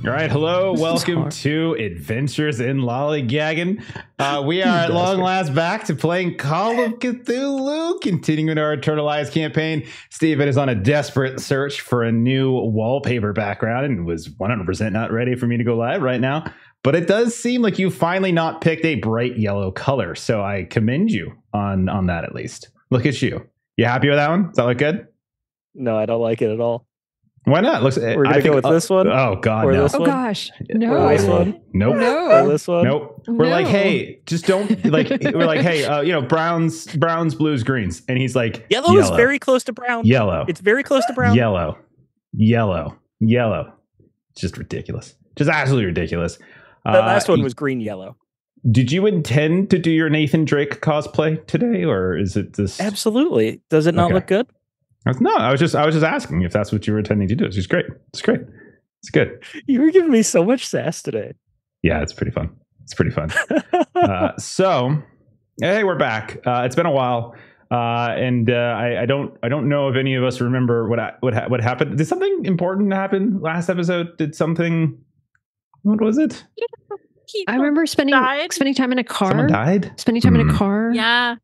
All right, hello, welcome to Adventures in Lollygagging. We are at long last back to playing Call of Cthulhu, continuing our Eternalized campaign. Steven is on a desperate search for a new wallpaper background and was 100% not ready for me to go live right now. But it does seem like you finally not picked a bright yellow color, so I commend you on that at least. Look at you. You happy with that one? Does that look good? No, I don't like it at all. Why not? We're gonna go with this one. Oh God, or no! This one? Oh gosh, no! Or this one? Nope. No. Or this one? Nope. We're like, hey, just don't like. We're like, hey, browns, blues, greens, and he's like, yellow is very close to brown. Yellow. It's very close to brown. Yellow. It's just ridiculous. Just absolutely ridiculous. The last one was green yellow. Did you intend to do your Nathan Drake cosplay today, or is it this? Absolutely. Does it not look good? No, I was just asking if that's what you were intending to do. It's just great. It's great. It's good. You were giving me so much sass today. Yeah, it's pretty fun. So, hey, we're back. It's been a while, and I don't know if any of us remember what happened. Did something important happen last episode? What was it? I remember spending time in a car. Someone died? Spending time in a car. Yeah.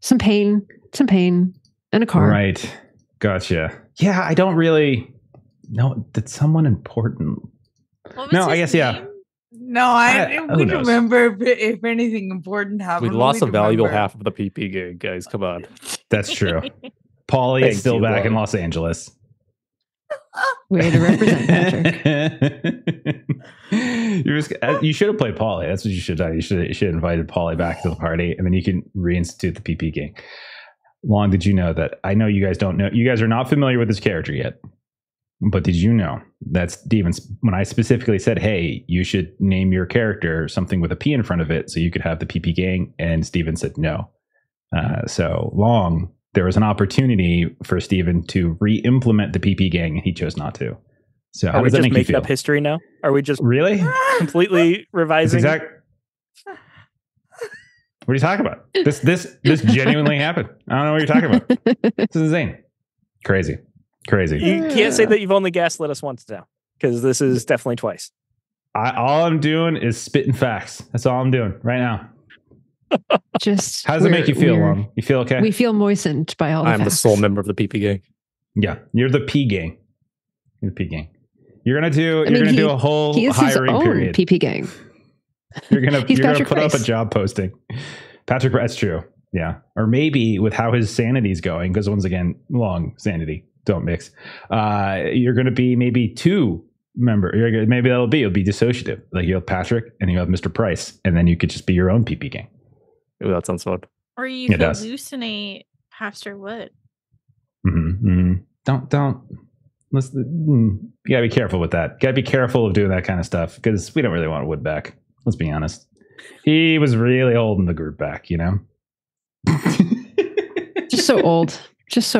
Some pain in a car. Right. Gotcha. Yeah, I don't really know. Did someone important? No, I guess, yeah. No, we remember if anything important happened. We lost a valuable half of the PP gig, guys. Come on. That's true. Paulie is still back in Los Angeles. Way to represent, Patrick. You should have played Paulie. That's what you should have done. You should have invited Paulie back to the party, and then you can reinstitute the PP gang. Long, did you know that? I know you guys don't know. You guys are not familiar with this character yet. But did you know that Steven's, when I specifically said, hey, you should name your character something with a P in front of it so you could have the PP gang, and Steven said no. So Long, there was an opportunity for Steven to re-implement the PP gang, and he chose not to. So how are we does that just make you making feel? up history now? Are we just really completely revising? What are you talking about? This genuinely happened. I don't know what you're talking about. This is insane. Crazy. You can't say that you've only gaslit us once now, because this is definitely twice. All I'm doing is spitting facts. That's all I'm doing right now. Just how does it make you feel, Long? You feel okay? We feel moistened by all the facts. I'm the sole member of the PP gang. Yeah, you're the P gang. You're the P gang. You're gonna do a whole hiring period. PP gang. You're gonna put up a job posting. Patrick, that's true. Yeah, or maybe with how his sanity's going, because once again, Long sanity don't mix. You're gonna be maybe two member. Maybe it'll be dissociative. Like you have Patrick and you have Mr. Price, and then you could just be your own PP gang. Ooh, that sounds fun. Or you could hallucinate Pastor Wood. Don't. You gotta be careful with that. Gotta be careful of doing that kind of stuff, because we don't really want Wood back. Let's be honest. He was really holding the group back, you know? Just so old. This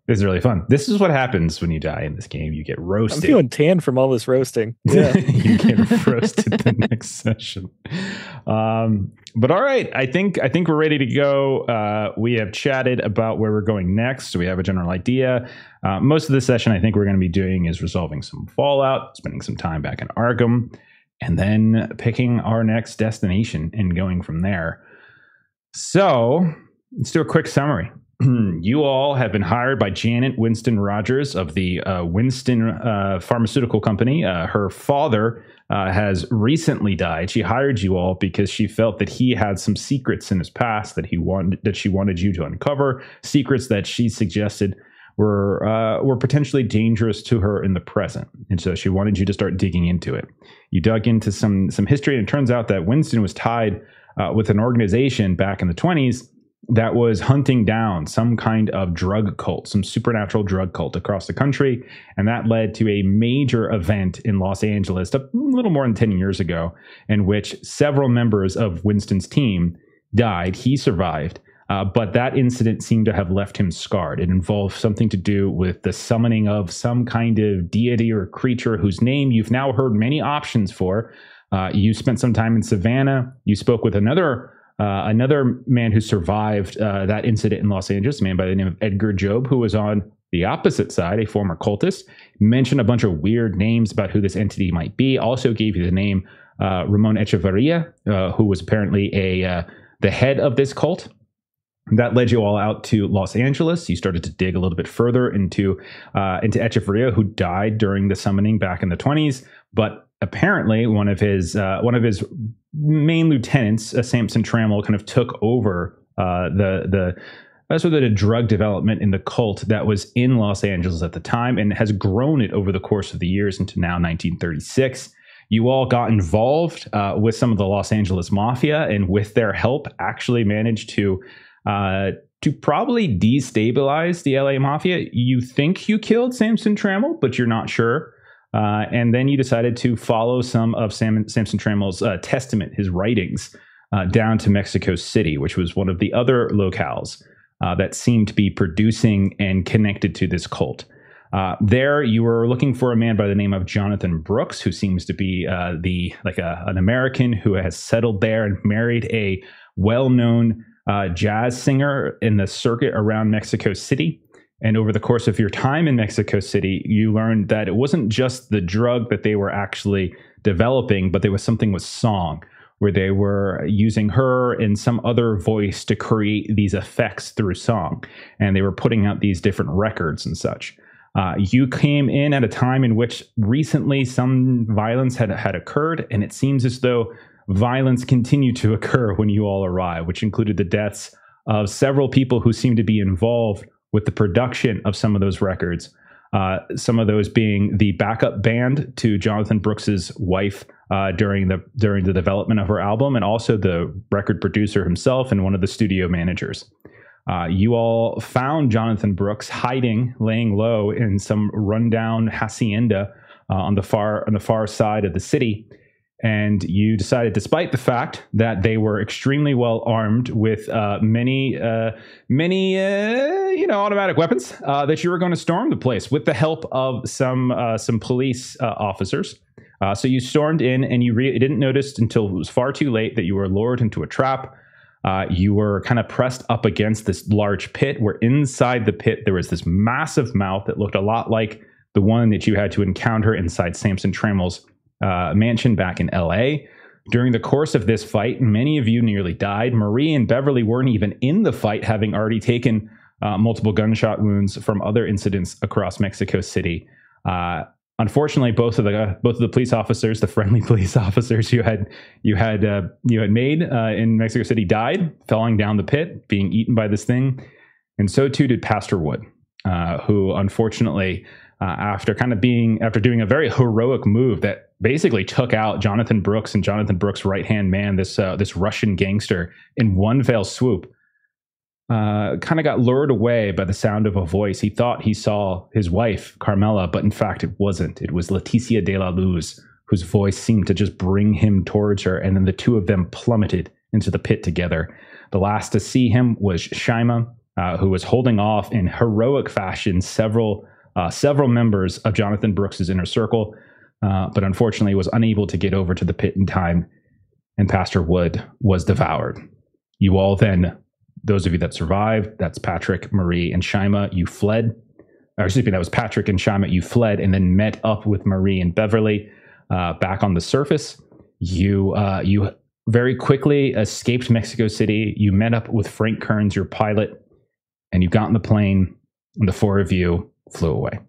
is really fun. This is what happens when you die in this game. You get roasted. I'm feeling tan from all this roasting. Yeah. You get roasted the next session. But all right, I think we're ready to go. We have chatted about where we're going next, so we have a general idea. Most of the session I think we're going to be doing is resolving some Fallout, spending some time back in Arkham, and then picking our next destination and going from there. So let's do a quick summary. You all have been hired by Janet Winston Rogers of the Winston Pharmaceutical Company. Her father has recently died. She hired you all because she felt that he had some secrets in his past that she wanted you to uncover, secrets that she suggested were potentially dangerous to her in the present. And so she wanted you to start digging into it. You dug into some history, and it turns out that Winston was tied with an organization back in the 1920s that was hunting down some kind of drug cult, some supernatural drug cult across the country. And that led to a major event in Los Angeles a little more than 10 years ago, in which several members of Winston's team died. He survived. But that incident seemed to have left him scarred. It involved something to do with the summoning of some kind of deity or creature whose name you've now heard many options for. You spent some time in Savannah. You spoke with another man who survived that incident in Los Angeles, a man by the name of Edgar Job, who was on The opposite side, a former cultist, mentioned a bunch of weird names about who this entity might be. Also gave you the name Ramon Echevarria, who was apparently the head of this cult. That led you all out to Los Angeles. You started to dig a little bit further into Echevarria, who died during the summoning back in the 20s. But apparently, one of his main lieutenants, Samson Trammell, kind of took over the drug development in the cult that was in Los Angeles at the time, and has grown it over the course of the years into now 1936. You all got involved with some of the Los Angeles mafia, and with their help, actually managed to probably destabilize the LA mafia. You think you killed Samson Trammell, but you're not sure. And then you decided to follow some of Samson Trammell's testament, his writings, down to Mexico City, which was one of the other locales that seemed to be producing and connected to this cult. There, you were looking for a man by the name of Jonathan Brooks, who seems to be an American who has settled there and married a well-known jazz singer in the circuit around Mexico City. And over the course of your time in Mexico City, you learned that it wasn't just the drug that they were actually developing, but there was something with song, where they were using her and some other voice to create these effects through song. And they were putting out these different records and such. You came in at a time in which recently some violence had occurred, and it seems as though violence continued to occur when you all arrived, which included the deaths of several people who seemed to be involved with the production of some of those records. Some of those being the backup band to Jonathan Brooks's wife during the development of her album, and also the record producer himself and one of the studio managers. You all found Jonathan Brooks laying low in some rundown hacienda on the far side of the city. And you decided, despite the fact that they were extremely well armed with many automatic weapons, that you were going to storm the place with the help of some police officers. So you stormed in, and you didn't notice until it was far too late that you were lured into a trap. You were kind of pressed up against this large pit, where inside the pit there was this massive mouth that looked a lot like the one that you had to encounter inside Samson Trammell's mansion back in LA. During the course of this fight, many of you nearly died. Marie and Beverly weren't even in the fight, having already taken multiple gunshot wounds from other incidents across Mexico City. Unfortunately, both of the police officers, the friendly police officers you had made in Mexico City, died, falling down the pit, being eaten by this thing, and so too did Pastor Wood, who unfortunately, after doing a very heroic move that basically took out Jonathan Brooks and Jonathan Brooks' right-hand man, this Russian gangster, in one fell swoop, kind of got lured away by the sound of a voice. He thought he saw his wife, Carmela, but in fact it wasn't. It was Leticia de la Luz, whose voice seemed to just bring him towards her, and then the two of them plummeted into the pit together. The last to see him was Shaima, who was holding off in heroic fashion several members of Jonathan Brooks's inner circle, but unfortunately was unable to get over to the pit in time, and Pastor Wood was devoured. You all then, those of you that survived, that's Patrick, Marie, and Shaima, you fled. Or excuse me, that was Patrick and Shaima, you fled, and then met up with Marie and Beverly back on the surface. You very quickly escaped Mexico City. You met up with Frank Kearns, your pilot, and you got in the plane, and the four of you flew away.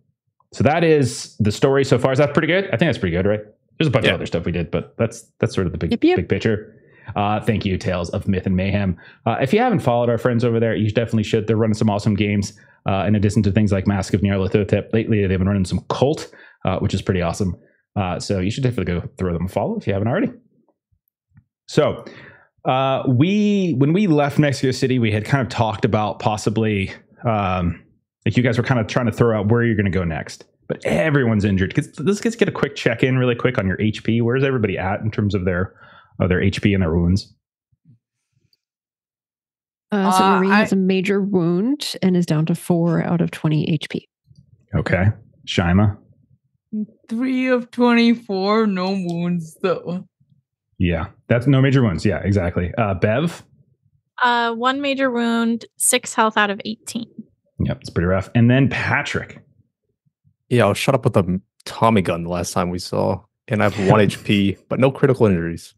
So that is the story so far. Is that pretty good? I think that's pretty good, right? There's a bunch of other stuff we did, but that's sort of the big picture. Thank you, Tales of Myth and Mayhem. If you haven't followed our friends over there, you definitely should. They're running some awesome games. In addition to things like Mask of Nyarlathotep, lately they've been running some Cult, which is pretty awesome. So you should definitely go throw them a follow if you haven't already. So when we left Mexico City, we had kind of talked about possibly, like you guys were kind of trying to throw out where you're going to go next. But everyone's injured. Let's just get a quick check-in really quick on your HP. Where's everybody at in terms of their HP and their wounds? So Marie has a major wound and is down to 4 out of 20 HP. Okay. Shaima? 3 of 24, no wounds though. Yeah, that's no major wounds. Yeah, exactly. Bev? 1 major wound, 6 health out of 18. Yep, it's pretty rough. And then Patrick. Yeah, I was shot up with a Tommy gun the last time we saw, and I have 1 HP, but no critical injuries.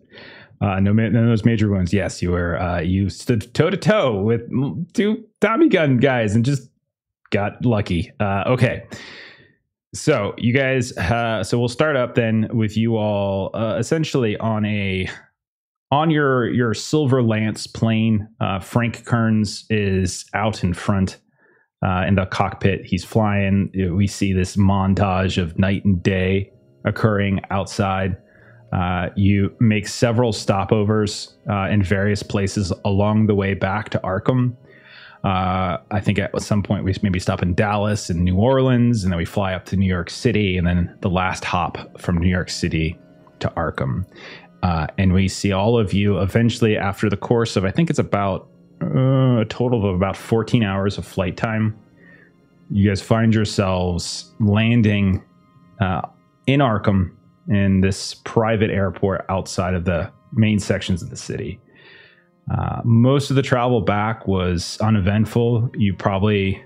None of those major wounds. Yes, you stood toe to toe with 2 Tommy gun guys and just got lucky. Okay. So you guys, so we'll start up then with you all essentially on your Silver Lance plane. Frank Kearns is out in front in the cockpit. He's flying. We see this montage of night and day occurring outside. You make several stopovers in various places along the way back to Arkham. I think at some point we maybe stop in Dallas and New Orleans, and then we fly up to New York City, and then the last hop from New York City to Arkham. And we see all of you eventually after the course of, I think it's about a total of about 14 hours of flight time. You guys find yourselves landing in Arkham in this private airport outside of the main sections of the city. Most of the travel back was uneventful. You probably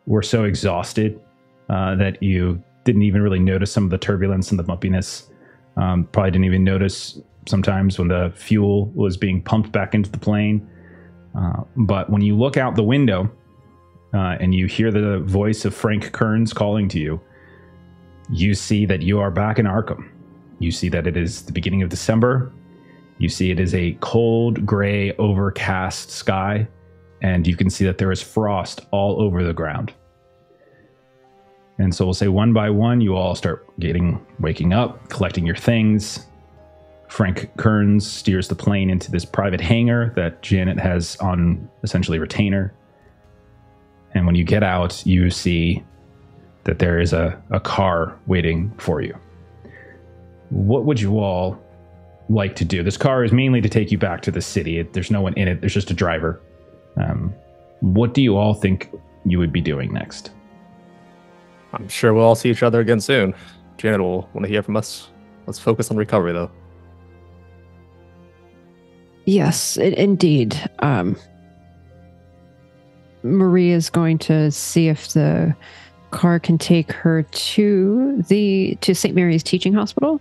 were so exhausted that you didn't even really notice some of the turbulence and the bumpiness. Probably didn't even notice sometimes when the fuel was being pumped back into the plane. But when you look out the window and you hear the voice of Frank Kearns calling to you, you see that you are back in Arkham. You see that it is the beginning of December. You see it is a cold, gray, overcast sky, and you can see that there is frost all over the ground. And so we'll say one by one, you all start waking up, collecting your things. Frank Kearns steers the plane into this private hangar that Janet has on essentially retainer. And when you get out, you see that there is a car waiting for you. What would you all like to do? This car is mainly to take you back to the city. There's no one in it. There's just a driver. What do you all think you would be doing next? I'm sure we'll all see each other again soon. Janet will want to hear from us. Let's focus on recovery, though. Yes, indeed. Marie is going to see if the car can take her to St. Mary's Teaching Hospital,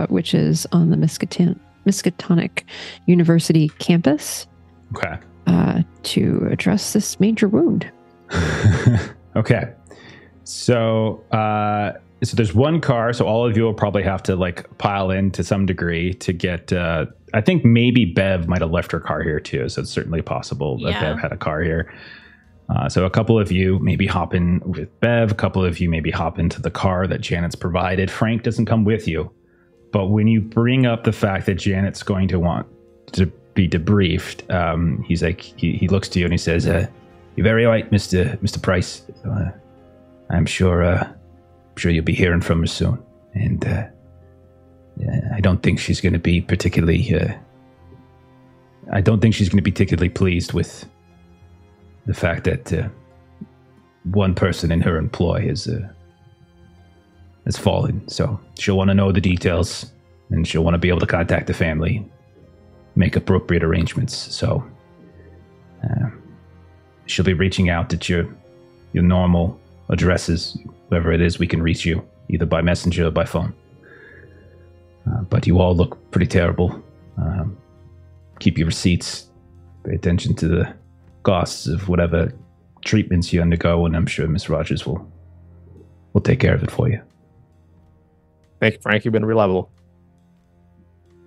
which is on the Miskatonic University campus. Okay. To address this major wound. Okay. So there's one car, so all of you will probably have to pile in to some degree to get. I think maybe Bev might have left her car here too, so it's certainly possible that Bev had a car here. So a couple of you maybe hop in with Bev. A couple of you maybe hop into the car that Janet's provided. Frank doesn't come with you, but when you bring up the fact that Janet's going to want to be debriefed, he's like, he looks to you and he says, "You're very right, Mr. Price. I'm sure you'll be hearing from her soon. And I don't think she's going to be particularly. I don't think she's going to be particularly pleased with the fact that one person in her employ has fallen. So she'll want to know the details, and she'll want to be able to contact the family, make appropriate arrangements. So she'll be reaching out at your normal addresses, wherever it is we can reach you, either by messenger or by phone. But you all look pretty terrible. Keep your receipts. Pay attention to the costs of whatever treatments you undergo, and I'm sure Miss Rogers will take care of it for you." Thank you, Frank. You've been reliable.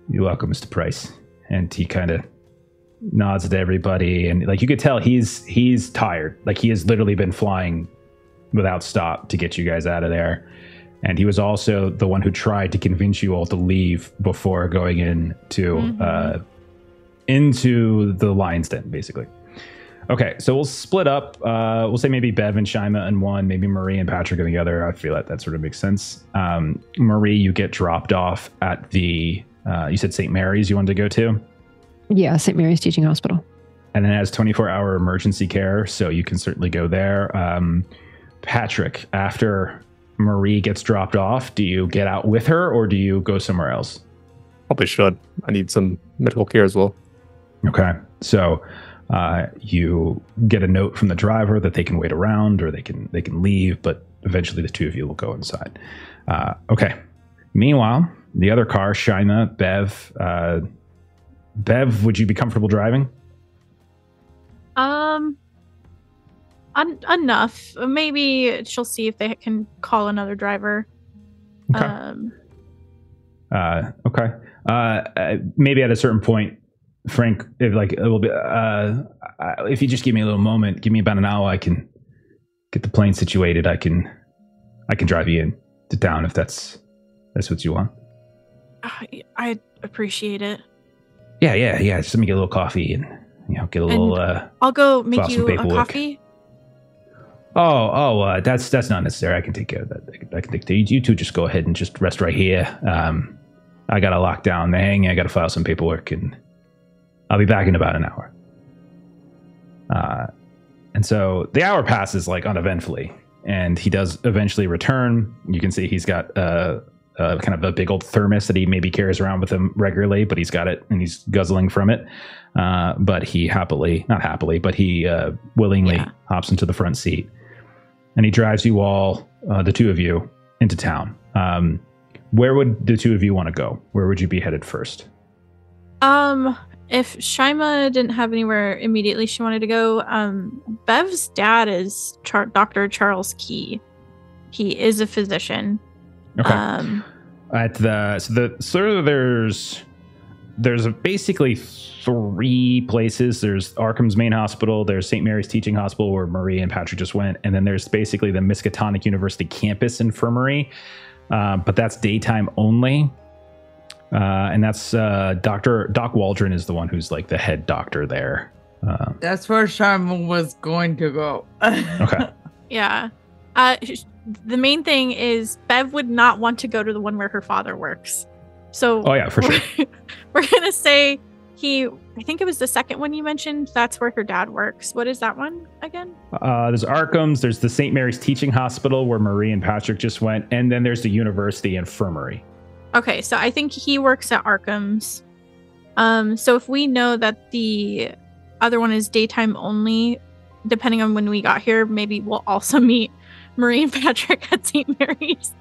You're welcome, Mr. Price. And he kind of nods to everybody, and you could tell he's tired. He has literally been flying without stop to get you guys out of there. And he was also the one who tried to convince you all to leave before going into the lion's den, basically. Okay, so we'll split up. We'll say maybe Bev and Shima in one, maybe Marie and Patrick in the other. I feel like that sort of makes sense. Marie, you get dropped off at the, you said St. Mary's you wanted to go to? Yeah, St. Mary's Teaching Hospital. And it has 24-hour emergency care, so you can certainly go there. Patrick, after Marie gets dropped off, do you get out with her or do you go somewhere else? Probably should. I need some medical care as well. Okay. So You get a note from the driver that they can wait around or they can leave, but eventually the two of you will go inside. Okay. Meanwhile, the other car, Shaima, Bev. Bev, would you be comfortable driving? Enough. Maybe she'll see if they can call another driver. Okay. Okay. Maybe at a certain point, Frank, if like a little bit, if you just give me a little moment, give me about an hour, I can get the plane situated. I can drive you in to town if that's what you want. I appreciate it. Yeah. Just let me get a little coffee and get a little. I'll go make you a coffee. Oh, that's not necessary. I can take care of that. I can take care. You two just go ahead and just rest right here. I gotta lock down the hang. I gotta file some paperwork, and I'll be back in about an hour. And so the hour passes like uneventfully, and he does eventually return. You can see he's got kind of a big old thermos that he maybe carries around with him regularly, but he's got it and he's guzzling from it. But he willingly hops into the front seat, and he drives you all, the two of you, into town. Where would the two of you want to go? Where would you be headed first? If Shaima didn't have anywhere immediately she wanted to go, Bev's dad is Dr. Charles Key. He is a physician. Okay. There's basically three places. There's Arkham's main hospital. There's St. Mary's Teaching Hospital, where Marie and Patrick just went, and then there's basically the Miskatonic University campus infirmary, but that's daytime only. And that's Doc Waldron is the one who's like the head doctor there. That's where Shaima was going to go. Okay. Yeah. The main thing is Bev would not want to go to the one where her father works. So for sure. We're going to say I think it was the second one you mentioned. That's where her dad works. What is that one again? There's Arkham's. There's the St. Mary's Teaching Hospital where Marie and Patrick just went. And then there's the University Infirmary. Okay, so I think he works at Arkham's. So if we know that the other one is daytime only, depending on when we got here, maybe we'll also meet Marie and Patrick at St. Mary's.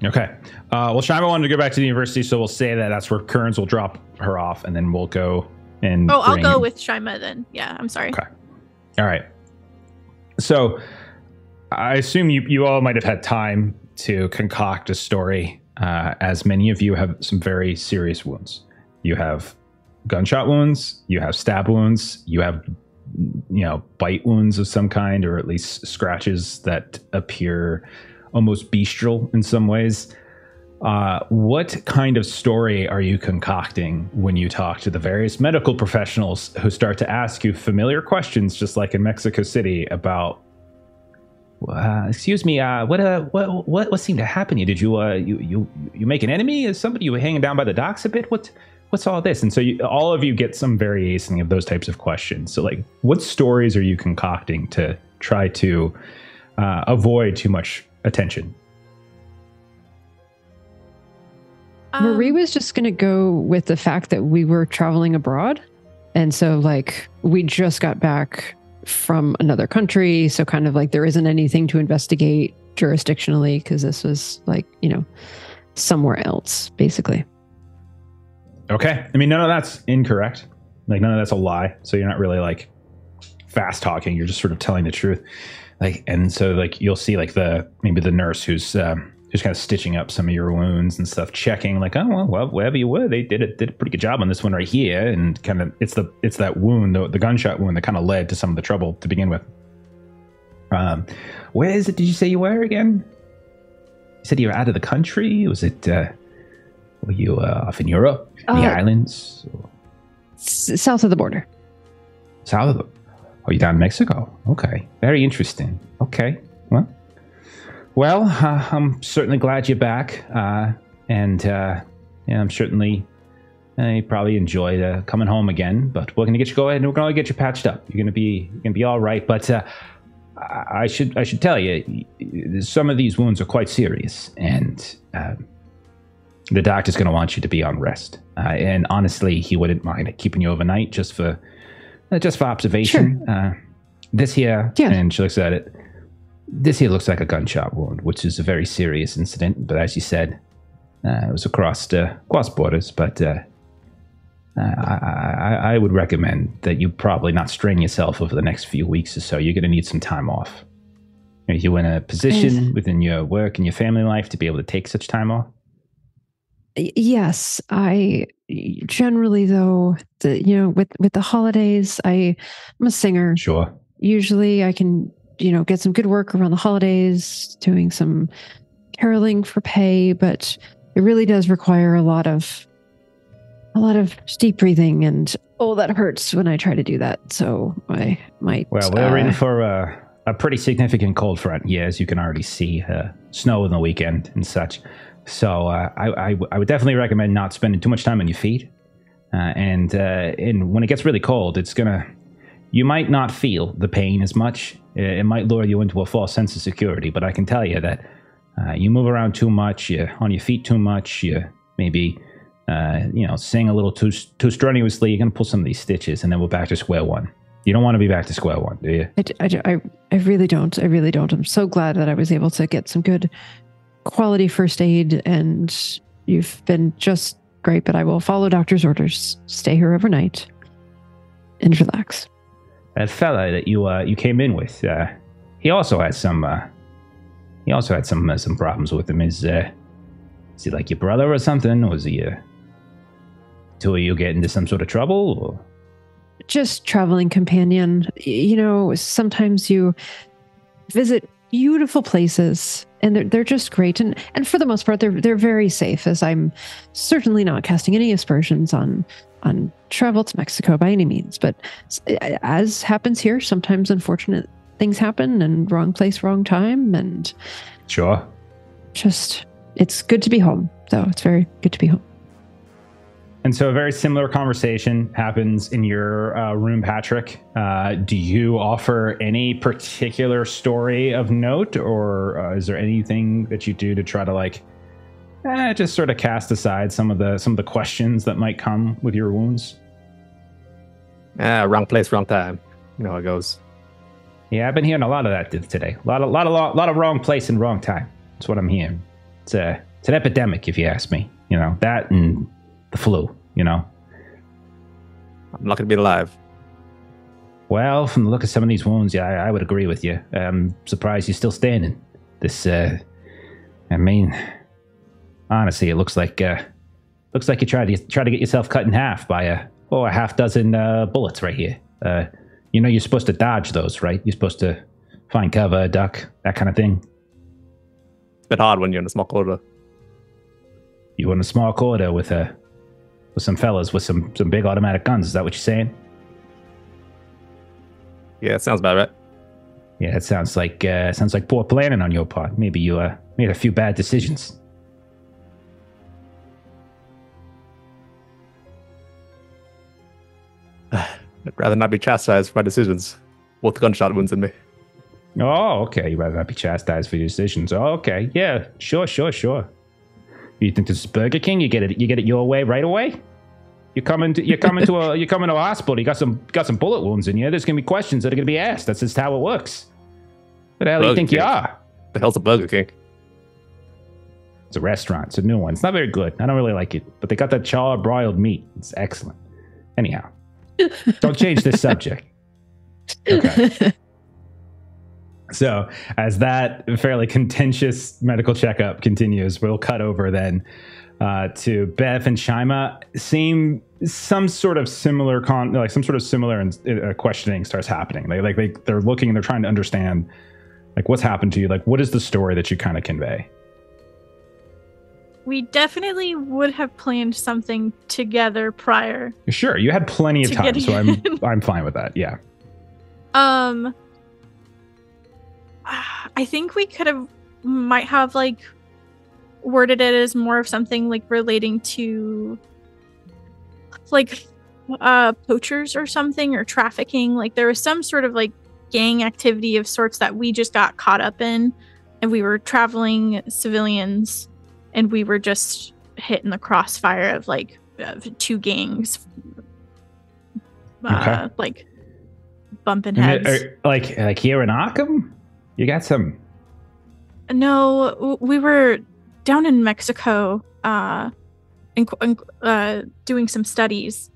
Okay. Well, Shaima wanted to go back to the university, so we'll say that's where Kearns will drop her off, and then we'll go and I'll go with Shaima then. Yeah, I'm sorry. Okay. All right. So I assume you all might have had time to concoct a story, as many of you have some very serious wounds. You have gunshot wounds, you have stab wounds, you have bite wounds of some kind, or at least scratches that appear almost bestial in some ways. What kind of story are you concocting when you talk to the various medical professionals who start to ask you familiar questions, just like in Mexico City, about excuse me, what seemed to happen to you? Did you make an enemy? Is somebody you were hanging down by the docks a bit? What's all this? And so all of you get some variation of those types of questions. So like, what stories are you concocting to try to avoid too much attention? Marie was just going to go with the fact that we were traveling abroad. And so like, we just got back from another country. So kind of like there isn't anything to investigate jurisdictionally because this was like, somewhere else, basically. Okay. I mean, none of that's incorrect. Like none of that's a lie. So you're not really like fast talking. You're just sort of telling the truth. Like, and so like you'll see like maybe the nurse who's just kind of stitching up some of your wounds and stuff, checking like, oh well, wherever you were, they did a pretty good job on this one right here. And kind of it's that wound, the gunshot wound that kind of led to some of the trouble to begin with. Where is it? Did you say you were again? You said you were out of the country. Was it? Were you off in Europe, in the islands? South of the border. South of the. Oh, you're down in Mexico. Okay, very interesting. Okay, well, I'm certainly glad you're back, and I'm certainly you probably enjoyed coming home again. But we're gonna get you and we're gonna get you patched up. You're gonna be all right. But I should tell you, some of these wounds are quite serious, and the doctor's going to want you to be on rest. And honestly, he wouldn't mind keeping you overnight just for observation. Sure. This here, Yeah. and she looks at it. This here looks like a gunshot wound, which is a very serious incident. But as you said, it was across borders. But I would recommend that you probably not strain yourself over the next few weeks or so. You're going to need some time off. Are you in a position within your work and your family life to be able to take such time off? Yes, I generally though with the holidays, I'm a singer. Sure. Usually, I can get some good work around the holidays, doing some caroling for pay, but it really does require a lot of deep breathing, and that hurts when I try to do that. So I might. Well, we're in for a pretty significant cold front here, as you can already see. Snow in the weekend and such. So I would definitely recommend not spending too much time on your feet. And when it gets really cold, you might not feel the pain as much. It might lure you into a false sense of security. But I can tell you that you move around too much, you're on your feet too much, you maybe sing a little too strenuously, you're going to pull some of these stitches, and then we're back to square one. You don't want to be back to square one, do you? I really don't. I really don't. I'm so glad that I was able to get some good quality first aid, and you've been just great, but I will follow doctor's orders. Stay here overnight and relax. That fella that you came in with, he also had some problems with him. Is he like your brother or something? Was he two of you get into some sort of trouble? Or? Just traveling companion. Sometimes you visit beautiful places, and they're just great, and for the most part they're very safe, as I'm certainly not casting any aspersions on travel to Mexico by any means, but as happens here, sometimes unfortunate things happen, and wrong place, wrong time, and sure, just it's good to be home, though. It's very good to be home. And so a very similar conversation happens in your room, Patrick. Do you offer any particular story of note, or is there anything that you do to try to just sort of cast aside some of the questions that might come with your wounds? Wrong place, wrong time. You know how it goes. Yeah, I've been hearing a lot of that today. A lot of wrong place and wrong time. That's what I'm hearing. It's an epidemic, if you ask me. That and the flu, I'm not going to be alive. Well, from the look of some of these wounds, yeah, I would agree with you. I'm surprised you're still standing. Honestly, it looks like you tried to get yourself cut in half by a half dozen bullets right here. You're supposed to dodge those, right? You're supposed to find cover, duck, that kind of thing. It's a bit hard when you're in a small quarter. You were in a small corridor with some fellas with some big automatic guns. Is that what you're saying? Yeah, it sounds about right. Yeah, it sounds like poor planning on your part. Maybe you made a few bad decisions. I'd rather not be chastised for my decisions. Both gunshot wounds in me. Oh, okay. You'd rather not be chastised for your decisions. Oh, okay. Yeah, sure. You think this is Burger King? You get it your way right away. You come into a hospital. You got some bullet wounds in you. There's gonna be questions that are gonna be asked. That's just how it works. What the hell do you think King. you are? The hell's a Burger King? It's a restaurant. It's a new one. It's not very good. I don't really like it, but they got that charred broiled meat. It's excellent. Anyhow, don't change this subject. Okay. So, as that fairly contentious medical checkup continues, we'll cut over then to Bev and Shima. Some sort of similar questioning starts happening. They're looking and they're trying to understand what's happened to you. What is the story that you kind of convey? We definitely would have planned something together prior. Sure, you had plenty of time, so I'm fine with that. Yeah. I think we might have worded it as more of something relating to poachers or something, or trafficking. There was some sort of gang activity of sorts that we just got caught up in, and we were traveling civilians, and we were just hit in the crossfire of like two gangs, Okay. like bumping And heads. like here in Arkham, you got some. No, we were down in Mexico, doing some studies.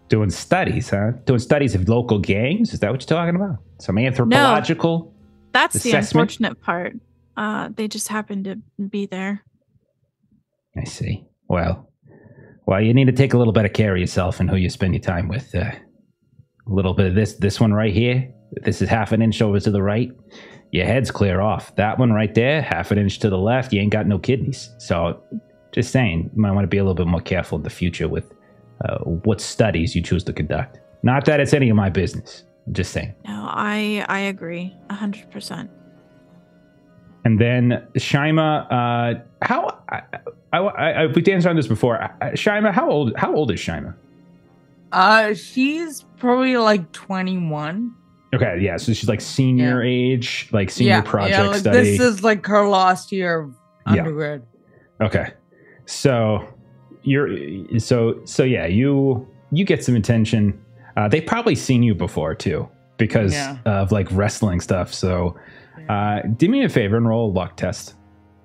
Doing studies, huh? Doing studies of local gangs? Is that what you're talking about? Some anthropological? That's the assessment? unfortunate part. They just happened to be there. I see. Well, you need to take a little bit of care of yourself and who you spend your time with. A little bit of this one right here. This is half an inch over to the right. Your head's clear off. That one right there, half an inch to the left. You ain't got no kidneys. So, just saying, you might want to be a little bit more careful in the future with what studies you choose to conduct. Not that it's any of my business. I'm just saying. No, I agree 100%. And then Shaima, we danced on this before. Shaima, how old is Shaima? She's probably like 21. Okay, yeah, so she's like senior age, like senior project like study. This is like her last year of undergrad. Okay, so you get some attention. They've probably seen you before too because of like wrestling stuff. So do me a favor and roll a luck test,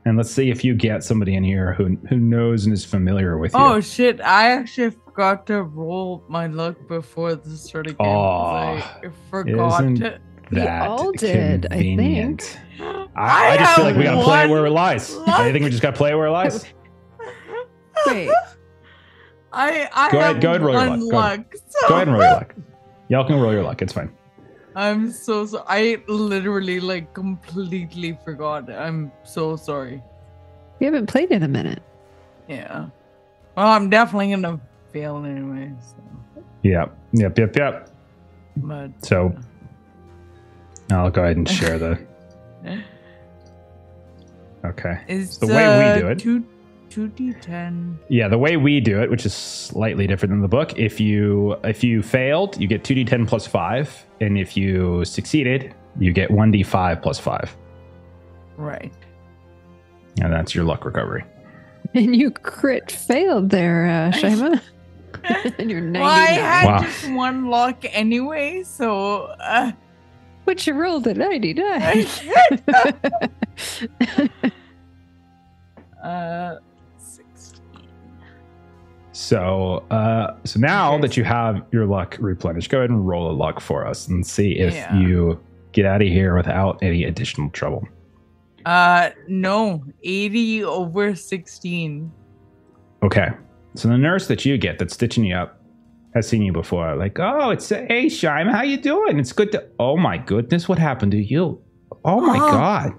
and let's see if you get somebody in here who knows and is familiar with you. Oh shit! I actually forgot to roll my luck before the start again. I forgot. We all did, I think. I just feel like we gotta play it where it lies. I think we just gotta play it where it lies. Wait. I Go ahead and roll your luck. Go ahead and roll your luck. Y'all can roll your luck. It's fine. I'm so sorry. I literally like completely forgot. I'm so sorry. We haven't played in a minute. Yeah. Well, I'm definitely gonna fail anyway. So. Yep. But so I'll go ahead and share the. Okay. Is the way we do it. 2d10. Yeah, the way we do it, which is slightly different than the book. If you failed, you get 2d10 plus 5, and if you succeeded, you get 1d5 plus 5. Right. And that's your luck recovery. And you crit failed there, Shaima. And you're 99. Well, I had just one luck anyway, so. But you rolled a 99. 16. So now that you have your luck replenished, go ahead and roll a luck for us and see if you get out of here without any additional trouble. No, 80 over 16. Okay. So the nurse that you get that's stitching you up has seen you before. Like, oh, hey, Shaima, how you doing? It's good to. Oh my goodness, what happened to you? Oh my God.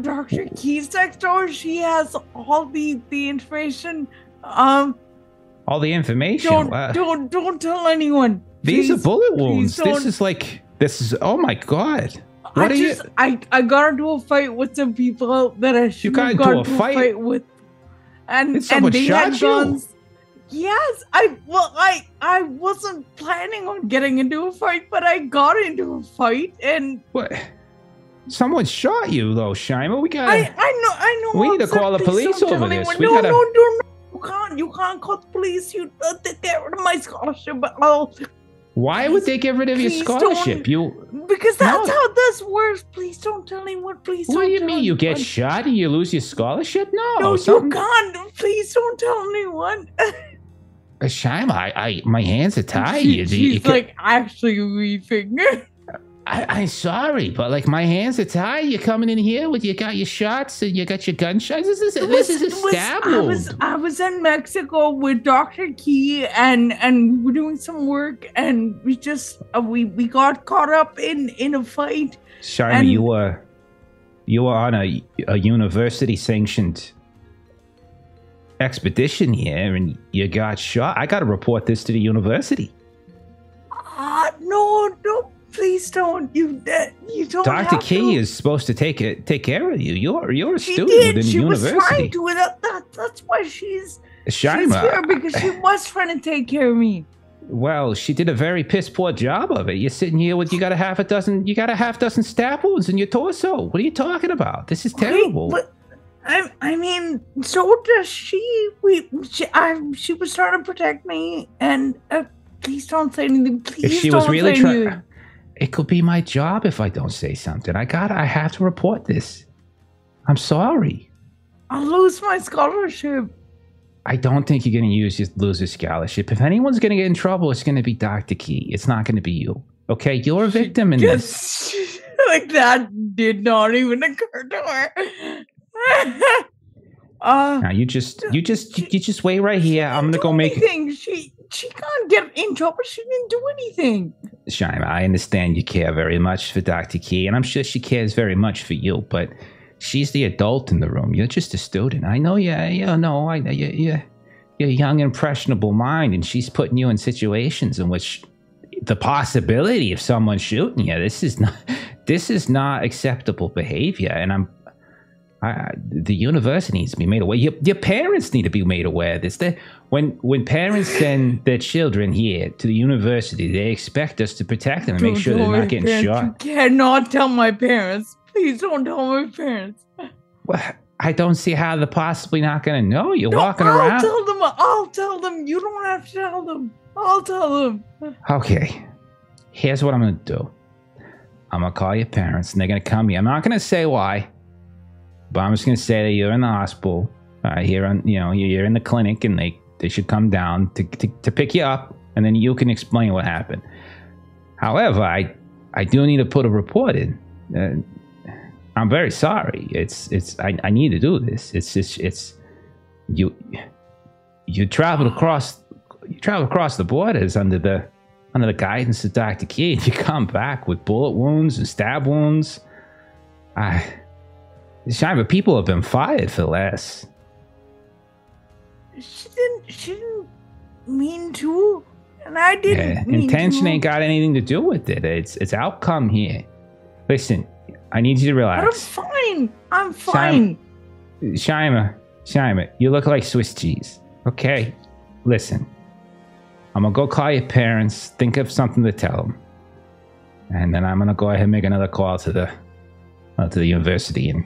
Dr. Keys next door, she has all the information. All the information. Don't tell anyone. These Please, are bullet wounds. This is. Oh my God. What are you? I got into a fight with some people that I should have got into a fight with, and they had guns. Yes, I wasn't planning on getting into a fight, but I got into a fight, and what? Someone shot you though, Shaima. We got. I know. We need to call the police over this. You can't call the police. You get rid of my scholarship, but I'll. Why would they get rid of your scholarship? Because that's how this works. Please don't tell anyone. Please don't. What do you mean? You get shot and you lose your scholarship? No, you can't. Please don't tell anyone. Shaima, my hands are tied. She's like actually weeping. I'm sorry, but like my hands are tied. You're coming in here with you got your shots and you got your gunshots. This is a stab wound. I was in Mexico with Dr. Key and we were doing some work and we just we got caught up in a fight. Shaima, you were on a university sanctioned expedition here and you got shot. I got to report this to the university. No. Please don't. You don't. Dr. Key is supposed to take care of you. You're a student within the university. She was trying to. That's why she's Shaima, here because she was trying to take care of me. Well, she did a very piss poor job of it. You're sitting here with you got a half dozen stab wounds in your torso. What are you talking about? This is terrible. Wait, I mean, so does she. She was trying to protect me, and please don't say anything. Please if she don't was really say anything. It could be my job if I don't say something. I have to report this. I'm sorry. I'll lose my scholarship. I don't think you're going to lose your scholarship. If anyone's going to get in trouble, it's going to be Dr. Key. It's not going to be you. Okay, you're a victim in this. Like that did not even occur to her. Now you just wait right here. I'm going to go make anything. She can't get in trouble. She didn't do anything. Shaima, I understand you care very much for Dr. Key, and I'm sure she cares very much for you, but she's the adult in the room. You're just a student. I know you're a young, impressionable mind, and she's putting you in situations in which the possibility of someone shooting you, this is not acceptable behavior, and the university needs to be made aware. Your parents need to be made aware of this. When parents send their children here to the university, they expect us to protect them and make sure they're not getting shot. You cannot tell my parents. Please don't tell my parents. Well, I don't see how they're possibly not going to know. You're walking around. I'll tell them. You don't have to tell them. I'll tell them. Okay. Here's what I'm going to do. I'm going to call your parents, and they're going to come here. I'm not going to say why, but I'm just going to say that you're in the hospital. You're in the clinic, and they should come down to pick you up, and then you can explain what happened. However, I do need to put a report in. I'm very sorry. I need to do this. It's you traveled across the borders under the guidance of Dr. Key, and you come back with bullet wounds and stab wounds. Shaima, people have been fired for less. She didn't mean to, and I didn't mean intention to. ain't got anything to do with it. It's outcome here. Listen, I need you to relax. But I'm fine. Shaima, you look like Swiss cheese. Okay, listen. I'm gonna go call your parents. Think of something to tell them, and then I'm gonna go ahead and make another call to the university and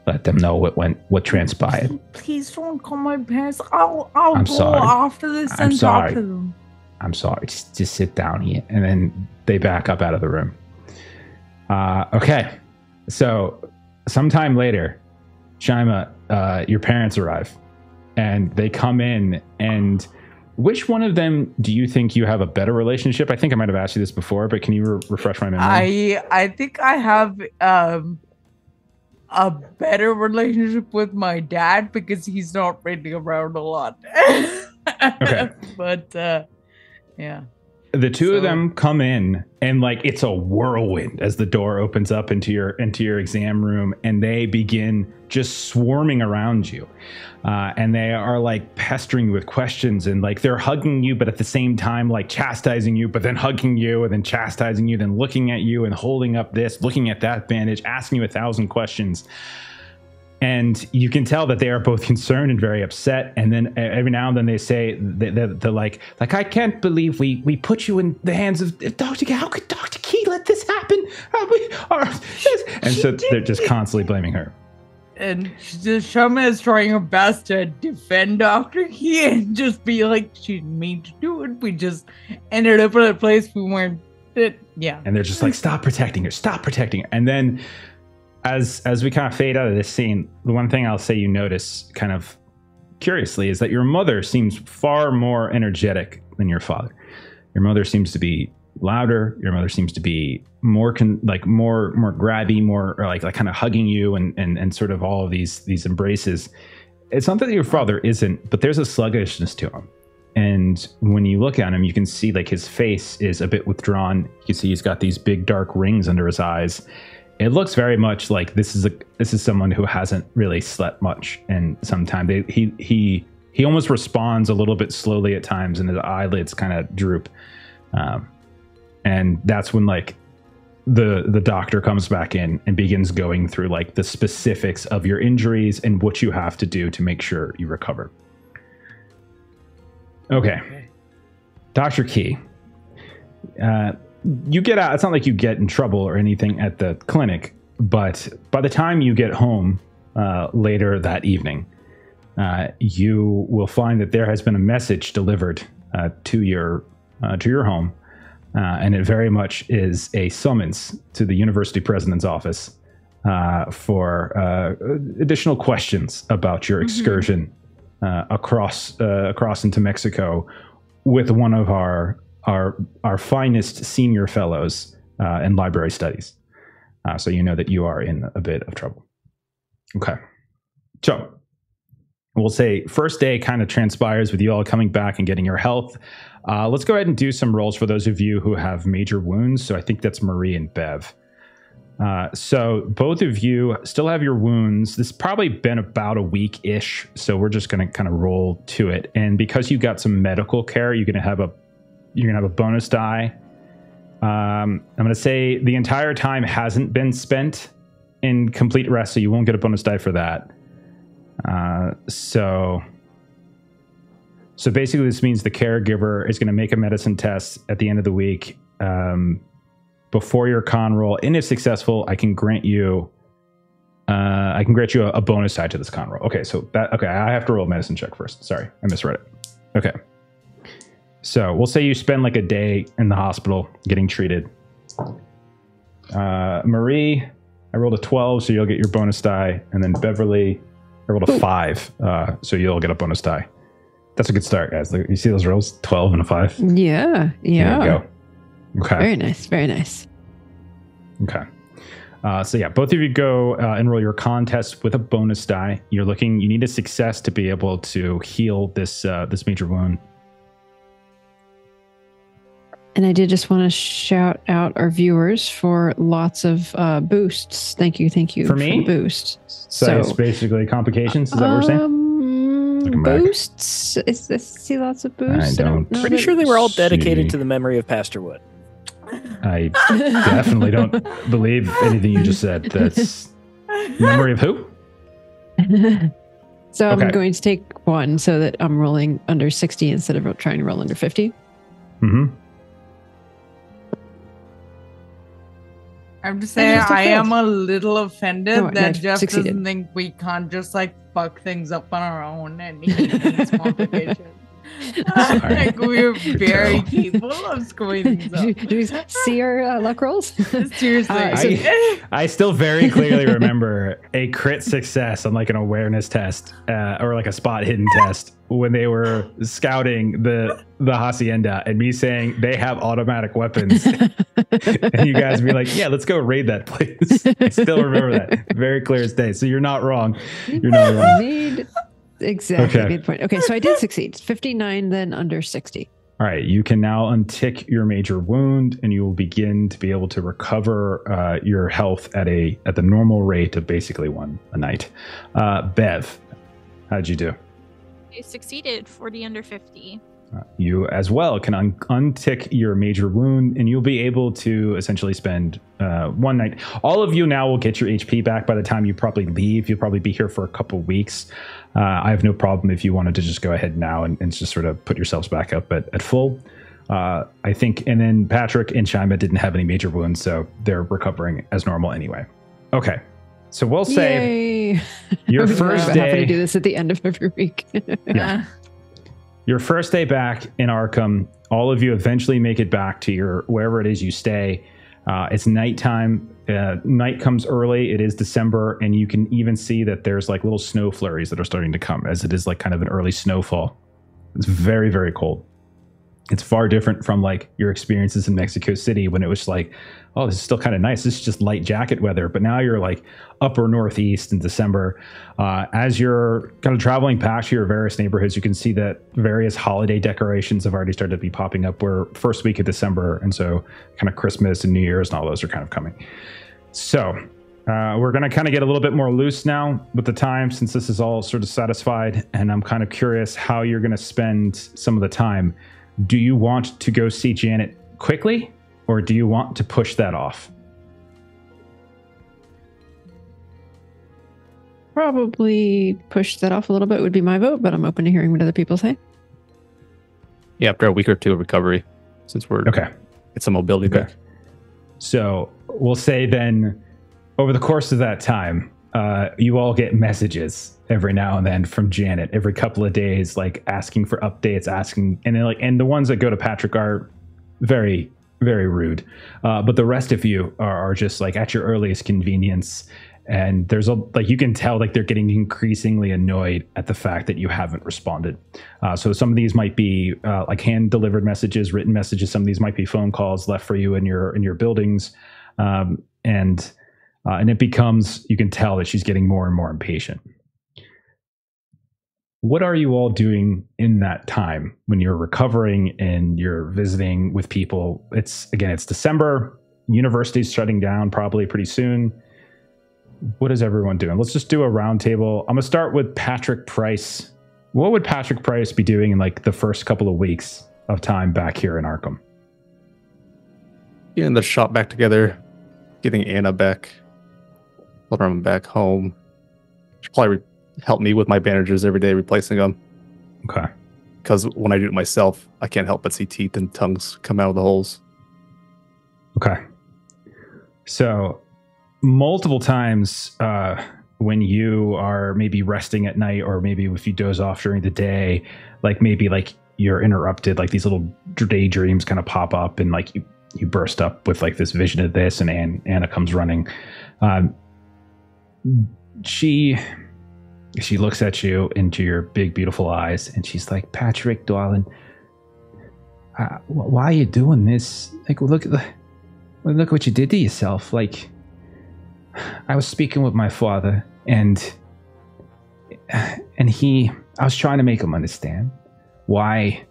let them know what transpired. Please don't call my parents. I'll I'm go sorry. after this I'm and sorry. talk to them. I'm sorry. Just sit down here, and then they back up out of the room. Okay, so sometime later, Shaima, your parents arrive, and they come in. And which one of them do you think you have a better relationship? I think I might have asked you this before, but can you refresh my memory? I think I have a better relationship with my dad because he's not really around a lot. Okay, but yeah. The two of them come in, and like it's a whirlwind as the door opens up into your exam room, and they begin just swarming around you, and they are like pestering you with questions, and like they're hugging you, but at the same time like chastising you, but then hugging you, and then chastising you, then looking at you and holding up this, looking at that bandage, asking you 1,000 questions. And you can tell that they are both concerned and very upset. And then every now and then they say, they're like, I can't believe we put you in the hands of Dr. Key. How could Dr. Key let this happen? And so they're just constantly blaming her. And Shaima is trying her best to defend Dr. Key and just be like, she didn't mean to do it. We just ended up in a place we weren't. Yeah. And they're just like, stop protecting her. And then as we kind of fade out of this scene, the one thing I'll say you notice kind of curiously is that your mother seems far more energetic than your father. Your mother seems to be louder. Your mother seems to be more grabby, more or like kind of hugging you and sort of all of these embraces. It's not that your father isn't, but there's a sluggishness to him. And when you look at him, you can see like his face is a bit withdrawn. You can see he's got these big dark rings under his eyes. It looks very much like this is someone who hasn't really slept much in some time. He almost responds a little bit slowly at times, and his eyelids kind of droop. And that's when like the doctor comes back in and begins going through like the specifics of your injuries and what you have to do to make sure you recover. Okay. Dr. Key, you get out. It's not like you get in trouble or anything at the clinic, but by the time you get home later that evening, you will find that there has been a message delivered to your home, and it very much is a summons to the university president's office for additional questions about your excursion across into Mexico with one of our finest senior fellows in library studies. So you know that you are in a bit of trouble. Okay. So we'll say first day kind of transpires with you all coming back and getting your health. Let's go ahead and do some rolls for those of you who have major wounds. So I think that's Marie and Bev. So both of you still have your wounds. This has probably been about a week-ish. So we're just going to kind of roll to it. And because you got some medical care, you're going to have a bonus die. I'm going to say the entire time hasn't been spent in complete rest, so you won't get a bonus die for that. So basically this means the caregiver is going to make a medicine test at the end of the week before your con roll, and if successful, I can grant you a bonus die to this con roll. Okay, I have to roll a medicine check first. Sorry, I misread it. Okay. So we'll say you spend like a day in the hospital getting treated. Marie, I rolled a 12, so you'll get your bonus die. And then Beverly, I rolled a 5, so you'll get a bonus die. That's a good start, guys. You see those rolls? 12 and a 5? Yeah. There you go. Okay. Very nice. Very nice. Okay. So yeah, both of you go enroll your contest with a bonus die. You need a success to be able to heal this major wound. And I did just want to shout out our viewers for lots of boosts. Thank you for me? the boost. So it's basically complications. Is that what we're saying? Boosts. See lots of boosts. I don't. Pretty sure they were all dedicated to the memory of Pastor Wood. I definitely don't believe anything you just said. That's memory of who? So I'm going to take one so that I'm rolling under 60 instead of trying to roll under 50. Mm-hmm. I'm just saying I am a little offended that Jeff doesn't think we can't just fuck things up on our own and he needs complications. We're very capable of screwing things up. Do we see our luck rolls? Seriously. I still very clearly remember a crit success on an awareness test or a spot hidden test when they were scouting the hacienda and me saying they have automatic weapons and you guys be like, yeah, let's go raid that place. I still remember that very clear as day. So you're not wrong. You're not wrong. Exactly. Okay. Good point. Okay, so I did succeed. 59, then under 60. All right, you can now untick your major wound, and you will begin to be able to recover your health at the normal rate of basically 1 a night. Bev, how'd you do? I succeeded, 40 under 50. You as well can untick your major wound, and you'll be able to essentially spend 1 night. All of you now will get your HP back by the time you probably leave. You'll probably be here for a couple weeks. I have no problem if you wanted to just go ahead now and just sort of put yourselves back up at full. I think, and then Patrick and Shima didn't have any major wounds, so they're recovering as normal anyway. Okay. So we'll say your first day. Happy to do this at the end of every week. Yeah. Your first day back in Arkham, all of you eventually make it back to wherever it is you stay. It's nighttime. Night comes early. It is December, and you can even see that there's little snow flurries that are starting to come as it is kind of an early snowfall. It's very, very cold. It's far different from your experiences in Mexico City when it was oh, this is still kind of nice. This is just light jacket weather. But now you're upper northeast in December. As you're kind of traveling past your various neighborhoods, you can see that various holiday decorations have already started to be popping up. We're first week of December. And so kind of Christmas and New Year's and all those are kind of coming. So we're going to kind of get a little bit more loose now with the time since this is all sort of satisfied. And I'm kind of curious how you're going to spend some of the time. Do you want to go see Janet quickly, or do you want to push that off? Probably push that off a little bit would be my vote, but I'm open to hearing what other people say. Yeah, after a week or two of recovery, since we're it's a mobility back. So we'll say then, over the course of that time, you all get messages every now and then from Janet every couple of days, like asking for updates, and the ones that go to Patrick are very, very rude. But the rest of you are just like at your earliest convenience. And there's you can tell like they're getting increasingly annoyed at the fact that you haven't responded. So some of these might be like hand delivered messages, written messages. Some of these might be phone calls left for you in your buildings. And it becomes, you can tell that she's getting more and more impatient. What are you all doing in that time when you're recovering and you're visiting with people? It's December. University's shutting down probably pretty soon. What is everyone doing? Let's just do a round table. I'm going to start with Patrick Price. What would Patrick Price be doing in like the first couple of weeks of time back here in Arkham? Getting the shop back together, getting Anna back, putting her back home. She'll probably help me with my bandages every day, replacing them. Okay. Because when I do it myself, I can't help but see teeth and tongues come out of the holes. Okay. So multiple times when you are maybe resting at night, or maybe if you doze off during the day, like maybe like you're interrupted, like these little daydreams kind of pop up, and like you burst up with like this vision of this, and Anna comes running. She looks at you into your big beautiful eyes, and she's like, Patrick, darling, why are you doing this? Like, look what you did to yourself. Like, I was speaking with my father, and I was trying to make him understand why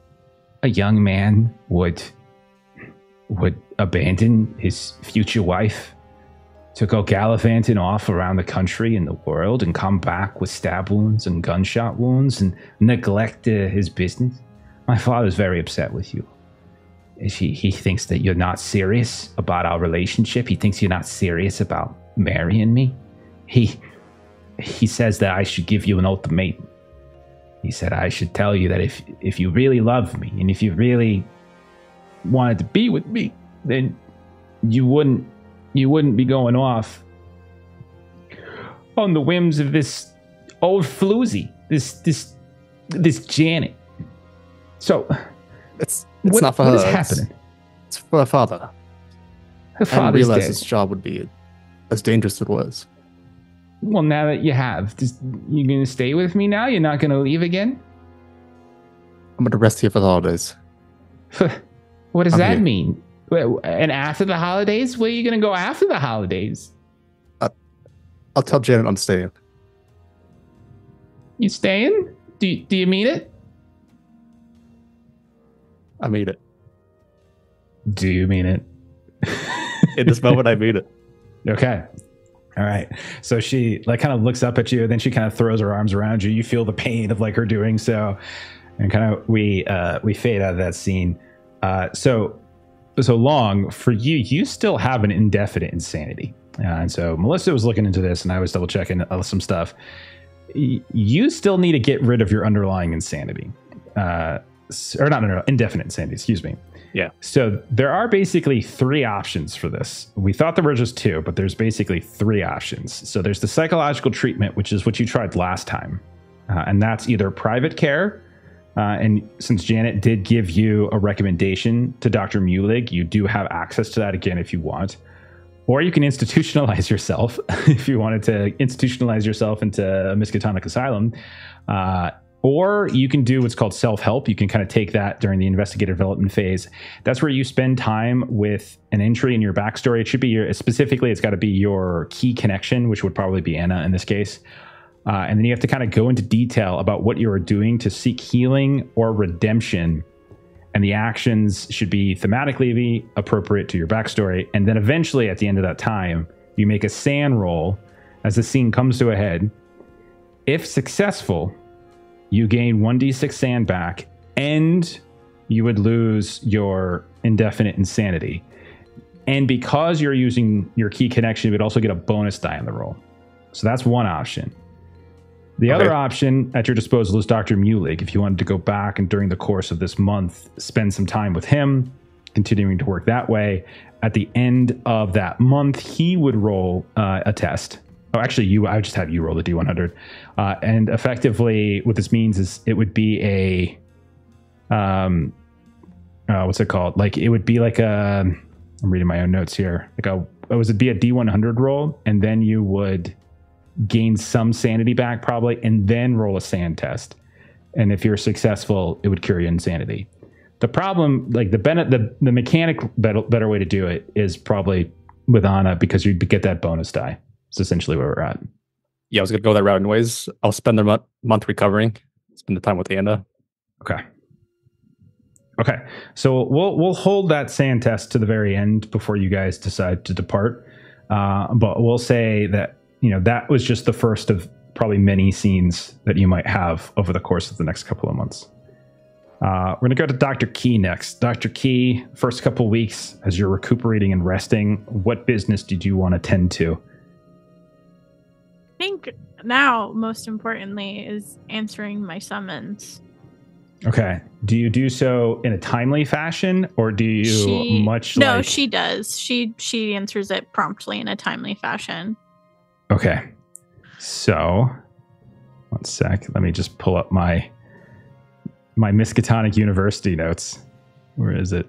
a young man would abandon his future wife to go gallivanting off around the country and the world and come back with stab wounds and gunshot wounds and neglect his business. My father's very upset with you. He thinks that you're not serious about our relationship. He thinks you're not serious about marrying me. He says that I should give you an ultimatum. He said I should tell you that if you really love me and if you really wanted to be with me, then you wouldn't be going off on the whims of this old floozy, this Janet. So it's not for her. What is happening? It's for her father. Her father's I didn't realize dead. this job would be as dangerous as it was. Well, now that you have, you going to stay with me now? You're not going to leave again? I'm going to rest here for the holidays. What does I'm that here. mean? And after the holidays? Where are you going to go after the holidays? I'll tell Janet I'm staying. You staying? Do you mean it? I mean it. Do you mean it? In this moment, I mean it. Okay. All right. So she like kind of looks up at you, and then she kind of throws her arms around you. You feel the pain of like her doing so, and kind of we fade out of that scene. So Long, for you still have an indefinite insanity. And so Melissa was looking into this, and I was double checking some stuff. You still need to get rid of your underlying insanity. Indefinite insanity, excuse me. Yeah. So there are basically three options for this. We thought there were just two, but there's basically three options. So there's the psychological treatment, which is what you tried last time. And that's either private care. And since Janet did give you a recommendation to Dr. Mulig, you do have access to that again if you want. Or you can institutionalize yourself if you wanted to institutionalize yourself into a Miskatonic Asylum. Or you can do what's called self-help. You can kind of take that during the investigative development phase. That's where you spend time with an entry in your backstory. It should be specifically, it's got to be your key connection, which would probably be Anna in this case. And then you have to kind of go into detail about what you are doing to seek healing or redemption. And the actions should be thematically appropriate to your backstory. And then eventually at the end of that time, you make a SAN roll as the scene comes to a head. If successful, you gain 1d6 SAN back, and you would lose your indefinite insanity. And because you're using your key connection, you would also get a bonus die on the roll. So that's one option. The other option at your disposal is Dr. Mulig. If you wanted to go back and during the course of this month, spend some time with him, continuing to work that way. At the end of that month, he would roll a test. Oh, actually, I would just have you roll the D100. And effectively, what this means is it would be a, what's it called? Like, it would be like a, I'm reading my own notes here. Like it'd be a D100 roll, and then you would gain some sanity back probably, and then roll a sand test. And if you're successful, it would cure your insanity. The problem, like the mechanic better way to do it is probably with Anna, because you'd get that bonus die. It's essentially where we're at. Yeah, I was gonna go that route anyways. I'll spend the month recovering, spend the time with Anna. Okay. So we'll hold that sand test to the very end before you guys decide to depart. But we'll say that, that was just the first of probably many scenes that you might have over the course of the next couple of months. We're going to go to Dr. Key next. Dr. Key, first couple weeks as you're recuperating and resting, what business did you want to tend to? I think now, most importantly, is answering my summons. Okay. Do you do so in a timely fashion, or do you No, she does. She answers it promptly in a timely fashion. Okay. So, one sec. Let me just pull up my Miskatonic University notes. Where is it?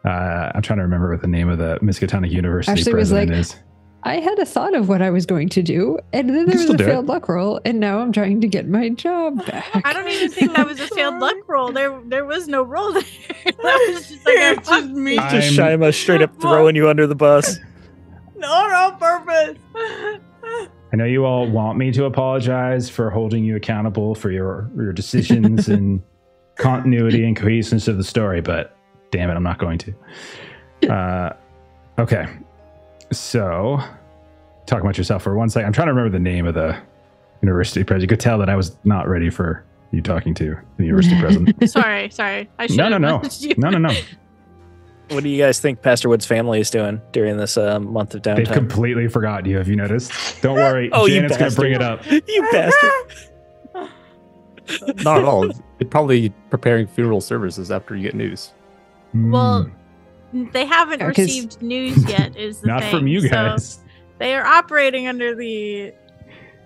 I'm trying to remember what the name of the Miskatonic University president is. I had a thought of what I was going to do, and then there was a failed luck roll, and now I'm trying to get my job back. I don't even think that was a failed luck roll. There was no roll there. That was just like just me. Just Shima straight up throwing you under the bus. Not on purpose. I know you all want me to apologize for holding you accountable for your decisions and continuity and cohesiveness of the story, but damn it, I'm not going to. Okay. So, talk about yourself for one second. I'm trying to remember the name of the university president. You could tell that I was not ready for you talking to the university president. Sorry. I should have messaged you. No. What do you guys think Pastor Wood's family is doing during this month of downtime? They've completely forgotten you, have you noticed? Don't worry. Janet's going to bring it up. You bastard. Not at all. They're probably preparing funeral services after you get news. Well, they haven't received news yet, is the not thing. From you guys. So they are operating under the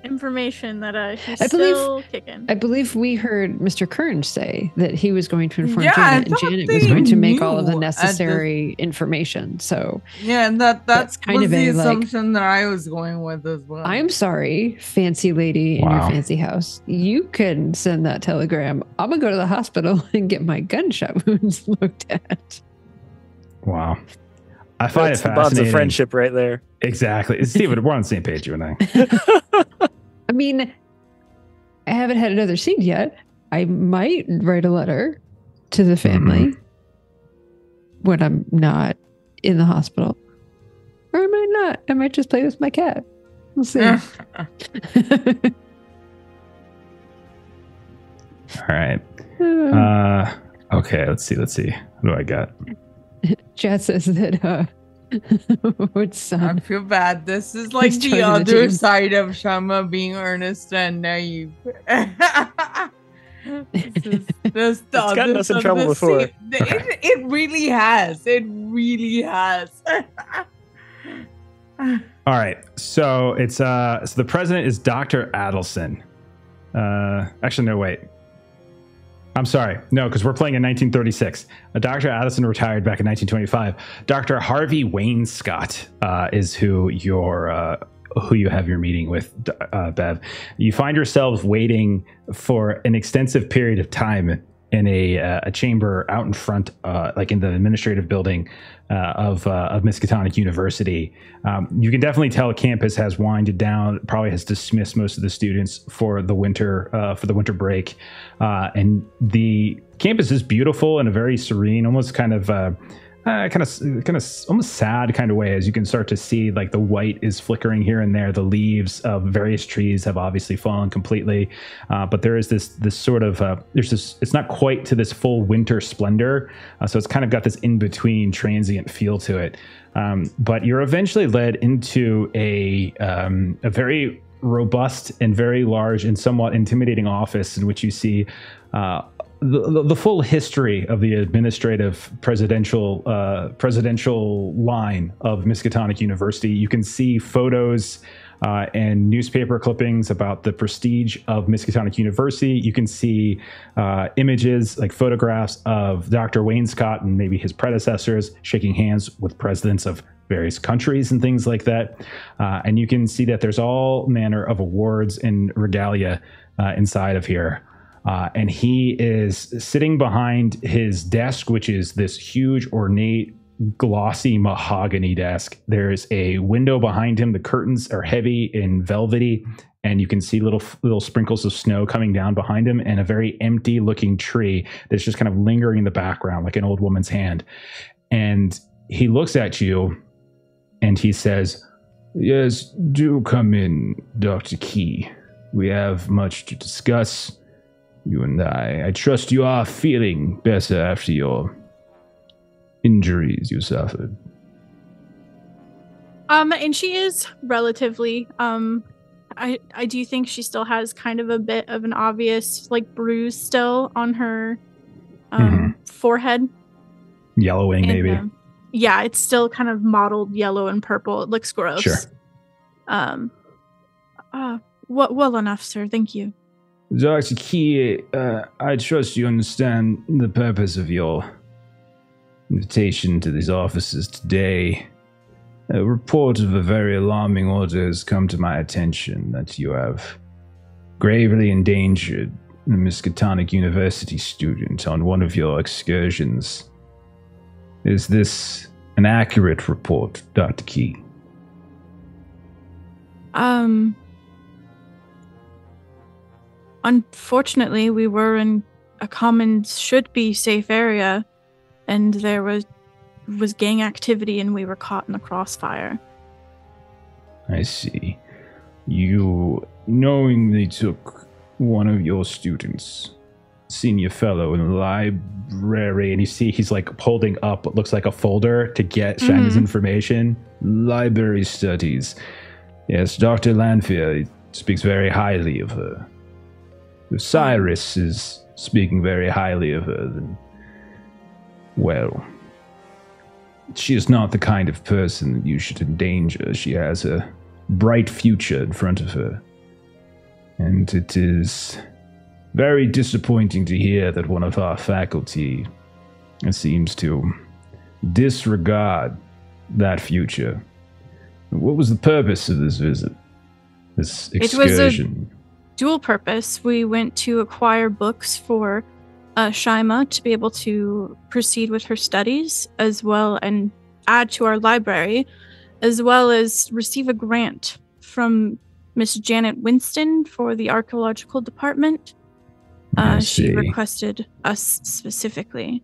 information that he's still kicking. I believe we heard Mr. Kearns say that he was going to inform Janet, and Janet was going to make all of the necessary information. So yeah, and that's kind of the assumption that I was going with as well. I'm sorry, fancy lady in your fancy house. You can send that telegram. I'm gonna go to the hospital and get my gunshot wounds looked at. Wow. I find That's it fascinating. The bonds of friendship right there. Exactly. Steven, we're on the same page, you and I. I mean, I haven't had another scene yet. I might write a letter to the family when I'm not in the hospital. Or I might not. I might just play with my cat. We'll see. All right. Okay, let's see. What do I got? Chad says that what's son? I feel bad. This is like the other side of Shama being earnest and naive. It's gotten us in trouble before. It really has. It really has. All right. So it's so the president is Dr. Adelson. Actually, no, wait. I'm sorry. No, because we're playing in 1936. Dr. Addison retired back in 1925. Dr. Harvey Wainscott is who you have your meeting with, Bev. You find yourselves waiting for an extensive period of time in a chamber out in front, like in the administrative building of Miskatonic University. You can definitely tell campus has winded down, probably has dismissed most of the students for the winter break, and the campus is beautiful in a very serene, almost kind of almost sad kind of way, as you can start to see like the white is flickering here and there. The leaves of various trees have obviously fallen completely, but there is this sort of it's not quite to this full winter splendor, so it's kind of got this in between transient feel to it. But you're eventually led into a very robust and very large and somewhat intimidating office in which you see the full history of the administrative presidential line of Miskatonic University. You can see photos and newspaper clippings about the prestige of Miskatonic University. You can see images, like photographs of Dr. Wainscott and maybe his predecessors shaking hands with presidents of various countries and things like that. And you can see that there's all manner of awards and regalia inside of here. And he is sitting behind his desk, which is this huge, ornate, glossy mahogany desk. There's a window behind him. The curtains are heavy and velvety, and you can see little sprinkles of snow coming down behind him, and a very empty looking tree that's just kind of lingering in the background like an old woman's hand. And he looks at you and he says, "Yes, do come in, Dr. Key. We have much to discuss, you and I. I trust you are feeling better after your injuries you suffered." And she is relatively, I do think she still has kind of a bit of an obvious, like, bruise still on her forehead. Yellowing, and, maybe. Yeah, it's still kind of mottled yellow and purple. It looks gross. Sure. Well enough, sir. Thank you. Dr. Key, I trust you understand the purpose of your invitation to these offices today. A report of a very alarming order has come to my attention that you have gravely endangered a Miskatonic University student on one of your excursions. Is this an accurate report, Dr. Key? Unfortunately, we were in a common should-be safe area, and there was gang activity, and we were caught in the crossfire. I see. You knowingly took one of your students, senior fellow in the library, and you see he's like holding up what looks like a folder to get Shina's information. Library studies. Yes, Dr. Lanfear speaks very highly of her. If Cyrus is speaking very highly of her, then, well, she is not the kind of person that you should endanger. She has a bright future in front of her. And it is very disappointing to hear that one of our faculty seems to disregard that future. What was the purpose of this visit? This excursion? It was a dual purpose. We went to acquire books for Shaima to be able to proceed with her studies, as well, and add to our library, as well as receive a grant from Miss Janet Winston for the archaeological department. She requested us specifically.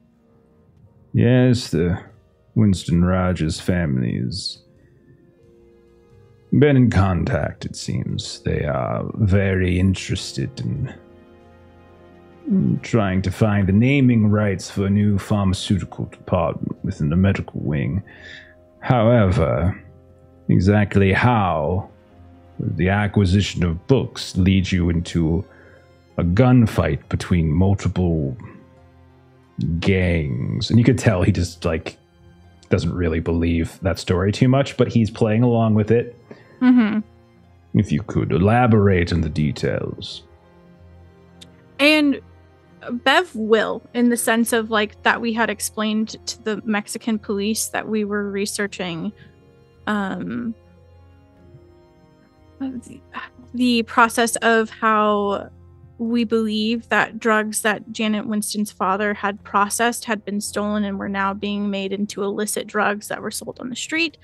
Yes, the Winston Rogers family has been in contact, it seems. They are very interested in trying to find the naming rights for a new pharmaceutical department within the medical wing. However, exactly how the acquisition of books leads you into a gunfight between multiple gangs. And you could tell he just, like, doesn't really believe that story too much, but he's playing along with it. If you could elaborate on the details. And Bev will, in the sense of, like, that we had explained to the Mexican police that we were researching the process of how we believe that drugs that Janet Winston's father had processed had been stolen and were now being made into illicit drugs that were sold on the street.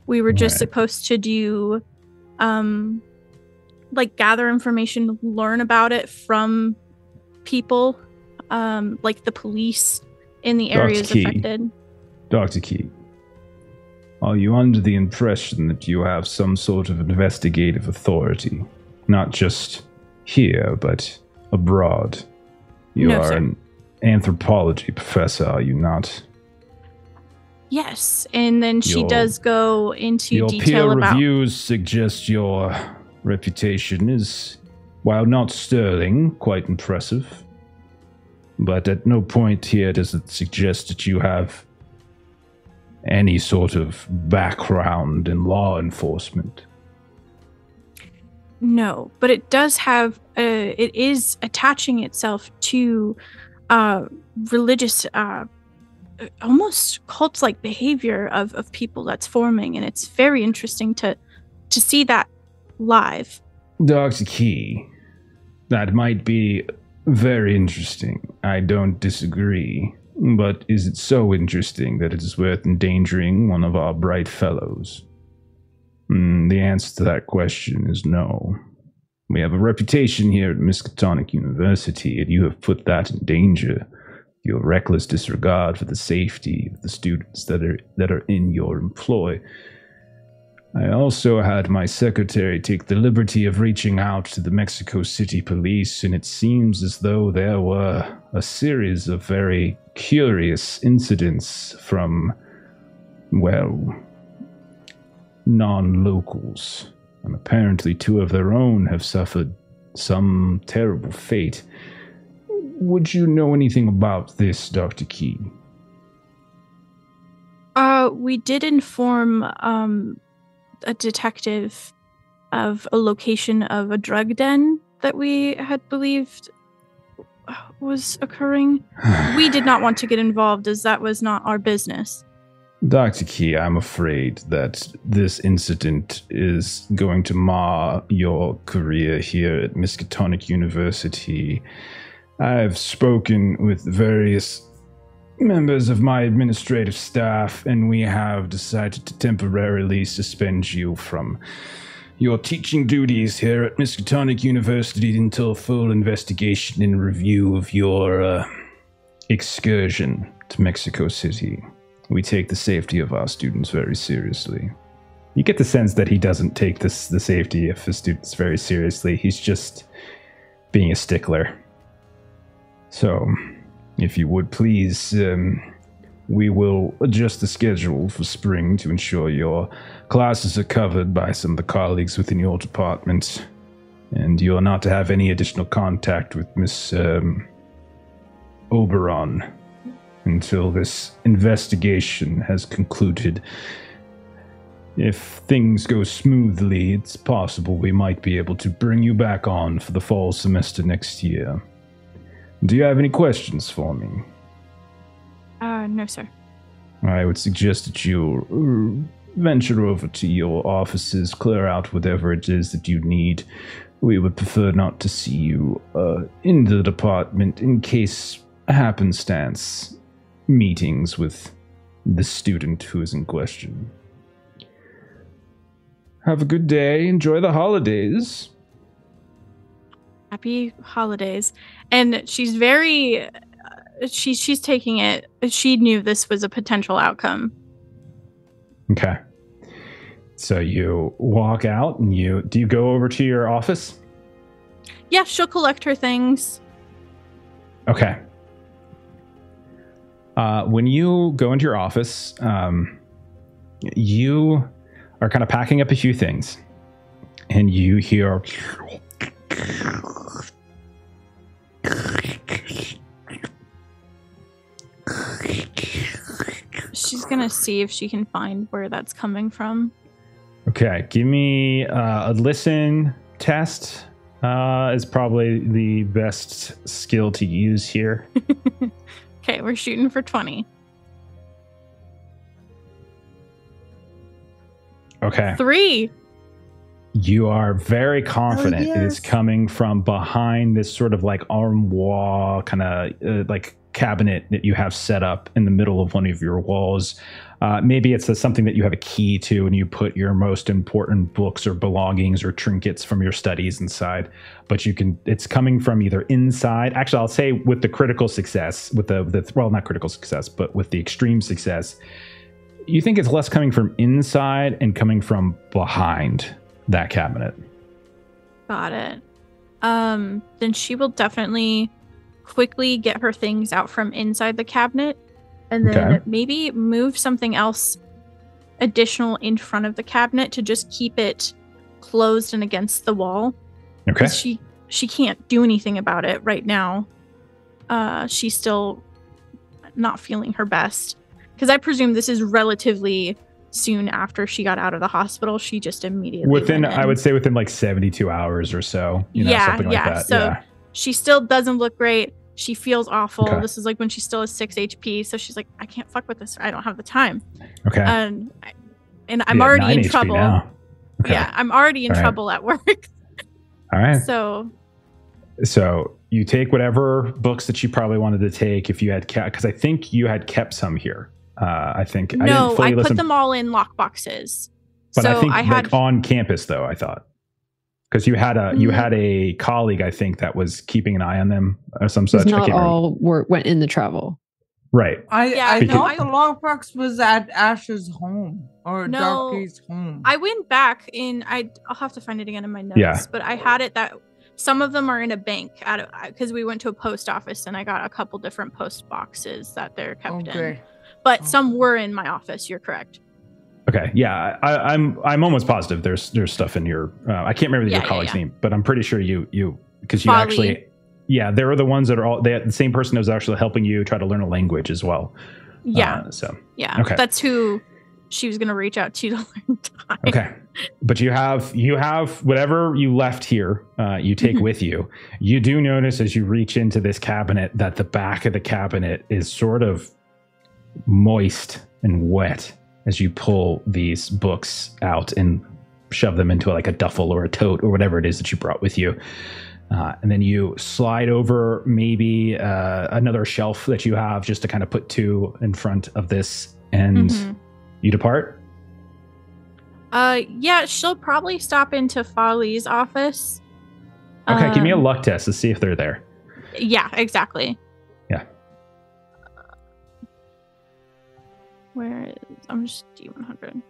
We were just supposed to do, like, gather information, learn about it from people, like the police in the areas affected. Dr. Key, are you under the impression that you have some sort of investigative authority? Not just here, but abroad. You are an anthropology professor, are you not? Yes, and then she does go into your detail peer about... reviews suggest your reputation is, while not sterling, quite impressive. But at no point here does it suggest that you have any sort of background in law enforcement. No, but it does have, it is attaching itself to religious, almost cult-like behavior of people that's forming, and it's very interesting to see that live. Dr. Key, that might be very interesting. I don't disagree. But is it so interesting that it is worth endangering one of our bright fellows? The answer to that question is no. We have a reputation here at Miskatonic University, and you have put that in danger. Your reckless disregard for the safety of the students that are in your employ. I also had my secretary take the liberty of reaching out to the Mexico City police, and it seems as though there were a series of very curious incidents from, well, non-locals. And apparently 2 of their own have suffered some terrible fate. Would you know anything about this, Dr. Key? We did inform a detective of a location of a drug den that we had believed was occurring. We did not want to get involved as that was not our business. Dr. Key, I'm afraid that this incident is going to mar your career here at Miskatonic University. I've spoken with various members of my administrative staff, and we have decided to temporarily suspend you from your teaching duties here at Miskatonic University until full investigation and review of your excursion to Mexico City. We take the safety of our students very seriously. You get the sense that he doesn't take the safety of his students very seriously. He's just being a stickler. So, if you would please, we will adjust the schedule for spring to ensure your classes are covered by some of the colleagues within your department, and you are not to have any additional contact with Miss Oberon until this investigation has concluded. If things go smoothly, it's possible we might be able to bring you back on for the fall semester next year. Do you have any questions for me? No, sir. I would suggest that you venture over to your offices, clear out whatever it is that you need. We would prefer not to see you in the department in case happenstance meetings with the student who is in question. Have a good day. Enjoy the holidays. Happy holidays. And she's very she's taking it. She knew this was a potential outcome. Okay. So you walk out and do you go over to your office? Yeah, she'll collect her things. Okay. When you go into your office, you are kind of packing up a few things, and you hear she's gonna see if she can find where that's coming from. Okay, give me a listen test. Is probably the best skill to use here. Okay, we're shooting for 20. Okay. 3. You are very confident yes. it is coming from behind this sort of like armoire kind of like cabinet that you have set up in the middle of one of your walls. Maybe it's something that you have a key to and you put your most important books or belongings or trinkets from your studies inside. But it's coming from either inside. Actually, I'll say with the critical success, well, not critical success, but with the extreme success, you think it's less coming from inside and coming from behind that cabinet. Got it. Then she will definitely quickly get her things out from inside the cabinet and then maybe move something else additional in front of the cabinet to just keep it closed and against the wall. Okay. She can't do anything about it right now. She's still not feeling her best. Because I presume this is relatively soon after she got out of the hospital. She just immediately I would say within like 72 hours or so. Something like that. So she still doesn't look great. She feels awful. Okay. This is like when she still has 6 HP. So she's like, I can't fuck with this. I don't have the time. Okay. And I'm already in HP trouble. now. Okay. Yeah, I'm already in trouble at work. All right. So you take whatever books that you probably wanted to take if you had kept, because I think you had kept some here. I think I put them all in lock boxes. But so I think I had like on campus though, I thought. Because you had a colleague, I think, that was keeping an eye on them or some such. Not all went in the travel. Right. I thought the lockbox was at Ash's home or Darky's home. I went back I'll have to find it again in my notes. Yeah. But I had it that some of them are in a bank because we went to a post office and I got a couple different post boxes that they're kept in. But some were in my office. You're correct. Okay. Yeah. I'm almost positive there's stuff in your. I can't remember your colleague's name, but I'm pretty sure you because you actually. Yeah, they were the ones that are the same person that was actually helping you try to learn a language as well. Yeah. Okay. That's who she was going to reach out to learn Thai. Okay. But you have whatever you left here, you take with you. You do notice as you reach into this cabinet that the back of the cabinet is sort of moist and wet as you pull these books out and shove them into like a duffel or a tote or whatever it is that you brought with you. And then you slide over maybe another shelf that you have just to kind of put two in front of this, and you depart. Yeah, she'll probably stop into Folly's office. Okay, give me a luck test to see if they're there. Yeah, exactly. Yeah. Where is? I'm just D100.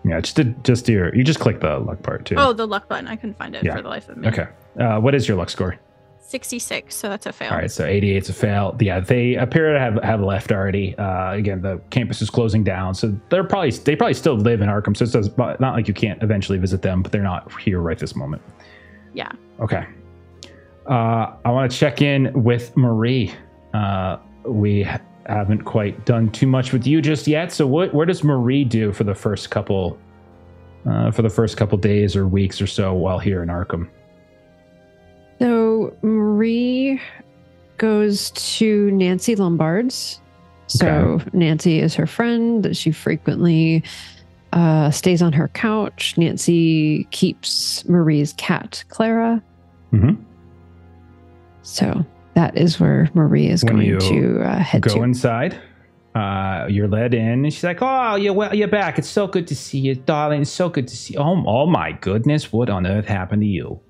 Yeah, just do you just click the luck part too. Oh, the luck button. I couldn't find it for the life of me. Okay. What is your luck score? 66, so that's a fail. All right, so 88's a fail. Yeah, they appear to have left already. Again, the campus is closing down, so they probably still live in Arkham. So it's not like you can't eventually visit them, but they're not here right this moment. Yeah. Okay. I want to check in with Marie. We haven't quite done too much with you just yet. So where does Marie do for the first couple days or weeks or so while here in Arkham? So Marie goes to Nancy Lombard's. So Okay. Nancy is her friend. She frequently stays on her couch. Nancy keeps Marie's cat, Clara. Mm-hmm. So that is where Marie is going to head to. Go inside. You're led in, and she's like, "Oh, you're back. It's so good to see you, darling. It's so good to see you. Oh my goodness, what on earth happened to you?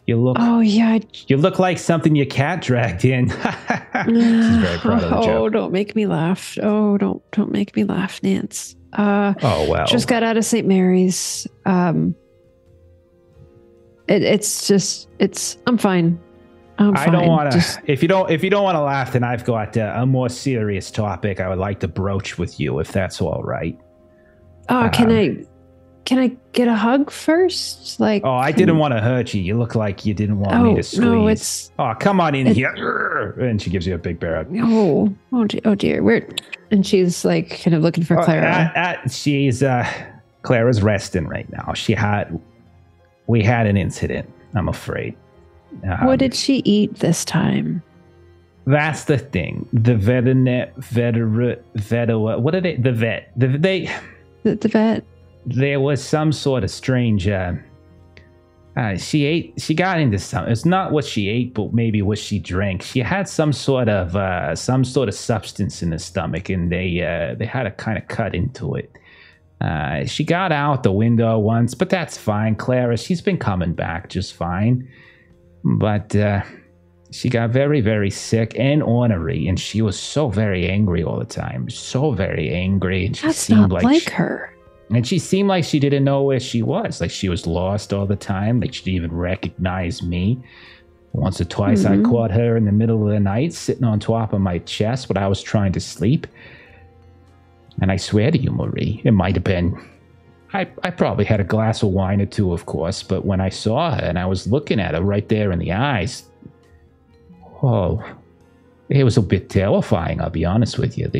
You look. Oh yeah. You look like something your cat dragged in." She's very proud of the joke. Oh, don't make me laugh. Oh, don't make me laugh, Nance. Oh well. Just got out of St. Mary's. I'm fine. I don't want to. If you don't want to laugh, then I've got a more serious topic I would like to broach with you, if that's all right. Oh, can I get a hug first? Like, I didn't want to hurt you. You look like you didn't want me to squeeze. No, it's. Oh, come on in here, and she gives you a big bear hug. Oh dear. Where? And she's like kind of looking for Clara. She's Clara's resting right now. We had an incident, I'm afraid. What did she eat this time? That's the thing. The vet. There was some sort of strange. She got into some. It's not what she ate, but maybe what she drank. She had some sort of substance in the stomach, and they had to kind of cut into it. She got out the window once, but that's fine. Clara, she's been coming back just fine. But she got very, very sick and ornery, and she was so very angry all the time. So very angry. And she seemed like her. And she seemed like she didn't know where she was. Like she was lost all the time. Like she didn't even recognize me. Once or twice I caught her in the middle of the night sitting on top of my chest when I was trying to sleep. And I swear to you, Marie, it might have been I probably had a glass of wine or two, of course, but when I saw her and I was looking at her right there in the eyes, oh, it was a bit terrifying, I'll be honest with you.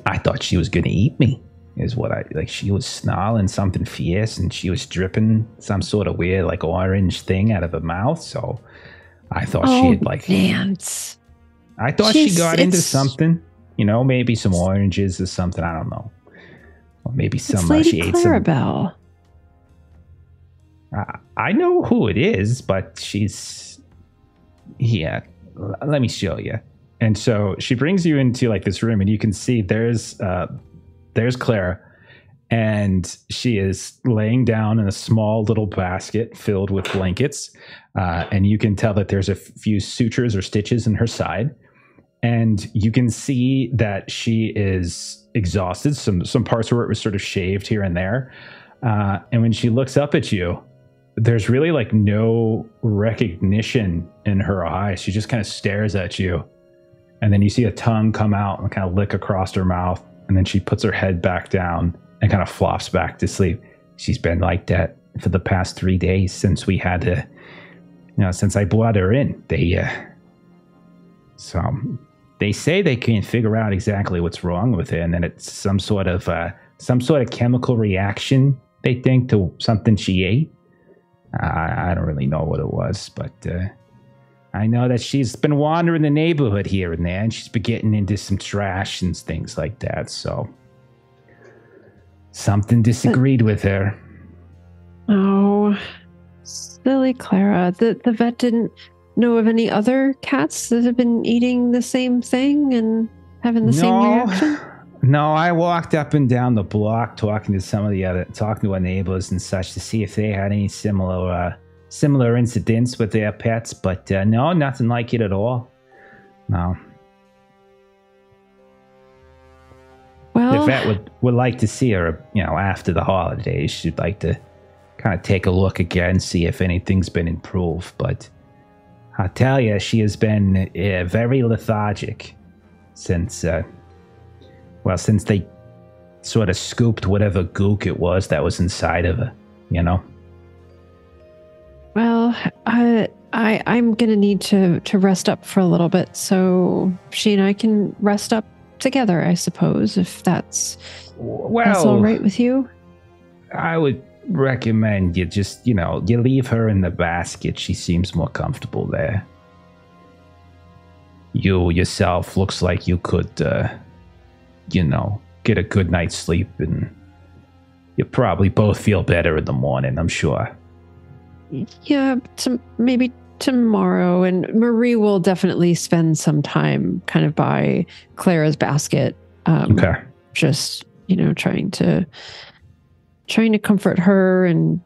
I thought she was going to eat me, is what she was snarling something fierce and she was dripping some sort of weird, like, orange thing out of her mouth, so I thought she had, like... Nance. I thought she got into something. You know, maybe some oranges or something, I don't know. Or maybe some she ate some. Clarabelle. I know who it is, but she's let me show you. And so she brings you into like this room, and you can see there's Clara, and she is laying down in a small little basket filled with blankets, and you can tell that there's a few sutures or stitches in her side. And you can see that she is exhausted. Some parts where it was sort of shaved here and there. And when she looks up at you, there's really like no recognition in her eyes. She just kind of stares at you. And then you see a tongue come out and kind of lick across her mouth. And then she puts her head back down and kind of flops back to sleep. She's been like that for the past 3 days since we had to, since I brought her in. They say they can't figure out exactly what's wrong with her, and then it's some sort of chemical reaction, they think, to something she ate. I don't really know what it was, but I know that she's been wandering the neighborhood here and there, and she's been getting into some trash and things like that, so something disagreed with her. Oh, silly Clara. The vet didn't know of any other cats that have been eating the same thing and having the same reaction? No, I walked up and down the block talking to our neighbors and such to see if they had any similar incidents with their pets, but no, nothing like it at all. No. Well, the vet would like to see her, after the holidays. She'd like to kind of take a look again, see if anything's been improved, but I'll tell you, she has been very lethargic since they sort of scooped whatever gook it was that was inside of her, Well, I'm going to need to rest up for a little bit, so she and I can rest up together, I suppose, if that's all right with you. I would recommend you just, you leave her in the basket. She seems more comfortable there. You yourself looks like you could, get a good night's sleep, and you probably both feel better in the morning, I'm sure. Yeah, maybe tomorrow, and Marie will definitely spend some time kind of by Clara's basket. Okay. Just, trying to comfort her and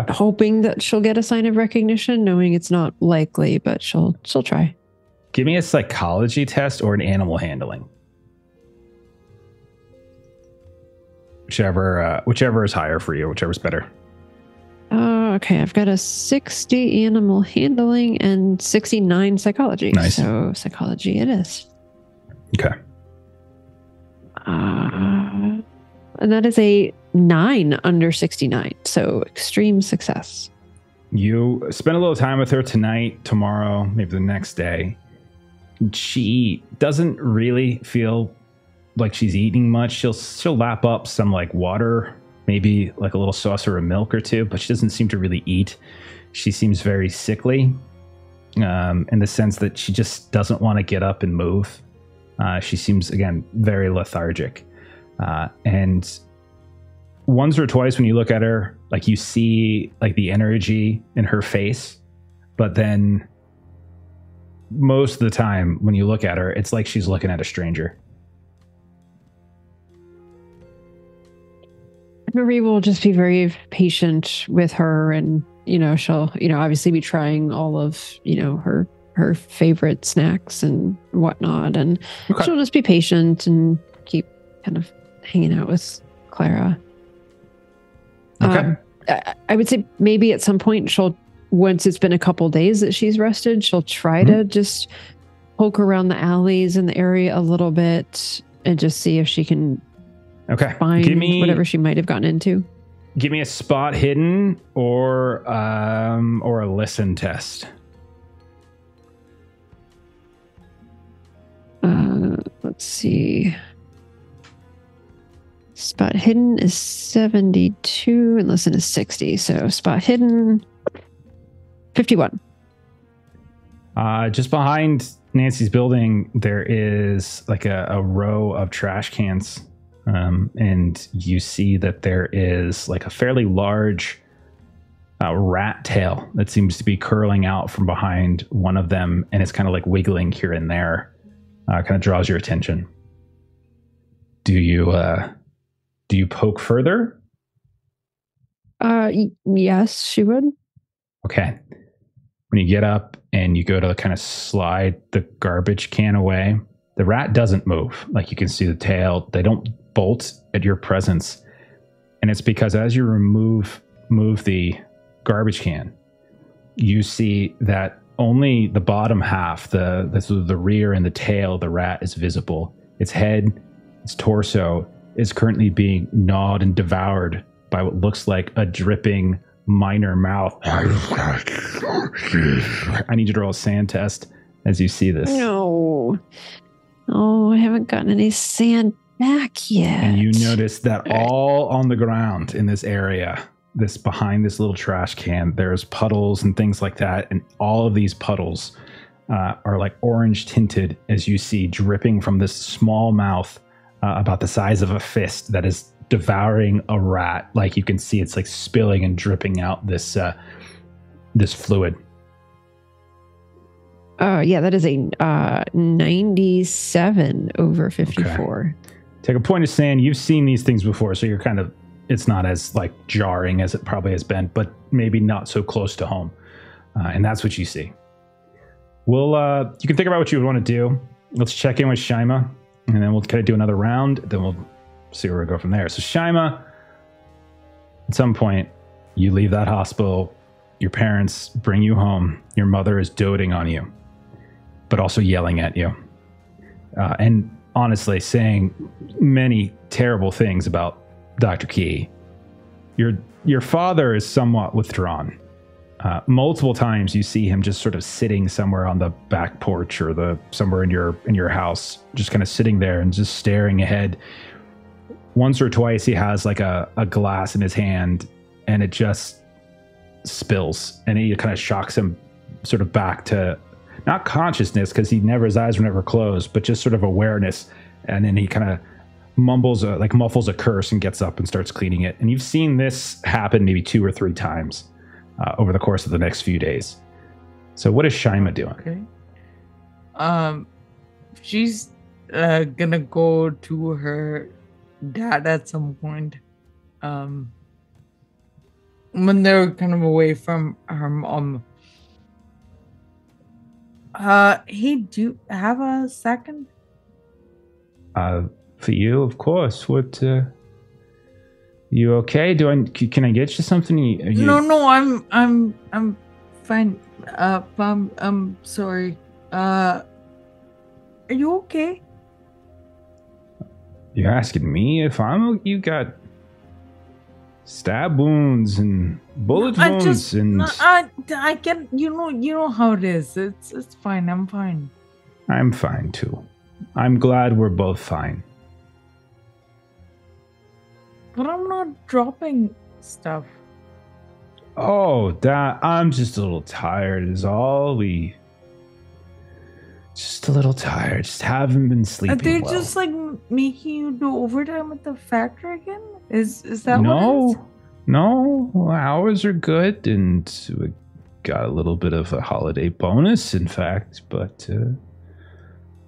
hoping that she'll get a sign of recognition, knowing it's not likely, but she'll try. Give me a psychology test or an animal handling. Whichever is higher for you, whichever's better. Okay, I've got a 60 animal handling and 69 psychology. Nice. So psychology it is. Okay. And that is a 9 under 69. So extreme success. You spend a little time with her tonight, tomorrow, maybe the next day. She doesn't really feel like she's eating much. She'll lap up some like water, maybe like a little saucer of milk or two, but she doesn't seem to really eat. She seems very sickly, in the sense that she just doesn't want to get up and move. She seems, again, very lethargic. And once or twice when you look at her, like you see like the energy in her face, but then most of the time when you look at her, it's like she's looking at a stranger. Marie will just be very patient with her, and she'll obviously be trying all of her favorite snacks and whatnot, and she'll just be patient and keep kind of hanging out with Clara. Okay. I would say maybe at some point once it's been a couple days that she's rested, she'll try to just poke around the alleys in the area a little bit, and just see if she can find whatever she might have gotten into. Give me a spot hidden or a listen test. Let's see. Spot hidden is 72 and listen is 60. So spot hidden 51. Just behind Nancy's building, there is like a row of trash cans. And you see that there is like a fairly large rat tail that seems to be curling out from behind one of them. And it's kind of like wiggling here and there. Kind of draws your attention. Do you poke further? Yes, she would. Okay. When you get up and you go to kind of slide the garbage can away, the rat doesn't move. Like you can see the tail. They don't bolt at your presence. And it's because as you move the garbage can, you see that only the bottom half, the rear and the tail of the rat is visible. Its head, its torso is currently being gnawed and devoured by what looks like a dripping minor mouth. I need you to roll a sand test as you see this. No. Oh, I haven't gotten any sand back yet. And you notice that all on the ground in this area, behind this little trash can, there's puddles and things like that. And all of these puddles are like orange tinted as you see dripping from this small mouth about the size of a fist that is devouring a rat. Like you can see it's like spilling and dripping out this fluid. Yeah, that is a 97 over 54. Okay. Take a point of sand. You've seen these things before, so you're kind of, it's not as like jarring as it probably has been, but maybe not so close to home. And that's what you see. Well, you can think about what you would want to do. Let's check in with Shaima, and then we'll kind of do another round. Then we'll see where we go from there. So Shaima, at some point, you leave that hospital. Your parents bring you home. Your mother is doting on you, but also yelling at you. And honestly, saying many terrible things about Dr. Key. Your father is somewhat withdrawn. Multiple times you see him just sort of sitting somewhere on the back porch or somewhere in your house, just kind of sitting there and just staring ahead. Once or twice he has like a glass in his hand and it just spills, and he kind of shocks him sort of back to not consciousness, because his eyes were never closed, but just sort of awareness. And then he kind of muffles a curse and gets up and starts cleaning it. And you've seen this happen maybe 2 or 3 times over the course of the next few days. So what is Shaima doing? Okay. She's gonna go to her dad at some point. When they're kind of away from her mom. Hey, do you have a second? For you, of course. What, you okay? Can I get you something? No, I'm fine. I'm sorry. Are you okay? You're asking me if I'm, you got stab wounds and bullet wounds and I can, you know how it is. It's fine. I'm fine. I'm fine too. I'm glad we're both fine. But I'm not dropping stuff. Oh, I'm just a little tired is all. Just a little tired. Just haven't been sleeping well. Are they just like making you do overtime at the factory again? Is that what it is? No, hours are good, and we got a little bit of a holiday bonus, in fact. But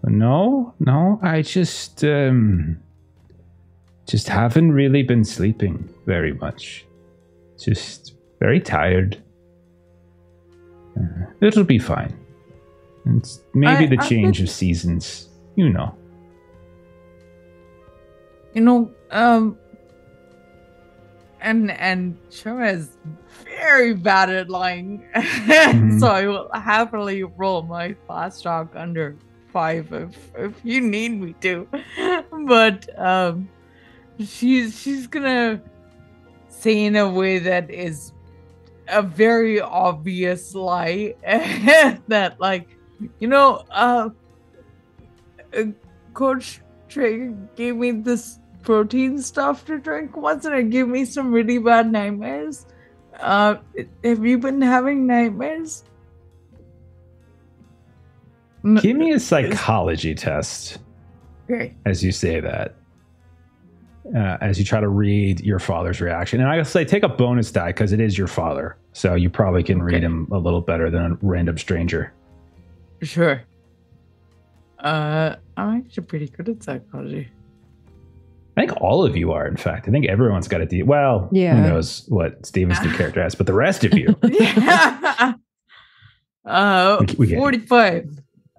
no, I just haven't really been sleeping very much. Just very tired. It'll be fine. It's maybe the change of seasons, you know. And Shaima is very bad at lying. So I will happily roll my fast talk under 5 if you need me to. but she's gonna say in a way that is a very obvious lie that, like, Coach Trey gave me this protein stuff to drink once, and it gave me some really bad nightmares. Have you been having nightmares? Give me a psychology test. Okay. As you say that. As you try to read your father's reaction. And I gotta say, take a bonus die because it is your father. So you probably can read him a little better than a random stranger. Sure. I'm actually pretty good at psychology. I think all of you are, in fact. I think everyone's got a D. Well, Yeah. who knows what Steven's new character has, but the rest of you. Yeah. We get it. 45.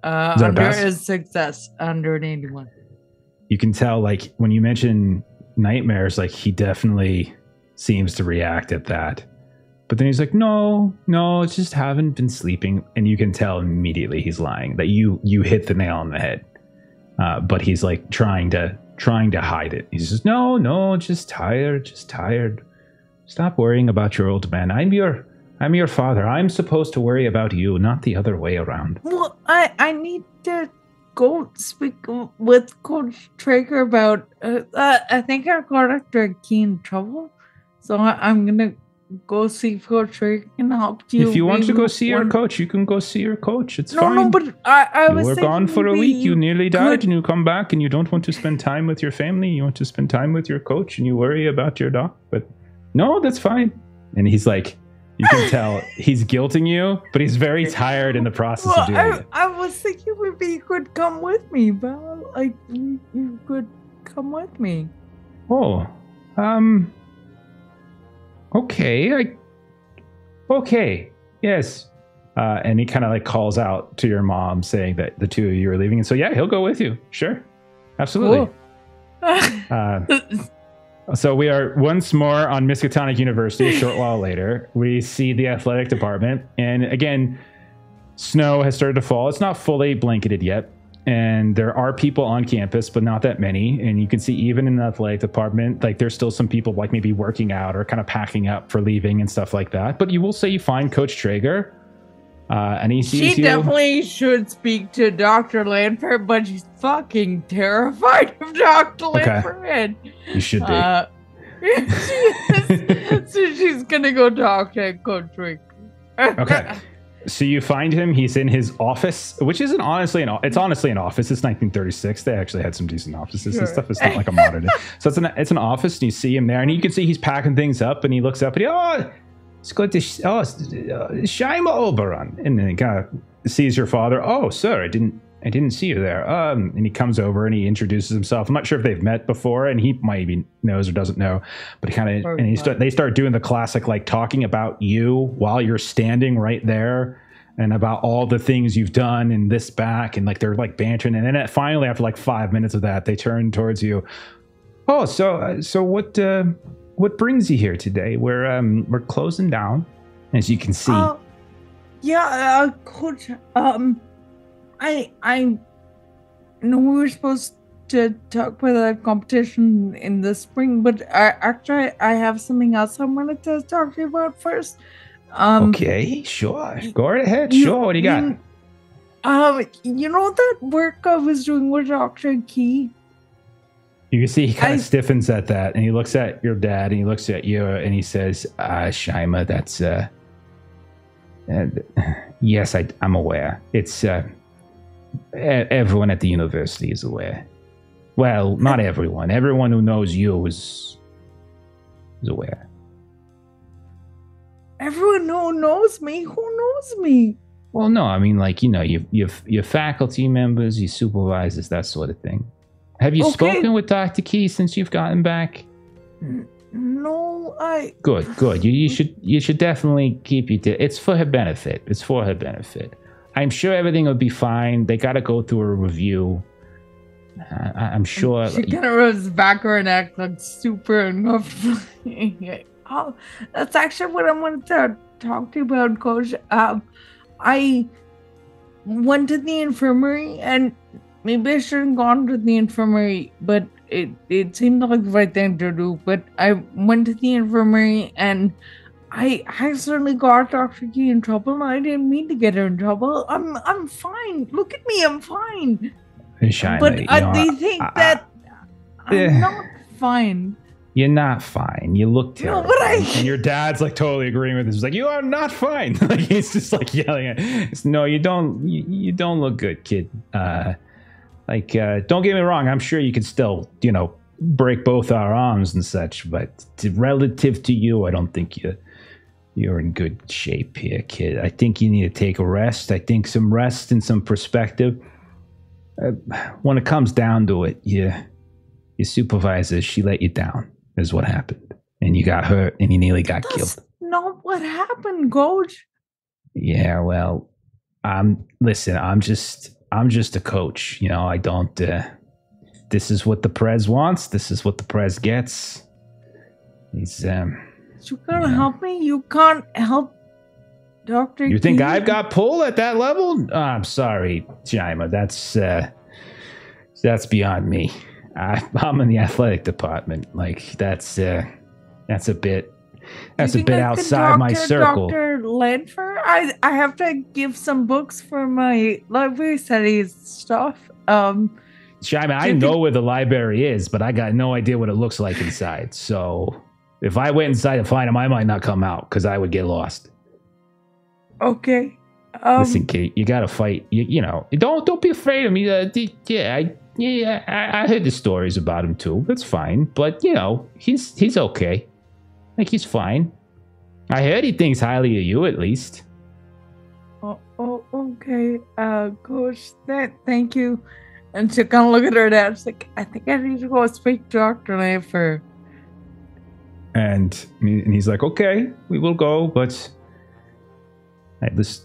that a Under pass? is success. Under an 81. You can tell, like, when you mention nightmares, like, he definitely seems to react at that. But then he's like, no, it's just haven't been sleeping. And you can tell immediately he's lying, that you hit the nail on the head. But he's like trying to hide it. He says, no, just tired. Stop worrying about your old man. I'm your father. I'm supposed to worry about you, not the other way around. Well, I need to go speak with Coach Traeger about, I think I got Dr. Key in trouble. So I'm going to go see Coach Traeger and help you. If you want to go see your coach, you can go see your coach. It's fine. No, but I you was were thinking gone for a maybe week. You nearly died, could- and you come back, and you don't want to spend time with your family. You want to spend time with your coach, and you worry about your doc. But no, that's fine. And he's like, you can tell he's guilting you, but he's very tired in the process of doing it. I was thinking maybe you could come with me, Belle. Like, you could come with me. Oh, okay, yes. And he kind of like calls out to your mom saying that the two of you are leaving. And so, yeah, he'll go with you. Sure. Absolutely. Cool. So we are once more on Miskatonic University. A short while later, we see the athletic department. And again, snow has started to fall. It's not fully blanketed yet. And there are people on campus, but not that many. And you can see even in the athletic department, like there's still some people like maybe working out or kind of packing up for leaving and stuff like that. But you will say you find Coach Traeger. And he sees She you. definitely should speak to Dr. Lanford, but she's fucking terrified of Dr. Lanford. You should be. So she's gonna go talk to Coach Traeger. Okay. So you find him. He's in his office, which isn't honestly it's honestly an office. It's 1936. They actually had some decent offices and stuff. It's not like a modern day. So it's an office, and you see him there, and you can see he's packing things up, and he looks up, and it's good to Shaima Oberon, and then he kind of sees your father. Oh, sir, I didn't see you there. And he comes over and he introduces himself. I'm not sure if they've met before, and he maybe knows or doesn't know, but he kind of they start doing the classic, like talking about you while you're standing right there, and about all the things you've done in this back, and like they're like bantering, and then finally after like 5 minutes of that, they turn towards you. Oh, so what brings you here today? We're closing down, as you can see. Coach. I know we were supposed to talk about the competition in the spring, but I have something else I wanted to talk to you about first. Okay, sure. Go right ahead. Sure. What do you got? You know that work I was doing with Dr. Key? You can see he kind of stiffens at that, and he looks at your dad, and he looks at you, and he says, Shaima, that's, yes, I'm aware. It's, everyone at the university is aware. Well, not everyone. Everyone who knows you is aware. Everyone who knows me? Who knows me? Well, no, I mean, like, your faculty members, your supervisors, that sort of thing. Have you spoken with Dr. Key since you've gotten back? No, Good. You should definitely keep it's for her benefit. It's for her benefit. I'm sure everything will be fine. They got to go through a review. I'm sure. She kind of rubs back her neck, like super enough. Oh, that's actually what I wanted to talk to you about, Coach. I went to the infirmary, and maybe I shouldn't have gone to the infirmary, but it seemed like the right thing to do, but I went to the infirmary and I accidentally got Dr. Key in trouble, and I didn't mean to get her in trouble. I'm fine. Look at me, I'm fine. Shiny, But they think that I'm not fine. You're not fine. You look terrible. No, but And your dad's like totally agreeing with this. He's like, you are not fine. Like he's just like yelling at it. No, you don't. You don't look good, kid. Don't get me wrong. I'm sure you could still, break both our arms and such. But relative to you, I don't think you're in good shape here, kid. I think you need to take a rest. I think some rest and some perspective. When it comes down to it, your supervisor, she let you down, is what happened. And you got hurt and you nearly got killed. That's not what happened, Coach. Yeah, well, listen, I'm just a coach. I don't, this is what the Prez wants. This is what the Prez gets. He's, You can't help me. You can't help Dr. You think Key? I've got pull at that level? Oh, I'm sorry, Jaima. That's beyond me. I'm in the athletic department. Like that's a bit outside my circle. Dr. Ledford? I have to give some books for my library studies stuff. Jaima, I know where the library is, but I got no idea what it looks like inside. So if I went inside to find him, I might not come out because I would get lost. Okay. Listen, Kate, you gotta fight. Don't be afraid of me. I heard the stories about him too. That's fine, but he's okay. Like he's fine. I heard he thinks highly of you, at least. Oh, okay. Coach, thank you. And she kind of look at her dad. She's like, I think I need to go speak to Dr. Ledford. And he's like, okay, we will go, but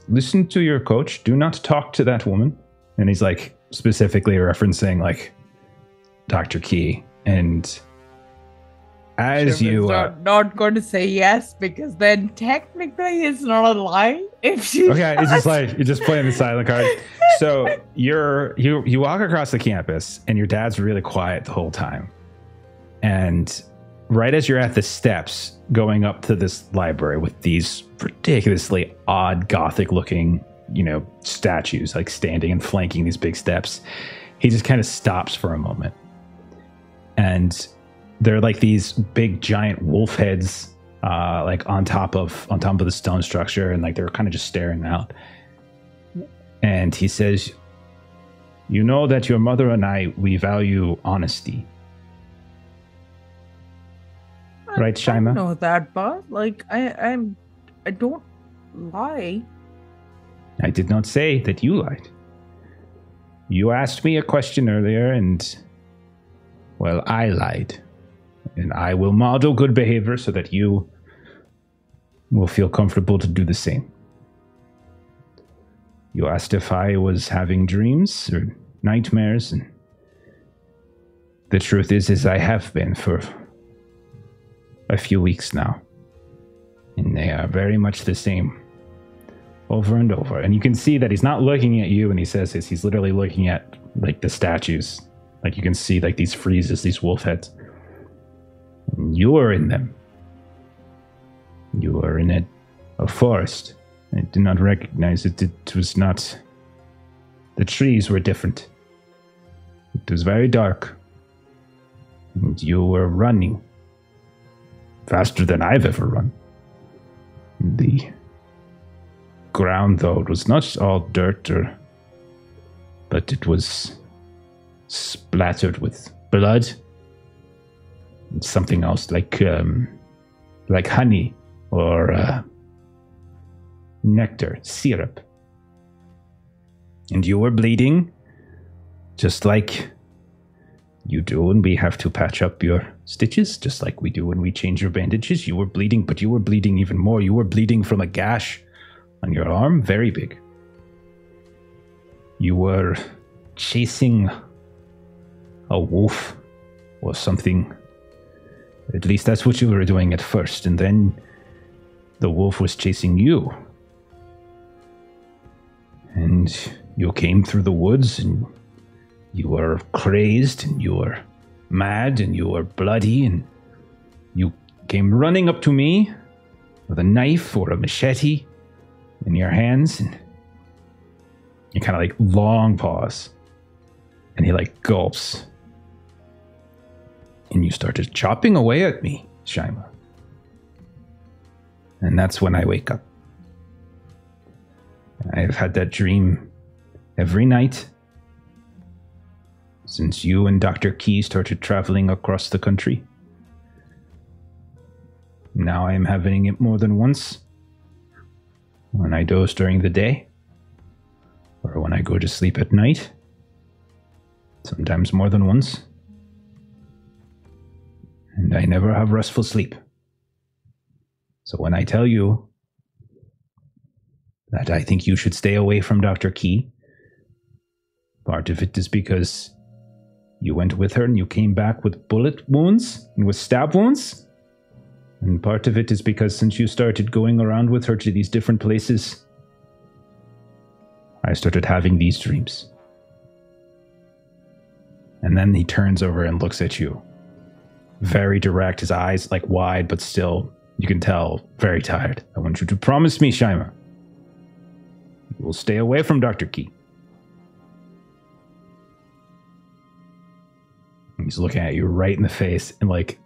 listen to your coach. Do not talk to that woman. And he's like specifically referencing like Dr. Key. And as you not going to say yes, because then technically it's not a lie. If she okay, it's just like you're just playing the silent card. So you walk across the campus, and your dad's really quiet the whole time. And right as you're at the steps going up to this library with these ridiculously odd Gothic-looking, statues like standing and flanking these big steps, he just kind of stops for a moment, and they're like these big giant wolf heads, like on top of the stone structure, and like they're kind of just staring out. And he says, "You know that your mother and we value honesty." Right, Shaima? I know that, but like I don't lie. I did not say that you lied. You asked me a question earlier, and well, I lied. And I will model good behavior so that you will feel comfortable to do the same. You asked if I was having dreams or nightmares, and the truth is I have been for a few weeks now. And they are very much the same over and over. And you can see that he's not looking at you when he says this. He's literally looking at like the statues. Like you can see like these friezes, these wolf heads. And you are in them. You are in a forest. I did not recognize it. It was not... The trees were different. It was very dark. And you were running. Faster than I've ever run. The ground, though, it was not all dirt, but it was splattered with blood. And something else, like honey or nectar, syrup. And you were bleeding, just like you do when we have to patch up your stitches, just like we do when we change your bandages. You were bleeding, but you were bleeding even more. You were bleeding from a gash on your arm, very big. You were chasing a wolf or something. At least that's what you were doing at first, and then the wolf was chasing you. And you came through the woods, and you were crazed, and you were mad and you were bloody and you came running up to me with a knife or a machete in your hands, and you kind of like long pause, and he like gulps, and you started chopping away at me, Shaima. And that's when I wake up. I've had that dream every night since you and Dr. Key started traveling across the country. Now I am having it more than once. When I doze during the day, or when I go to sleep at night. Sometimes more than once. And I never have restful sleep. So when I tell you that I think you should stay away from Dr. Key, part of it is because you went with her and you came back with bullet wounds and with stab wounds. And part of it is because since you started going around with her to these different places, I started having these dreams. And then he turns over and looks at you. Very direct, his eyes like wide, but still, you can tell, very tired. I want you to promise me, Shaima, you will stay away from Dr. Key. And he's looking at you right in the face and like,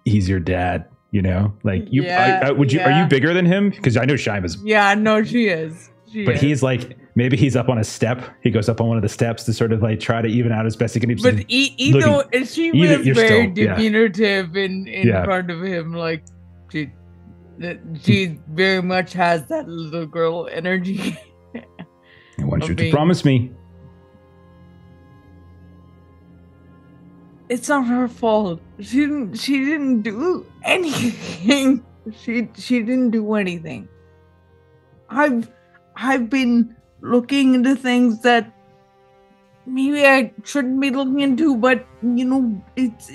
he's your dad, you know? Like, you, are you bigger than him? Because I know Shaima's. Yeah, no, she is. He's like, maybe he's up on a step. He goes up on one of the steps to sort of like try to even out as best he can. But she was very diminutive in front of him. Like, she very much has that little girl energy. I want you to promise me. It's not her fault. She didn't do anything. She didn't do anything. I've been looking into things that maybe I shouldn't be looking into, but you know, it's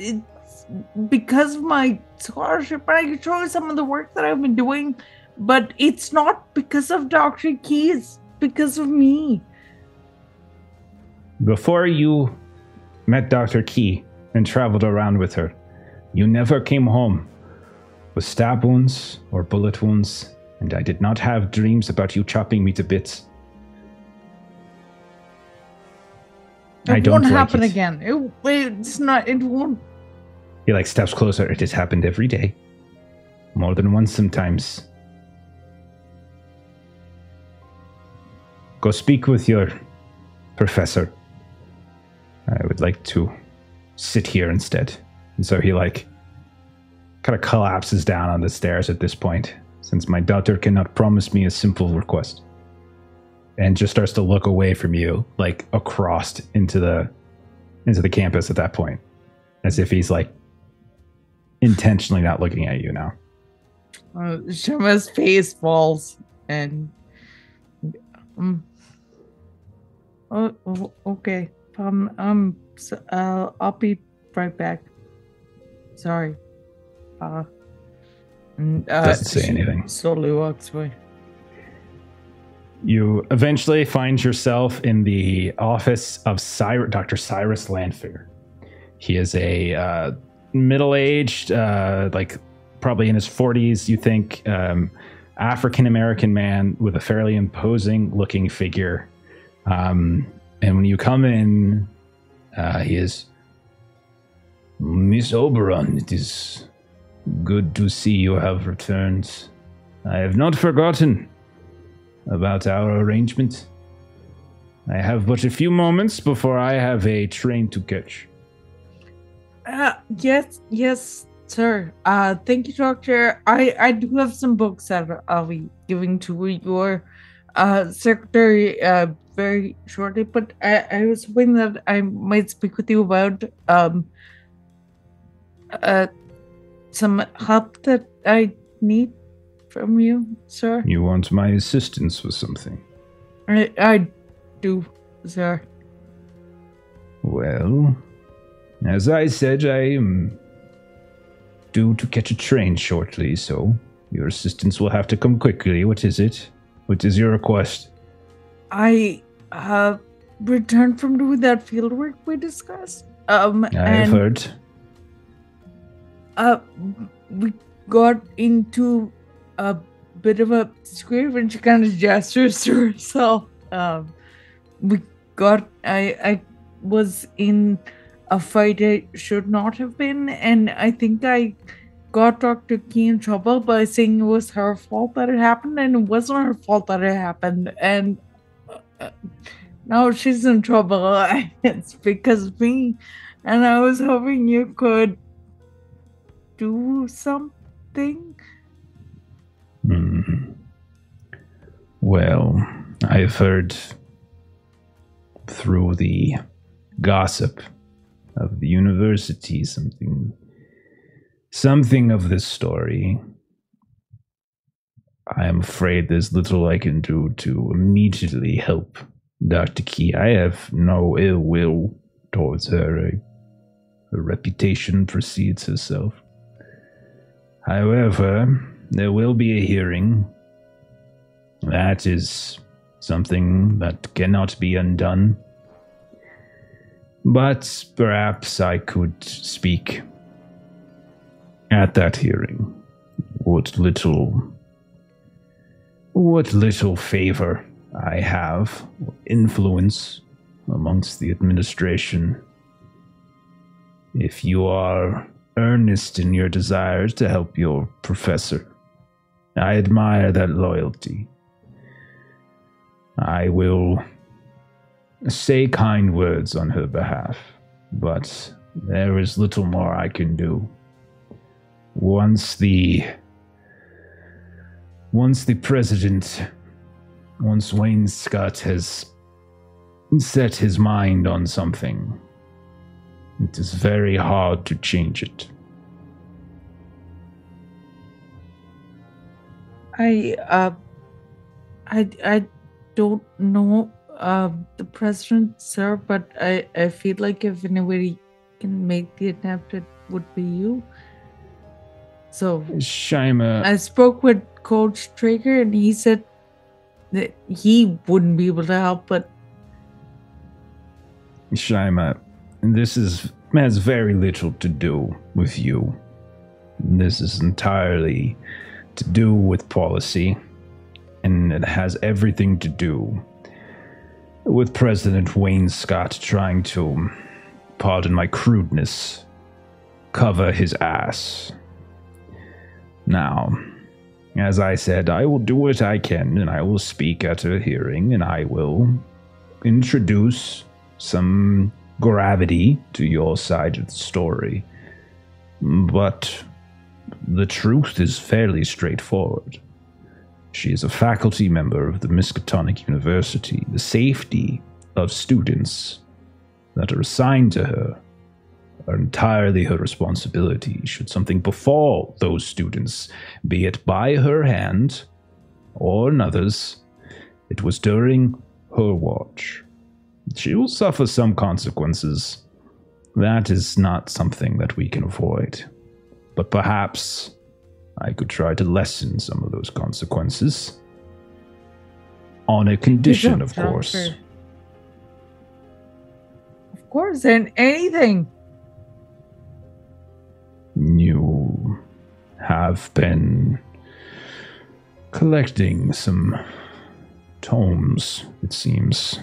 because of my scholarship. I can show you some of the work that I've been doing, but it's not because of Dr. Key, it's because of me. Before you met Dr. Key and traveled around with her, you never came home with stab wounds or bullet wounds. And I did not have dreams about you chopping me to bits. It won't happen again. It's not. It won't. He like steps closer. It has happened every day, more than once sometimes. Go speak with your professor. I would like to sit here instead. And so he like kind of collapses down on the stairs at this point. Since my daughter cannot promise me a simple request. And just starts to look away from you, like across into the campus at that point. As if he's like intentionally not looking at you now. Shaima's face falls and okay. I'll be right back. Sorry. Doesn't say anything. Slowly walks away. You eventually find yourself in the office of Dr. Cyrus Landfair. He is a middle-aged, like probably in his 40s, you think, African-American man with a fairly imposing-looking figure. And when you come in, he is, Miss Oberon, it is good to see you have returned. I have not forgotten about our arrangement. I have but a few moments before I have a train to catch. Yes, sir. Thank you, Doctor. I do have some books that I'll be giving to your secretary very shortly, but I was hoping that I might speak with you about some help that I need from you, sir. You want my assistance with something? I do, sir. Well, as I said, I am due to catch a train shortly, so your assistance will have to come quickly. What is it? What is your request? I returned from doing that field work we discussed, I've heard. We got into a bit of a scrape, and she kind of gestures to herself. I was in a fight I should not have been, and I think I got Dr. Key in trouble by saying it was her fault that it happened, and it wasn't her fault that it happened, and now she's in trouble. It's because of me, and I was hoping you could do something. Well, I've heard through the gossip of the university something of this story. I am afraid there's little I can do to immediately help Dr. Key. I have no ill will towards her. Her reputation precedes herself. However, there will be a hearing. That is something that cannot be undone. But perhaps I could speak at that hearing. What little favor I have, influence amongst the administration. If you are earnest in your desires to help your professor, I admire that loyalty. I will say kind words on her behalf, but there is little more I can do. Once Wayne Scott has set his mind on something, it is very hard to change it. I don't know the president, sir, but I feel like if anybody can make the attempt, it would be you. So, Shaima, I spoke with Coach Traeger, and he said that he wouldn't be able to help, but Shaima, this has very little to do with you. This is entirely to do with policy, and it has everything to do with President Wayne Scott trying to, pardon my crudeness, cover his ass. Now, as I said, I will do what I can, and I will speak at a hearing, and I will introduce some gravity to your side of the story. But the truth is fairly straightforward. She is a faculty member of the Miskatonic University. The safety of students that are assigned to her are entirely her responsibility. Should something befall those students, be it by her hand or another's, it was during her watch. She will suffer some consequences. That is not something that we can avoid. But perhaps I could try to lessen some of those consequences. On a condition, of course. Of course, and anything. You have been collecting some tomes, it seems.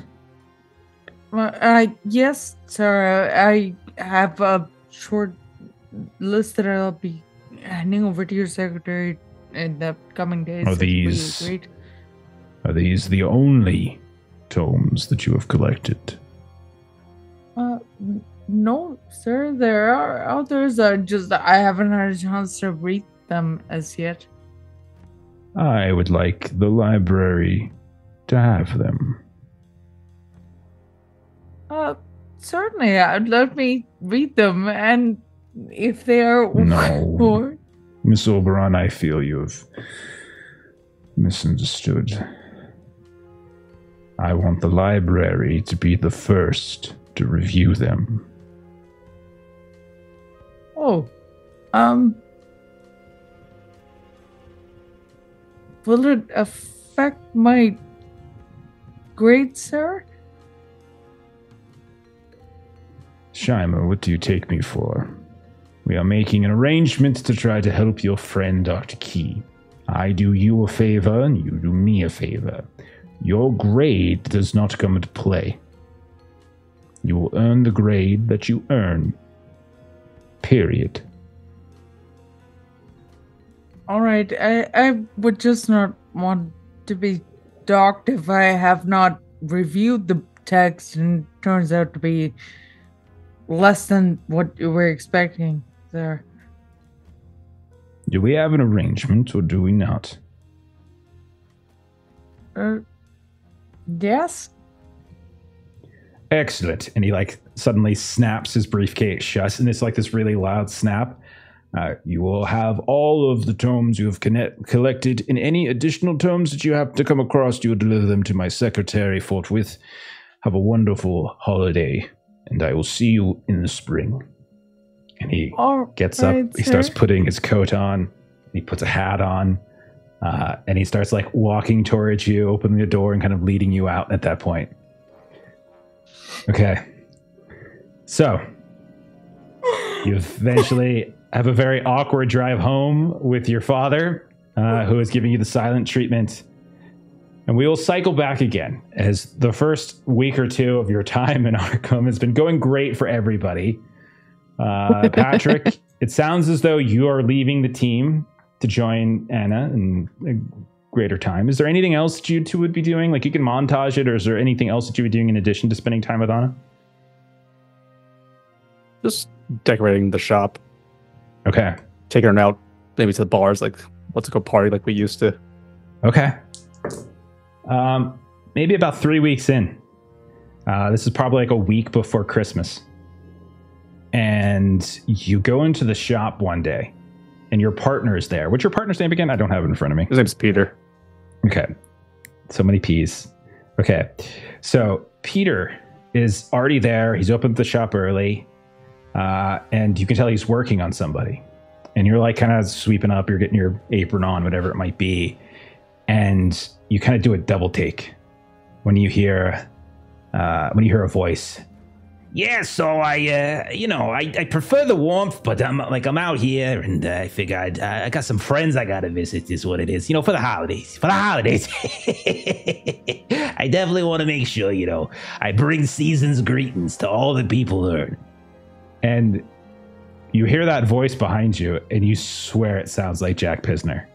Yes, sir. I have a short list that I'll be handing over to your secretary in the coming days. Are these the only tomes that you have collected? No, sir. There are others. Just I haven't had a chance to read them as yet. I would like the library to have them. Certainly. Let me read them, and if they are No. Miss Oberon, I feel you have misunderstood. I want the library to be the first to review them. Oh. Will it affect my grade, sir? Shimer, what do you take me for? We are making an arrangement to try to help your friend Dr. Key. I do you a favor and you do me a favor. Your grade does not come into play. You will earn the grade that you earn. Period. All right, I would just not want to be docked if I have not reviewed the text and it turns out to be less than what you were expecting there. Do we have an arrangement or do we not? Yes. Excellent. And he suddenly snaps his briefcase shut, and it's like this really loud snap. You will have all of the tomes you have collected, and any additional tomes that you happen to come across, you will deliver them to my secretary forthwith. Have a wonderful holiday, and I will see you in the spring. And he gets up, he starts putting his coat on, he puts a hat on, and he starts walking towards you, opening the door and kind of leading you out at that point. Okay. So, you eventually have a very awkward drive home with your father, who is giving you the silent treatment. And we will cycle back again, as the first week or two of your time in Arkham has been going great for everybody. Patrick, it sounds as though you are leaving the team to join Anna in a greater time. Is there anything else that you two would be doing? You can montage it, or is there anything else that you would be doing in addition to spending time with Anna? Just decorating the shop. Okay. Taking her out, maybe to the bars, let's go party like we used to. Okay. Maybe about 3 weeks in. This is probably a week before Christmas. And you go into the shop one day, and your partner is there. What's your partner's name again? I don't have it in front of me. His name's Peter. Okay. So many P's. Okay. So Peter is already there. He's opened the shop early. And you can tell he's working on somebody. And you're kind of sweeping up. You're getting your apron on, whatever it might be. And you kind of do a double take when you hear a voice. Yeah, so I prefer the warmth, but I'm out here, and I figured I got some friends I gotta visit. Is what it is, for the holidays. For the holidays, I definitely want to make sure, I bring season's greetings to all the people there. And you hear that voice behind you, and you swear it sounds like Jack Pisner.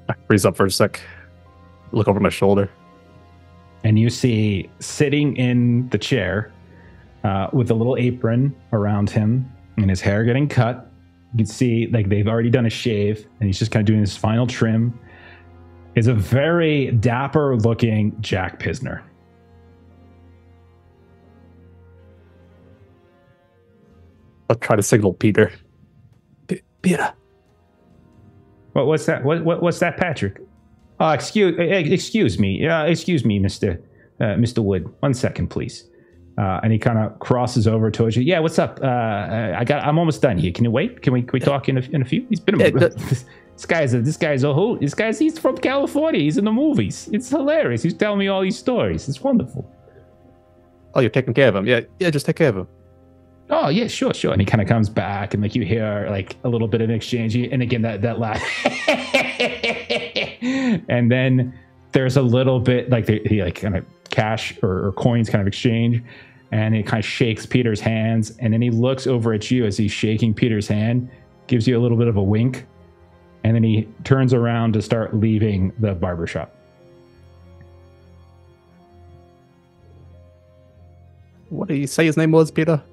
I freeze up for a sec, look over my shoulder. And you see, sitting in the chair, with a little apron around him and his hair getting cut, you can see they've already done a shave, and he's just kind of doing his final trim, is a very dapper looking Jack Pisner. I'll try to signal Peter. Peter. What's that? What's that, Patrick? Excuse me. Excuse me, Mr. Wood. 1 second, please. And he kind of crosses over towards you. Yeah, what's up? I'm almost done here. Can you wait? Can we talk in a few? He's been this guy's he's from California. He's in the movies. It's hilarious. He's telling me all these stories. It's wonderful. Oh, you're taking care of him. Yeah, just take care of him. Oh yeah, sure. And he kind of comes back, and you hear a little bit of an exchange, and again that laugh. And then there's a little bit he kind of cash or coins kind of exchange, and it kind of shakes Peter's hands, and then he looks over at you as he's shaking Peter's hand, gives you a little bit of a wink, and then he turns around to start leaving the barbershop. What did you say his name was, Peter?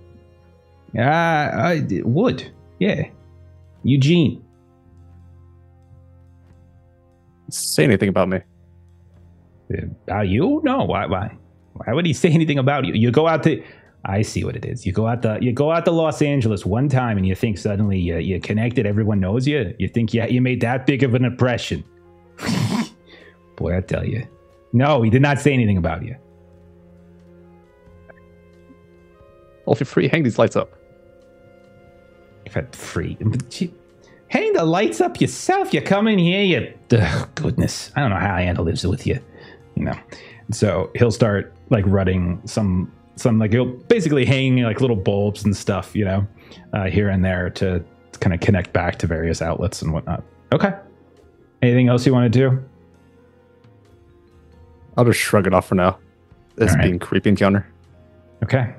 Wood. Yeah. Eugene. Say anything about me? About you? No. Why would he say anything about you? You go out to... I see what it is. You go out to Los Angeles one time, and you think suddenly you're connected. Everyone knows you. You think you made that big of an impression. Boy, I tell you. No, he did not say anything about you. Well, if you're free, hang these lights up. If I'm free. Hang the lights up yourself. You come in here, goodness. I don't know how Anna lives with you. So he'll start running some some like basically hanging like little bulbs and stuff, here and there to kind of connect back to various outlets and whatnot. Okay. Anything else you want to do? I'll just shrug it off for now. As being creepy encounter. Okay.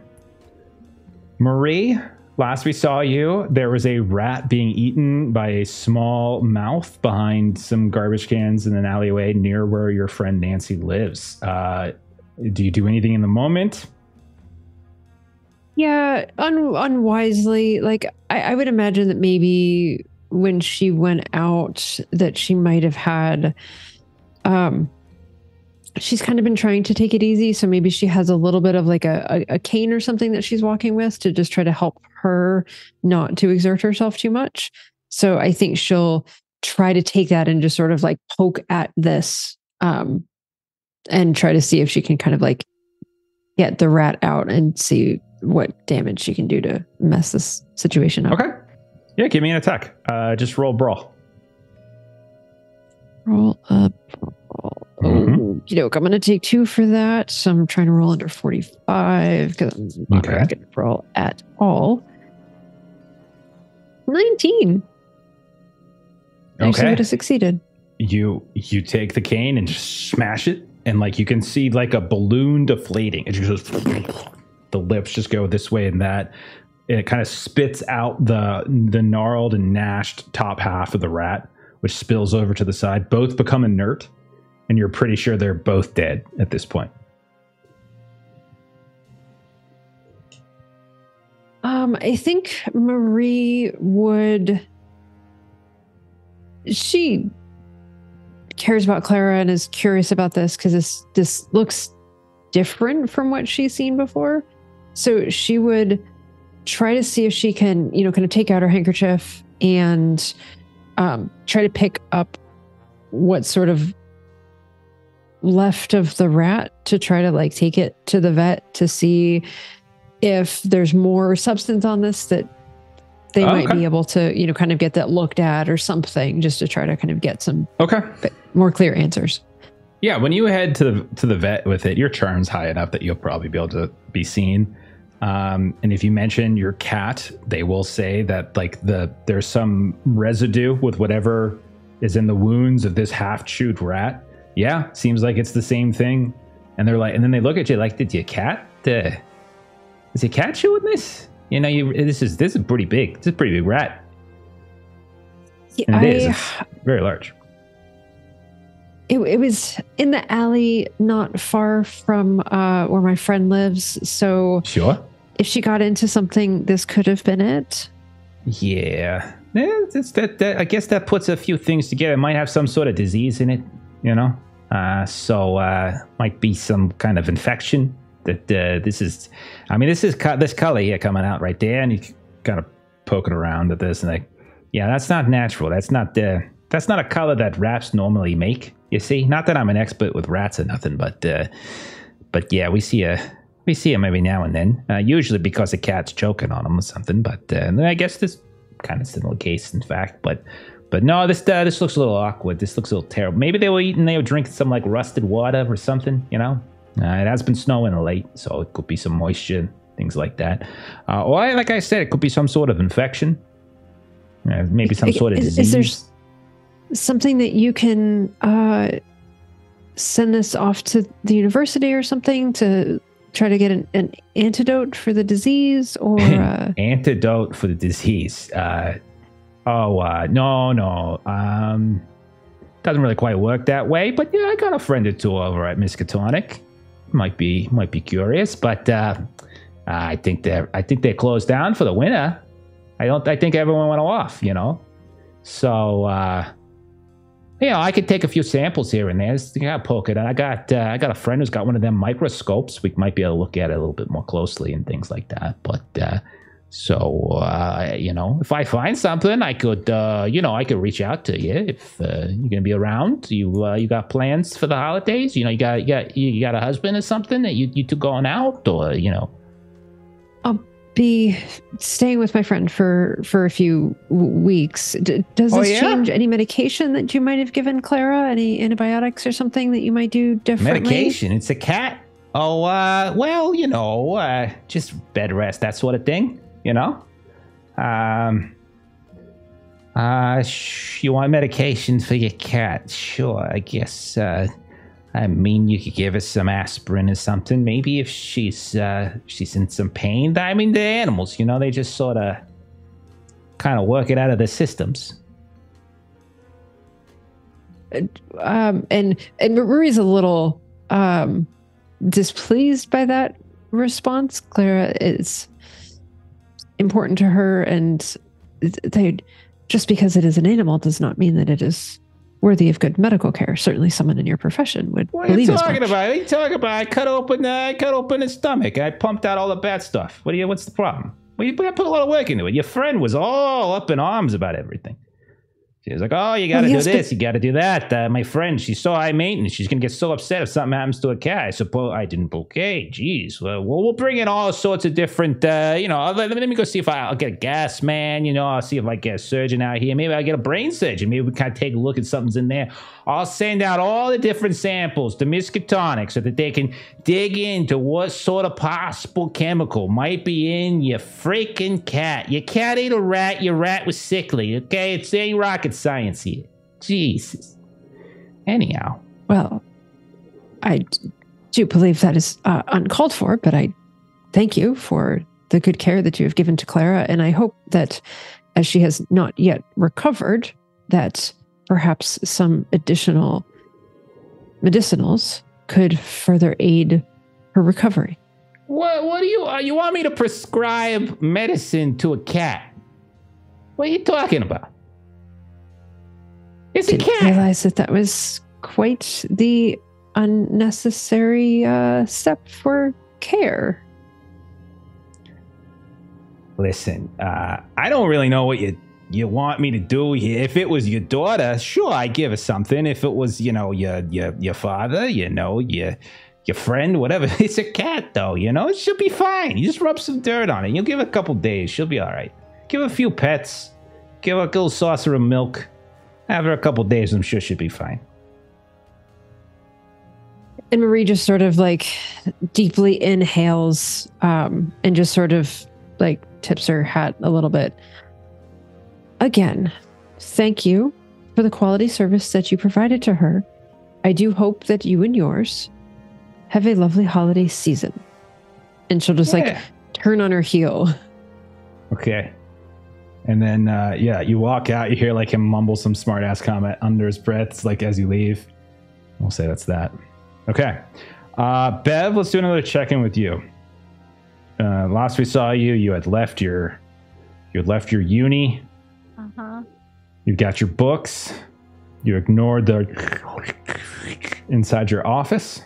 Marie, last we saw you, there was a rat being eaten by a small mouth behind some garbage cans in an alleyway near where your friend Nancy lives. Do you do anything in the moment? Yeah, unwisely. Like, I would imagine that maybe when she went out that she might have had... she's kind of been trying to take it easy. So maybe she has a little bit of like a cane or something that she's walking with to just try to help her not to exert herself too much. So I think she'll try to take that and just sort of like poke at this and try to see if she can kind of like get the rat out and see what damage she can do to mess this situation up. Okay. Yeah, give me an attack. Just roll brawl. Roll up. I'm going to take 2 for that. So I'm trying to roll under 45 because I'm not going to roll at all. 19. I actually would have succeeded. You take the cane and just smash it, and like you can see like a balloon deflating. It just the lips just go this way and that. And it kind of spits out the gnarled and gnashed top half of the rat, which spills over to the side. Both become inert. And you're pretty sure they're both dead at this point. I think Marie would... She cares about Clara and is curious about this because this looks different from what she's seen before. So she would try to see if she can, kind of take out her handkerchief and try to pick up what sort of left of the rat to try to like take it to the vet to see if there's more substance on this that they might be able to, kind of get that looked at or something, just to try to kind of get some more clear answers. Yeah, when you head to the vet with it, your charm's high enough that you'll probably be able to be seen. And if you mention your cat, they will say that like there's some residue with whatever is in the wounds of this half-chewed rat. Yeah, seems like it's the same thing. And they're like, and then they look at you like, is your cat chewing this? This is pretty big. It's a pretty big rat. Yeah, it's very large. It was in the alley not far from where my friend lives. So sure, if she got into something, this could have been it. Yeah, it's that I guess that puts a few things together. It might have some sort of disease in it, so might be some kind of infection. This color here coming out right there, and you kind of poking around at this, and like, yeah, that's not natural. That's not a color that rats normally make. You see, not that I'm an expert with rats or nothing, but yeah, we see them every now and then. Usually because a cat's choking on them or something. But I guess this kind of similar case, in fact. But no, this looks a little awkward. This looks a little terrible. Maybe they were drinking some like rusted water or something. It has been snowing late, so it could be some moisture, things like that. Or like I said, it could be some sort of infection. Maybe some sort of disease. Is there something that you can send this off to the university or something to try to get an antidote for the disease? Or antidote for the disease? No. Doesn't really quite work that way. But yeah, I got a friend or two over at Miskatonic. Might be curious, but I think they're closed down for the winter. I think everyone went off, So I could take a few samples here and there. I got poke it. I got a friend who's got one of them microscopes. We might be able to look at it a little bit more closely and things like that. But if I find something, I could I could reach out to you if you're gonna be around. You got plans for the holidays? You got a husband or something that you two going out, or I'll be staying with my friend for a few weeks. Does this change any medication that you might have given Clara? Any antibiotics or something that you might do differently? Medication? It's a cat. Oh, well, just bed rest, that sort of thing, you know? You want medication for your cat? Sure, I guess, you could give her some aspirin or something. Maybe if she's in some pain. I mean, they're animals, they just sort of kind of work it out of their systems. And Marie's a little displeased by that response. Clara is important to her, and just because it is an animal does not mean that it is worthy of good medical care. Certainly someone in your profession would What are you talking about? What are you talking about? I cut open his stomach. I pumped out all the bad stuff. What's the problem? Well, you put a lot of work into it. Your friend was all up in arms about everything. She was like, oh, you got to do this, you got to do that. My friend, she's so high maintenance. She's going to get so upset if something happens to a cat. I suppose I didn't. Okay, geez. Well, we'll bring in all sorts of different, let me go see if I'll get a gas man, I'll see if I get a surgeon out here. Maybe I'll get a brain surgeon. Maybe we kind of take a look at something's in there. I'll send out all the different samples to Miskatonic so that they can dig into what sort of possible chemical might be in your freaking cat. Your cat ate a rat. Your rat was sickly, okay? It's any rocket science here. Jesus. Anyhow. Well, I do believe that is uncalled for, but I thank you for the good care that you have given to Clara, and I hope that as she has not yet recovered, that perhaps some additional medicinals could further aid her recovery. What do you want me to prescribe medicine to a cat? What are you talking about? It's a cat. I didn't realize that was quite the unnecessary step for care. Listen, I don't really know what you want me to do here. If it was your daughter, sure, I'd give her something. If it was, your father, your friend, whatever. It's a cat, though, it should be fine. You just rub some dirt on it. You'll give it a couple days. She'll be all right. Give her a few pets. Give her a little saucer of milk. Have her a couple days. I'm sure she'll be fine. And Marie just sort of deeply inhales and just sort of tips her hat a little bit. Again, thank you for the quality service that you provided to her. I do hope that you and yours have a lovely holiday season. And she'll just turn on her heel. Okay. And then, you walk out, you hear him mumble some smart ass comment under his breath, as you leave. We'll say that's that. Okay. Bev, let's do another check-in with you. Last we saw you, you had left your uni. Uh-huh. You've got your books. You ignored the inside your office.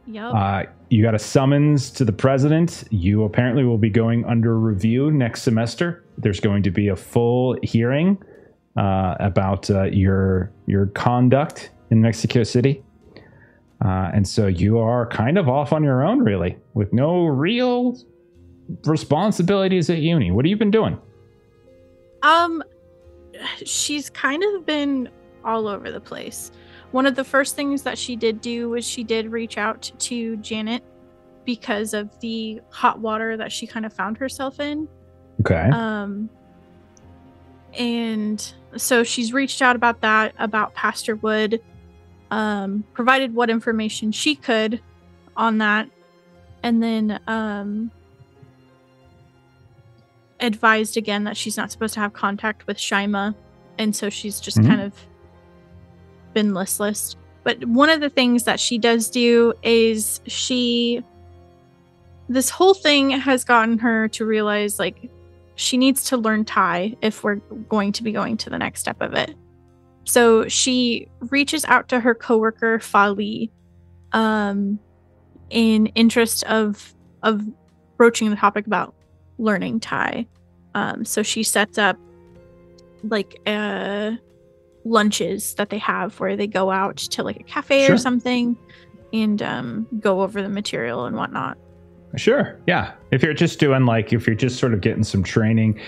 Yep. You got a summons to the president. You apparently will be going under review next semester. There's going to be a full hearing about your conduct in Mexico City. And so you are kind of off on your own, really, with no real responsibilities at uni. What have you been doing? She's kind of been all over the place. One of the first things that she did do was she did reach out to Janet because of the hot water that she kind of found herself in. Okay. And so she's reached out about that, about Pastor Wood, provided what information she could on that, and then advised again that she's not supposed to have contact with Shaima, and so she's just kind of been listless. But one of the things that she does do is this whole thing has gotten her to realize she needs to learn Thai if we're going to be going to the next step of it. So she reaches out to her coworker Fali in interest of broaching the topic about learning Thai. So she sets up lunches that they have where they go out to a cafe or something and go over the material and whatnot. Sure. Yeah. If you're just doing if you're just sort of getting some training,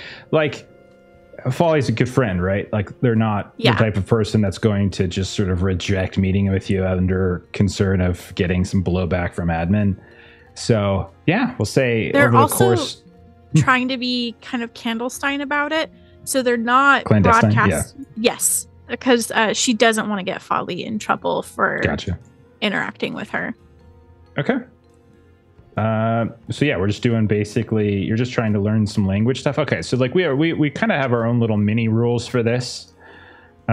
Folly's a good friend, right? They're not the type of person that's going to just sort of reject meeting with you under concern of getting some blowback from admin. So yeah, we'll say They're over the also course. trying to be kind of clandestine about it, so they're not Clandestine, broadcast. Yeah. Yes, because she doesn't want to get Folly in trouble for Gotcha. interacting with her. Okay. So yeah, we're just doing basically. You're just trying to learn some language stuff. Okay, so like we kind of have our own little mini rules for this.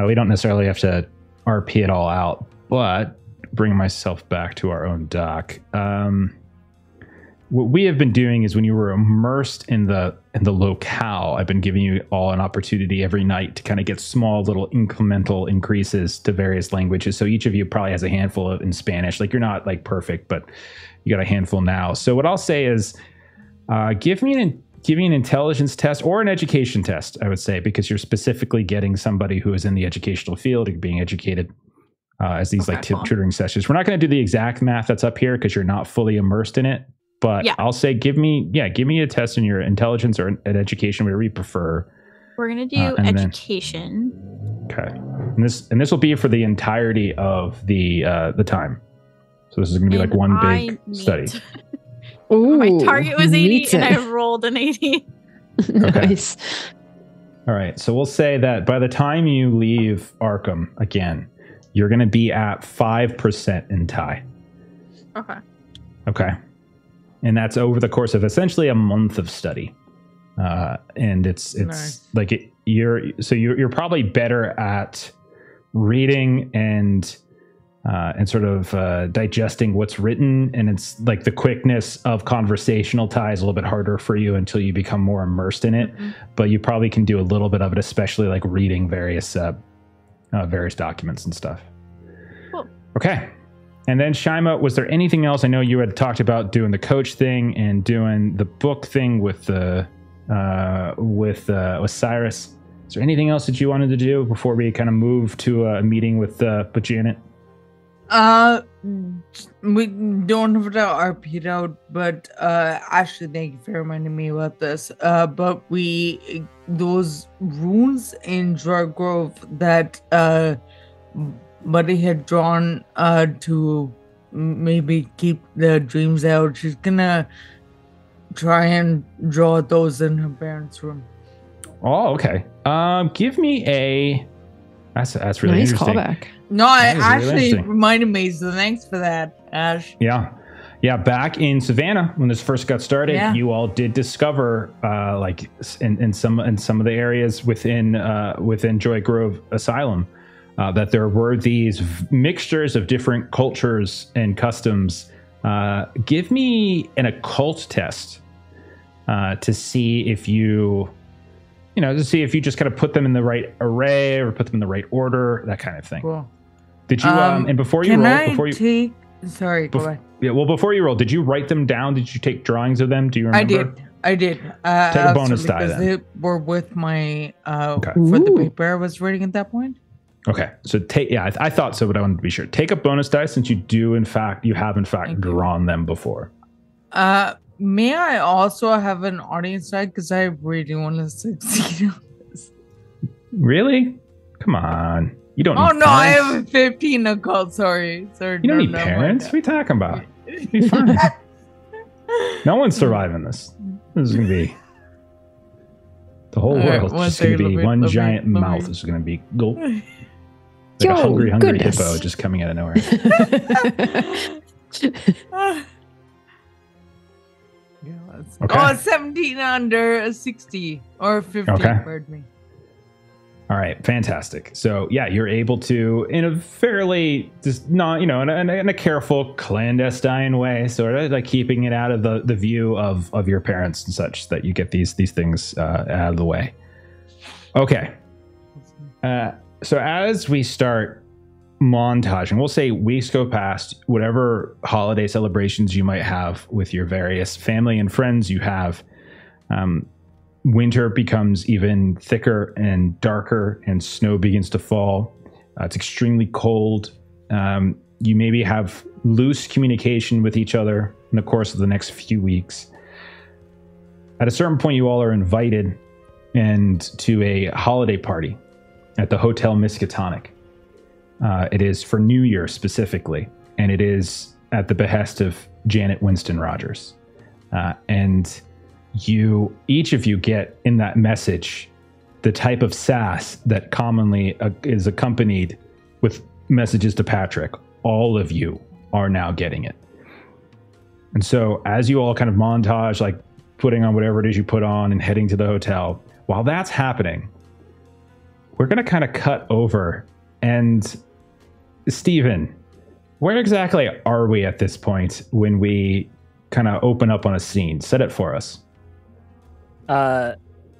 We don't necessarily have to RP it all out, but bring myself back to our own doc. What we have been doing is when you were immersed in the locale, I've been giving you all an opportunity every night to kind of get small little incremental increases to various languages. So each of you probably has a handful in Spanish. Like you're not like perfect, but you got a handful now. So what I'll say is, give me an intelligence test or an education test, I would say, because you're specifically getting somebody who is in the educational field, being educated as these tutoring sessions. We're not going to do the exact math that's up here because you're not fully immersed in it. But yeah. I'll say, give me a test in your intelligence or an education, whatever you prefer. We're gonna do education. Okay, and this will be for the entirety of the time. So this is gonna be like one big study. Ooh, my target was 80, and I rolled an 80. Okay. Nice. All right, so we'll say that by the time you leave Arkham again, you're gonna be at 5% in tie. Okay. And that's over the course of essentially a month of study, and it's nice. Like you're probably better at reading and sort of digesting what's written, and it's like the quickness of conversational tie is a little bit harder for you until you become more immersed in it. Mm-hmm. But you probably can do a little bit of it, especially like reading various documents and stuff. Cool. Okay. And then Shaima, was there anything else? I know you had talked about doing the coach thing and doing the book thing with Cyrus. Is there anything else that you wanted to do before we kind of move to a meeting with Janet? We don't have to RP it out, but Ashley, thank you for reminding me about this. But those runes in Joy Grove that Buddy had drawn to maybe keep the dreams out. She's gonna try and draw those in her parents' room. Oh, okay. Give me a. That's really nice interesting. Callback. No, Ashley reminded me, so thanks for that, Ash. Yeah. Back in Savannah, when this first got started, you all did discover, like in some of the areas within Joy Grove Asylum. That there were these mixtures of different cultures and customs. Give me an occult test to see if you just kind of put them in the right array or put them in the right order, that kind of thing. Cool. Did you and before you roll, sorry, go ahead. Yeah, well, before you roll, did you write them down? Did you take drawings of them? Do you remember? I did. Take a bonus die then. They were with my for the paper I was reading at that point. Okay, so I thought so, but I wanted to be sure. Take a bonus die since you have in fact drawn them before. May I also have an audience die because I really want to succeed on this. Really? Come on, you don't. Oh need no, parents. I have a 15 occult. Sorry. You don't need parents. What are you talking about? Be fine. No one's surviving this. This is gonna be. The whole world is just going to be one giant mouth. Is going to be gulp. Like a hungry hippo just coming out of nowhere. Okay. 17 under 60 or 50. Okay. Pardon me. All right, fantastic. So yeah, you're able to, in a fairly just not, in a careful, clandestine way, sort of like keeping it out of the view of your parents and such, that you get these things out of the way. Okay. So as we start montaging, we'll say weeks go past, whatever holiday celebrations you might have with your various family and friends you have. Winter becomes even thicker and darker, and snow begins to fall. It's extremely cold. You maybe have loose communication with each other in the course of the next few weeks. At a certain point, you all are invited to a holiday party at the Hotel Miskatonic. It is for New Year specifically, and it is at the behest of Janet Winston Rogers. And each of you get in that message the type of sass that commonly is accompanied with messages to Patrick. All of you are now getting it. And so as you all kind of montage, like putting on whatever it is you put on and heading to the hotel, while that's happening, we're going to kind of cut over. And Stephen, where exactly are we at this point when we kind of open up on a scene? Set it for us.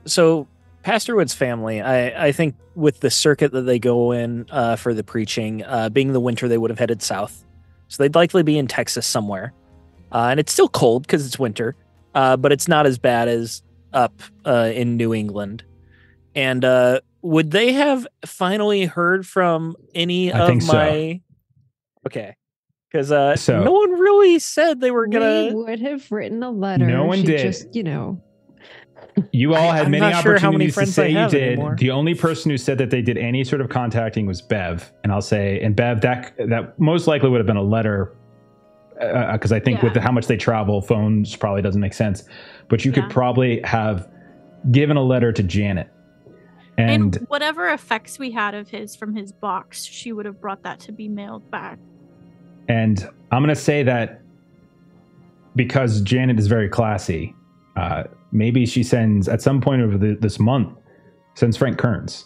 So Pastor Wood's family, I think with the circuit that they go in for the preaching, being the winter, they would have headed south. So they'd likely be in Texas somewhere. And it's still cold because it's winter, but it's not as bad as up in New England. And would they have finally heard from any of my... So. Okay. Because no one really said they were going to... We would have written a letter. No one did. Just, You all had many opportunities to say you did. Anymore. The only person who said that they did any sort of contacting was Bev. And I'll say, and Bev, that most likely would have been a letter, because I think with how much they travel, phones probably doesn't make sense. But you could probably have given a letter to Janet. And whatever effects we had of his from his box, she would have brought that to be mailed back. And I'm going to say that because Janet is very classy, maybe she sends, at some point over this month, sends Frank Kearns.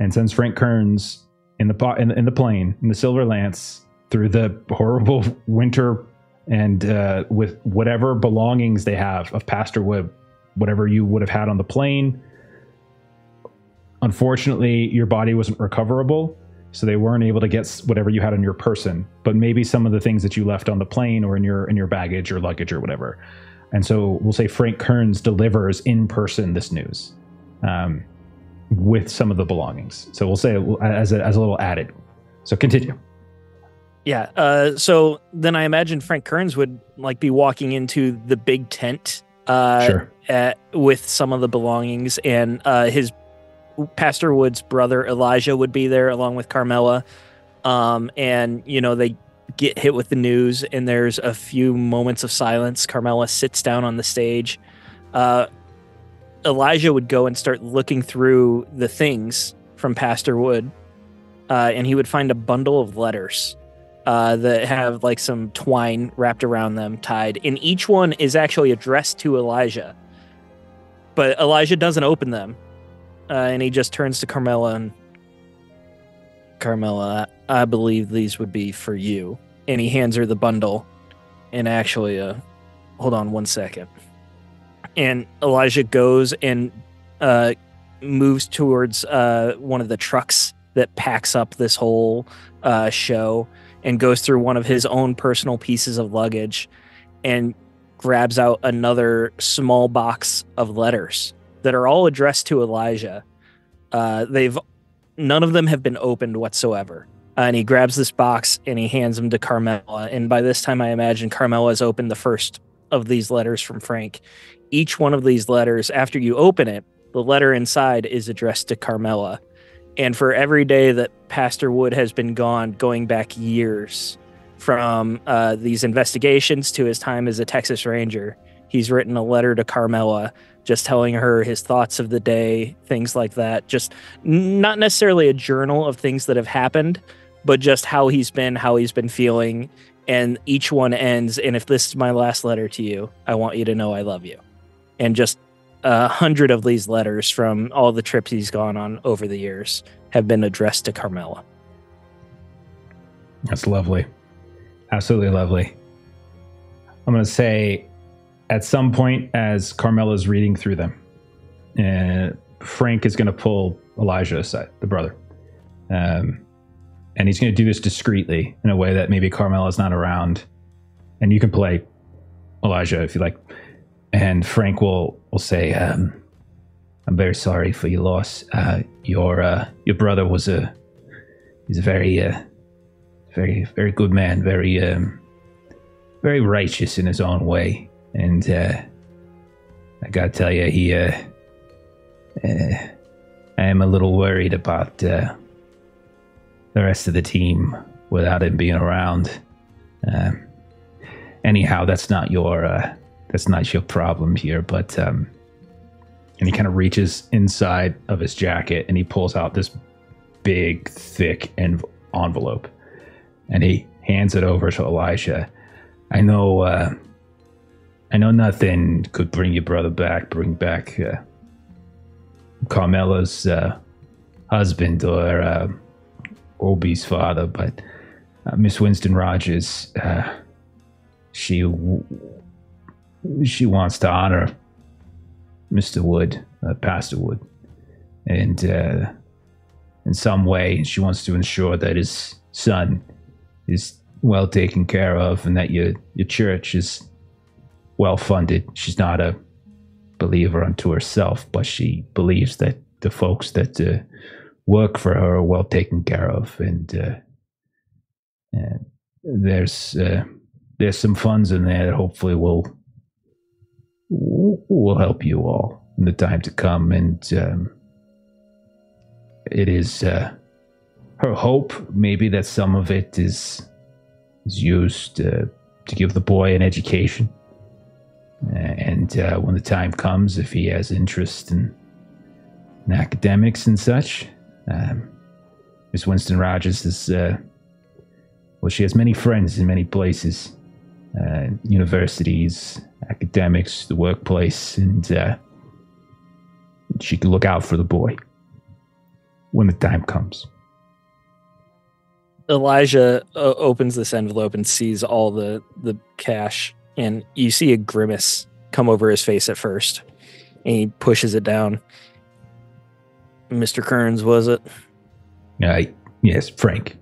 And sends Frank Kearns in the plane, in the Silver Lance, through the horrible winter, and with whatever belongings they have of Pastor Wood, whatever you would have had on the plane. Unfortunately, your body wasn't recoverable, so they weren't able to get whatever you had on your person, but maybe some of the things that you left on the plane or in your baggage or luggage or whatever. And so we'll say Frank Kearns delivers in person this news with some of the belongings. So we'll say as a little added. So continue. Yeah. So then I imagine Frank Kearns would be walking into the big tent with some of the belongings, and his Pastor Wood's brother Elijah would be there along with Carmela. And they get hit with the news, and there's a few moments of silence. Carmela sits down on the stage. Elijah would go and start looking through the things from Pastor Wood, and he would find a bundle of letters that have some twine wrapped around them, tied, and each one is actually addressed to Elijah. But Elijah doesn't open them, and he just turns to Carmela and, Carmela, I believe these would be for you. And he hands her the bundle. And actually, hold on one second. And Elijah goes and moves towards one of the trucks that packs up this whole show, and goes through one of his own personal pieces of luggage and grabs out another small box of letters that are all addressed to Elijah. None of them have been opened whatsoever. And he grabs this box and he hands them to Carmela. And by this time, I imagine Carmela has opened the first of these letters from Frank. Each one of these letters, after you open it, the letter inside is addressed to Carmela. And for every day that Pastor Wood has been gone, going back years, from these investigations to his time as a Texas Ranger, he's written a letter to Carmela, just telling her his thoughts of the day, things like that. Just not necessarily a journal of things that have happened, but just how he's been feeling. And each one ends, and if this is my last letter to you, I want you to know I love you. And just 100 of these letters from all the trips he's gone on over the years have been addressed to Carmela. That's lovely. Absolutely lovely. I'm going to say, at some point, as Carmela's reading through them, Frank is going to pull Elijah aside, the brother. And he's going to do this discreetly in a way that maybe Carmela's not around. And you can play Elijah if you like. And Frank will say, I'm very sorry for your loss. Your brother he's a very, very good man, very righteous in his own way. And I gotta tell you, I am a little worried about the rest of the team without him being around. anyhow, that's not your problem here. But and he kind of reaches inside of his jacket and he pulls out this big, thick envelope, and he hands it over to Elijah. I know nothing could bring your brother back, bring back Carmela's husband or Obi's father, but Miss Winston Rogers, she wants to honor Mr. Wood, Pastor Wood, and in some way she wants to ensure that his son is well taken care of and that your church is well funded. She's not a believer unto herself, but she believes that the folks that work for her are well taken care of, and there's some funds in there that hopefully will help you all in the time to come, and it is her hope maybe that some of it is used to give the boy an education, and when the time comes, if he has interest in academics and such, Miss Winston Rogers is she has many friends in many places, universities, academics, the workplace, and she can look out for the boy when the time comes. Elijah opens this envelope and sees all the cash, and you see a grimace come over his face at first, and he pushes it down. Mr. Kearns, was it? Yes, Frank.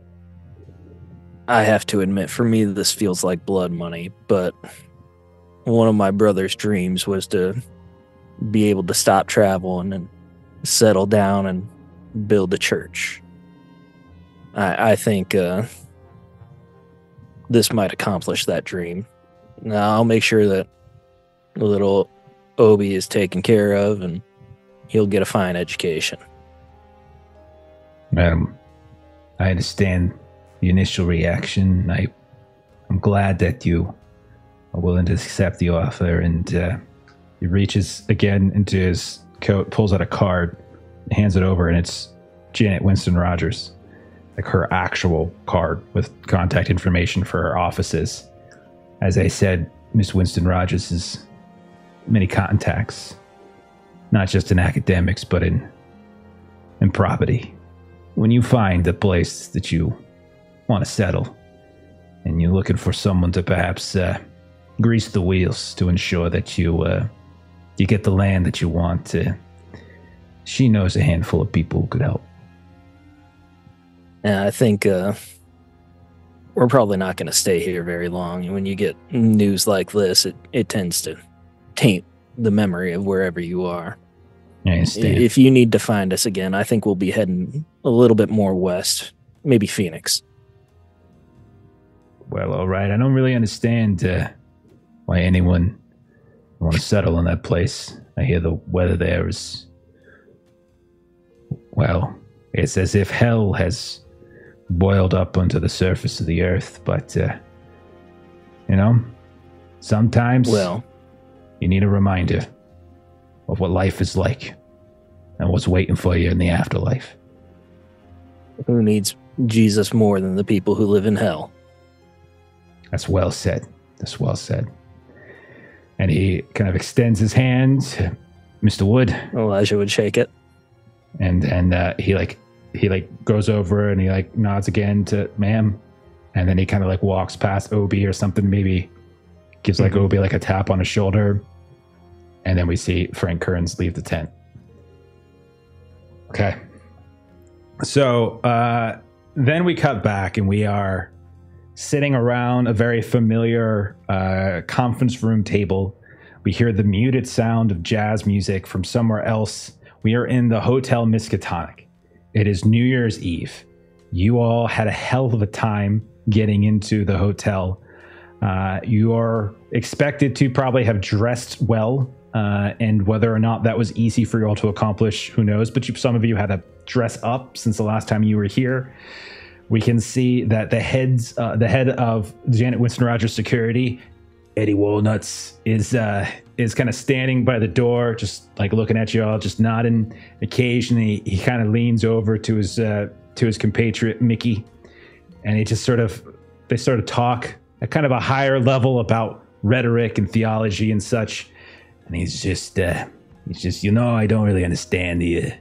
I have to admit, for me, this feels like blood money, but one of my brother's dreams was to be able to stop traveling and settle down and build a church. I think this might accomplish that dream. Now, I'll make sure that little Obi is taken care of and he'll get a fine education. I understand the initial reaction. I'm glad that you are willing to accept the offer, and he reaches again into his coat, pulls out a card, hands it over, and it's Janet Winston Rogers, like her actual card with contact information for her offices. As I said, Miss Winston Rogers has many contacts, not just in academics, but in property. When you find a place that you want to settle, and you're looking for someone to perhaps grease the wheels to ensure that you get the land that you want, she knows a handful of people who could help. Yeah, I think we're probably not going to stay here very long. When you get news like this, it tends to taint the memory of wherever you are. I understand. If you need to find us again, I think we'll be heading a little bit more west, maybe Phoenix. Well, all right. I don't really understand why anyone would want to settle in that place. I hear the weather there is, well, it's as if hell has boiled up onto the surface of the earth. But, sometimes you need a reminder of what life is like and what's waiting for you in the afterlife. Who needs Jesus more than the people who live in hell? That's well said. That's well said. And he kind of extends his hand, Mr. Wood. Elijah would shake it. And he goes over and he nods again to ma'am. And then he kind of walks past Obi or something, maybe gives Obi a tap on his shoulder. And then we see Frank Kearns leave the tent. Okay. So then we cut back and we are sitting around a very familiar conference room table. We hear the muted sound of jazz music from somewhere else. We are in the Hotel Miskatonic. It is New Year's Eve. You all had a hell of a time getting into the hotel. You are expected to probably have dressed well. And whether or not that was easy for you all to accomplish, who knows? But some of you had to dress up since the last time you were here. We can see that the head of Janet Winston Rogers Security Eddie Walnuts is kind of standing by the door, just like looking at you all, just nodding. Occasionally, he kind of leans over to his compatriot Mickey, and they sort of talk at kind of a higher level about rhetoric and theology and such. And he's just I don't really understand the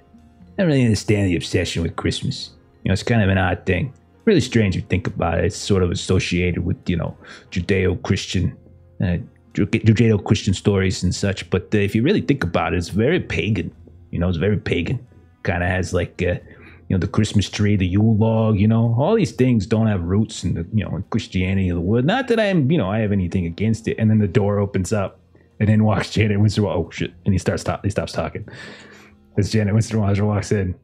obsession with Christmas. It's kind of an odd thing. Really strange if you think about it. It's sort of associated with Judeo-Christian stories and such. But if you really think about it, it's very pagan. It's very pagan. Kind of has like the Christmas tree, the Yule log. All these things don't have roots in in Christianity of the wood. Not that I have anything against it. And then the door opens up, and in walks Janet Winston. Oh shit! And he stops talking. As Janet Winston walks in,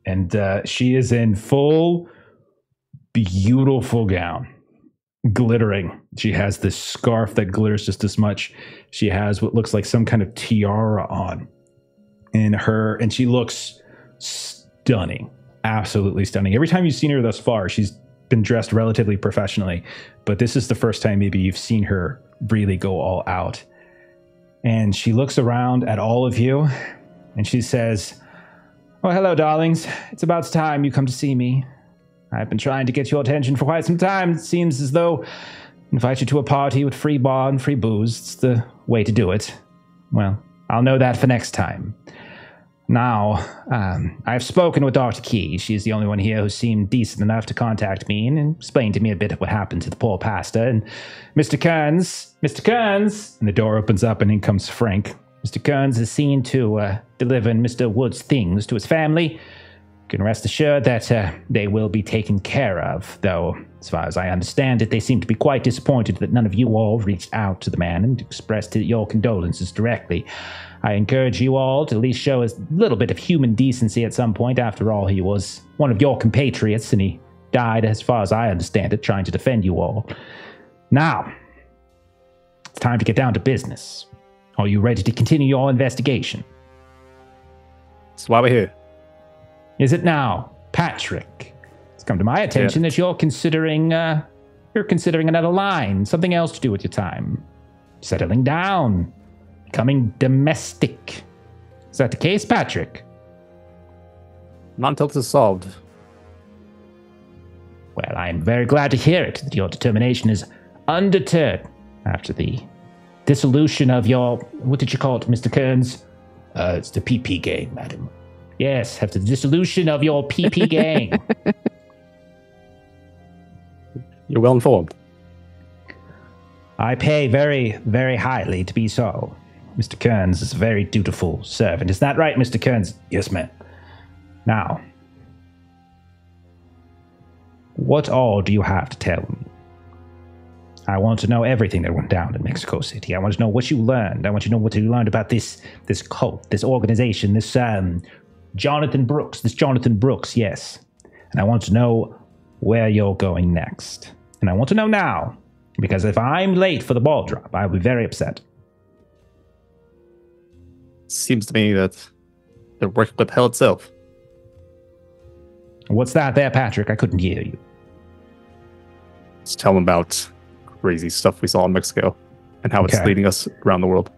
and she is in full, beautiful gown, glittering. She has this scarf that glitters just as much. She has what looks like some kind of tiara on, and she looks stunning, absolutely stunning. Every time you've seen her thus far, she's been dressed relatively professionally, but this is the first time maybe you've seen her really go all out. And she looks around at all of you, and she says, "Oh, hello, darlings. It's about time you come to see me. I've been trying to get your attention for quite some time. It seems as though invite you to a party with free bar and free booze. It's the way to do it. Well, I'll know that for next time. Now, I've spoken with Dr. Key. She's the only one here who seemed decent enough to contact me and explain to me a bit of what happened to the poor pastor. And Mr. Kearns, and the door opens up and in comes Frank. Mr. Kearns is seen to deliver Mr. Wood's things to his family. You can rest assured that they will be taken care of, though, as far as I understand it, they seem to be quite disappointed that none of you all reached out to the man and expressed your condolences directly. I encourage you all to at least show a little bit of human decency at some point. After all, he was one of your compatriots, and he died, as far as I understand it, trying to defend you all. Now, it's time to get down to business. Are you ready to continue your investigation? That's why we're here. Is it now, Patrick? It's come to my attention that you're considering another line, something else to do with your time. Settling down, becoming domestic. Is that the case, Patrick? Not until this is solved. Well, I'm very glad to hear it, that your determination is undeterred after the dissolution of your, what did you call it, Mr. Kearns? It's the PP gang, madam. Yes, after the dissolution of your PP gang. You're well informed. I pay very, very highly to be so. Mr. Kearns is a very dutiful servant. Is that right, Mr. Kearns? Yes, ma'am. Now, what all do you have to tell me? I want to know everything that went down in Mexico City. I want to know what you learned. I want to know what you learned about this cult, this organization, this Jonathan Brooks, yes. And I want to know where you're going next. And I want to know now, because if I'm late for the ball drop, I'll be very upset. Seems to me that they're working with hell itself. What's that there, Patrick? I couldn't hear you. Just tell them about crazy stuff we saw in Mexico and how it's leading us around the world.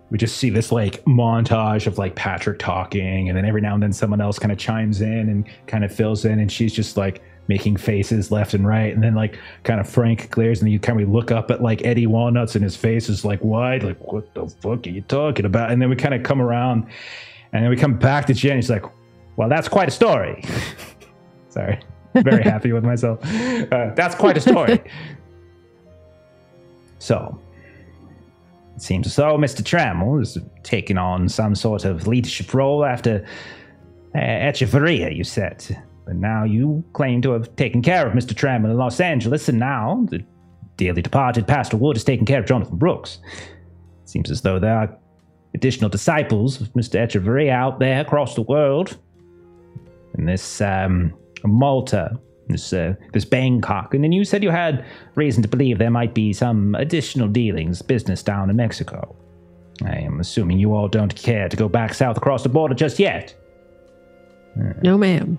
We just see this like montage of like Patrick talking, and then every now and then someone else kind of chimes in and kind of fills in, and she's just like making faces left and right, and then like kind of Frank glares, and then you kind of look up at like Eddie Walnuts, and his face is like wide, like what the fuck are you talking about? And then we kind of come around, and then we come back to Jen. She's like, well, that's quite a story. Sorry, very happy with myself. That's quite a story. So, it seems as though Mr. Trammell is taking on some sort of leadership role after Echeverria, you said. But now you claim to have taken care of Mr. Trammell in Los Angeles, and now the dearly departed Pastor Wood is taking care of Jonathan Brooks. It seems as though there are additional disciples of Mr. Echeverria out there across the world. And this Malta, this Bangkok, and then you said you had reason to believe there might be some additional dealings, business down in Mexico. I am assuming you all don't care to go back south across the border just yet. No, ma'am.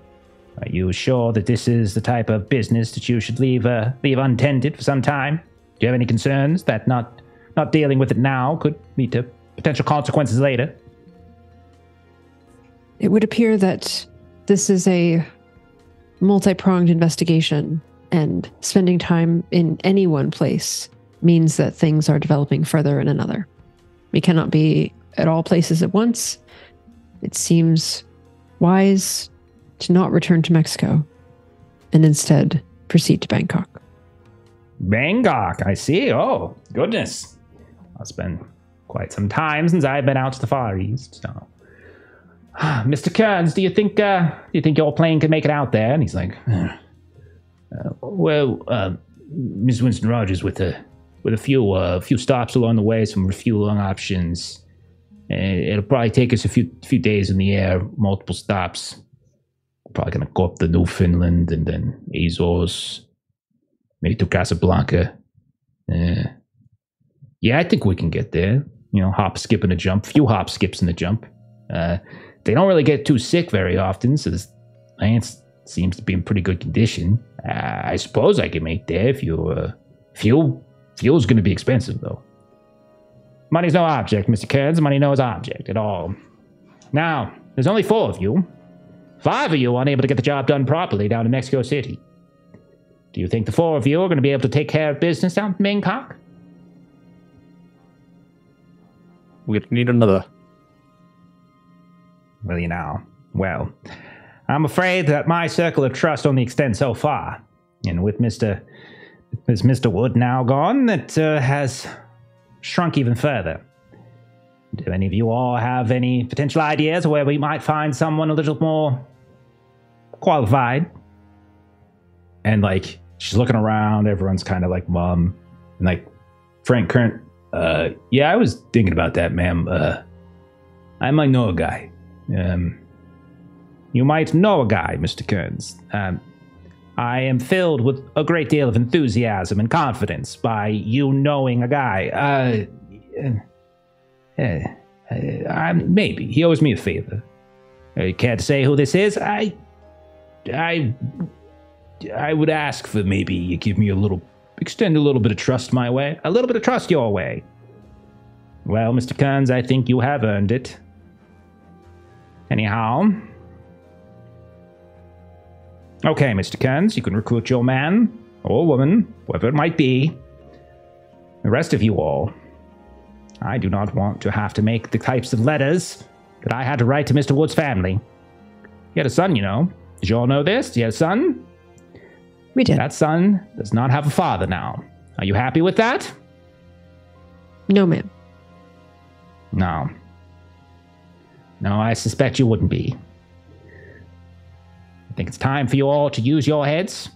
Are you sure that this is the type of business that you should leave untended for some time? you have any concerns that not dealing with it now could lead to potential consequences later? It would appear that this is a multi-pronged investigation, and spending time in any one place means that things are developing further in another. We cannot be at all places at once. It seems wise to not return to Mexico and instead proceed to Bangkok. Bangkok, I see. Oh, goodness. It's been quite some time since I've been out to the Far East, so... Mr. Kearns, do you think your plane can make it out there? And he's like, Miss Winston Rogers with a few stops along the way, some refueling options. It'll probably take us a few days in the air, multiple stops. We're probably gonna go up to Newfoundland and then Azores, maybe to Casablanca. Yeah, I think we can get there. You know, hop, skip, and a jump. Few hop, skips, and a jump. They don't really get too sick very often, so this lance seems to be in pretty good condition. I suppose I can make there if you, fuel's going to be expensive, though. Money's no object, Mr. Kearns. Money no object at all. Now, there's only 4 of you. 5 of you unable to get the job done properly down in Mexico City. Do you think the 4 of you are going to be able to take care of business down in Bangkok? We need another. Well, I'm afraid that my circle of trust only extends so far. And with Mr. Wood now gone, that has shrunk even further. Do any of you all have any potential ideas where we might find someone a little more qualified? And, like, she's looking around, everyone's kind of like, mum. And, like, Frank Kern, yeah, I was thinking about that, ma'am. I might know a guy. You might know a guy, Mr. Kearns. I am filled with a great deal of enthusiasm and confidence by you knowing a guy. Maybe. He owes me a favor. You can't say who this is. I would ask for maybe you give me extend a little bit of trust my way. A little bit of trust your way. Well, Mr. Kearns, I think you have earned it. Anyhow. Okay, Mr. Kearns, you can recruit your man or woman, whoever it might be. The rest of you all, I do not want to have to make the types of letters that I had to write to Mr. Wood's family. He had a son, you know. Did you all know this? He had a son? We did. That son does not have a father now. Are you happy with that? No, ma'am. No. No, I suspect you wouldn't be. I think it's time for you all to use your heads.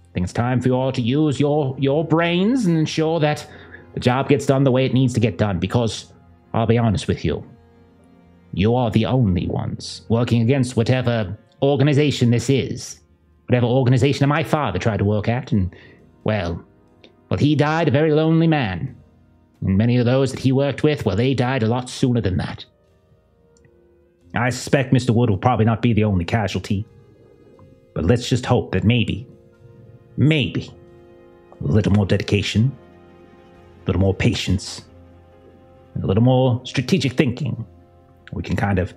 I think it's time for you all to use your brains and ensure that the job gets done the way it needs to get done, because I'll be honest with you. You are the only ones working against whatever organization this is. Whatever organization my father tried to work at, and, well, he died a very lonely man. And many of those that he worked with, well, they died a lot sooner than that. I suspect Mr. Wood will probably not be the only casualty. But let's just hope that maybe, a little more dedication, a little more patience, and a little more strategic thinking, we can kind of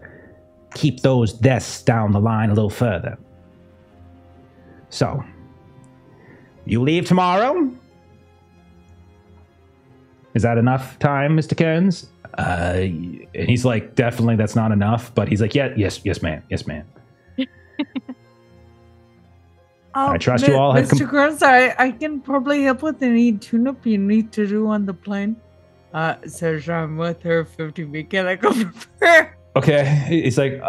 keep those deaths down the line a little further. So, you leave tomorrow? Is that enough time, Mr. Kearns? And he's like, definitely that's not enough. But he's like, yes, ma'am. I trust you all have... Mr. Kearns, I can probably help with any tune-up you need to do on the plane. Serge, I'm with her 50 week. Can I go prepare? Okay, he's like,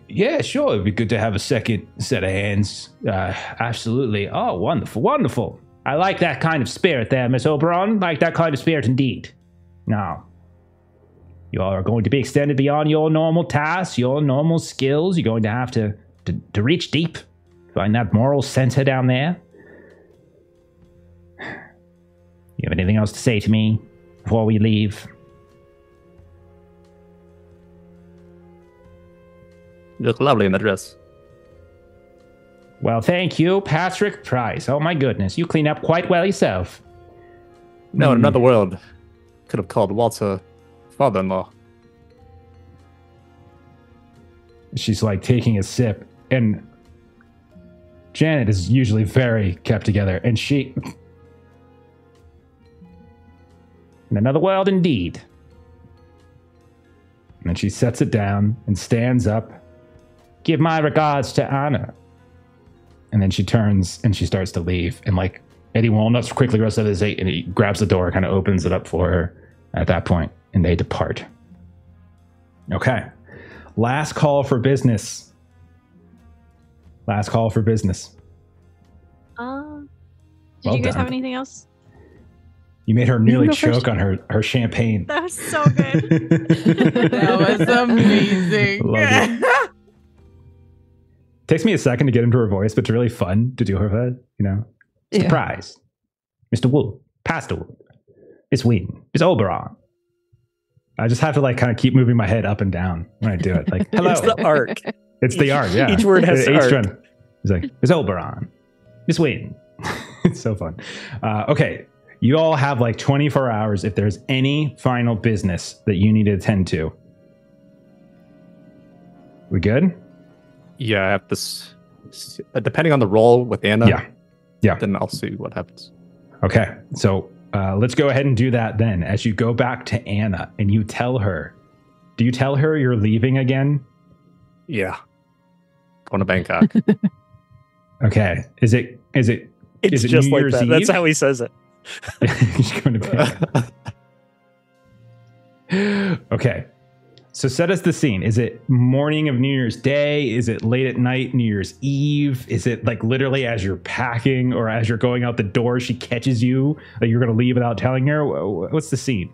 yeah, sure. It'd be good to have a second set of hands. Absolutely. Oh, wonderful. I like that kind of spirit there, Miss Oberon. Like that kind of spirit indeed. Now, you all are going to be extended beyond your normal tasks, your normal skills. You're going to have to reach deep, find that moral center down there. You have anything else to say to me before we leave? You look lovely in that dress. Well, thank you, Patrick Price. Oh my goodness, you clean up quite well yourself. No, in another world, could have called Walter father-in-law. She's like taking a sip, and Janet is usually very kept together, and she... In another world, indeed. And then she sets it down and stands up. Give my regards to Anna. And then she turns and she starts to leave. And like Eddie Walnuts quickly rushes out of his seat and he grabs the door, kind of opens it up for her at that point, and they depart. Okay. Last call for business. Last call for business. Did Well you guys done. have anything else? You made her nearly go choke first. on her champagne. That was so good. That was amazing. Love it. Takes me a second to get into her voice, but it's really fun to do her voice, you know? Yeah. Surprise. Mr. Wood, Pastor Wood, Miss Wheaton, Miss Oberon. I just have to like kind of keep moving my head up and down when I do it. Like, hello. It's the arc. It's the art, yeah. Each word has Each arc. one. He's like, Miss Oberon, Miss Wheaton. It's so fun. Okay. You all have like 24 hours if there's any final business that you need to attend to. We good? Yeah, I have this. Depending on the role with Anna, Yeah. then I'll see what happens. Okay. So let's go ahead and do that then. As you go back to Anna and you tell her, do you tell her you're leaving again? Yeah. Going to Bangkok. Okay. Is it It's Is it just New like Year's that. Eve? That's how he says it. He's going to be. Okay. So set us the scene. Is it morning of New Year's Day? Is it late at night, New Year's Eve? Is it like literally as you're packing or as you're going out the door, she catches you that you're going to leave without telling her? What's the scene?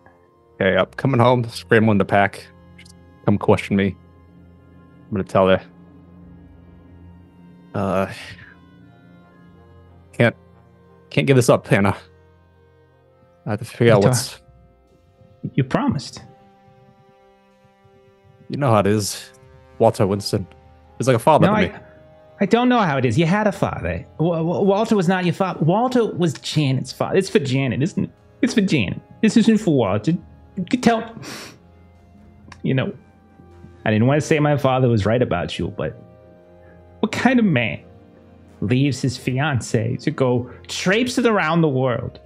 Okay, I'm coming home, scrambling to pack. Just come question me. I'm gonna tell her. Can't give this up, Hannah. I have to figure out what's. You promised. You know how it is, Walter Winston. He's like a father No, to me. I don't know how it is. You had a father. Walter was not your father. Walter was Janet's father. It's for Janet, isn't it? It's for Janet. This isn't for Walter. You could tell. You know, I didn't want to say my father was right about you, but what kind of man leaves his fiancée to go traipsing around the world?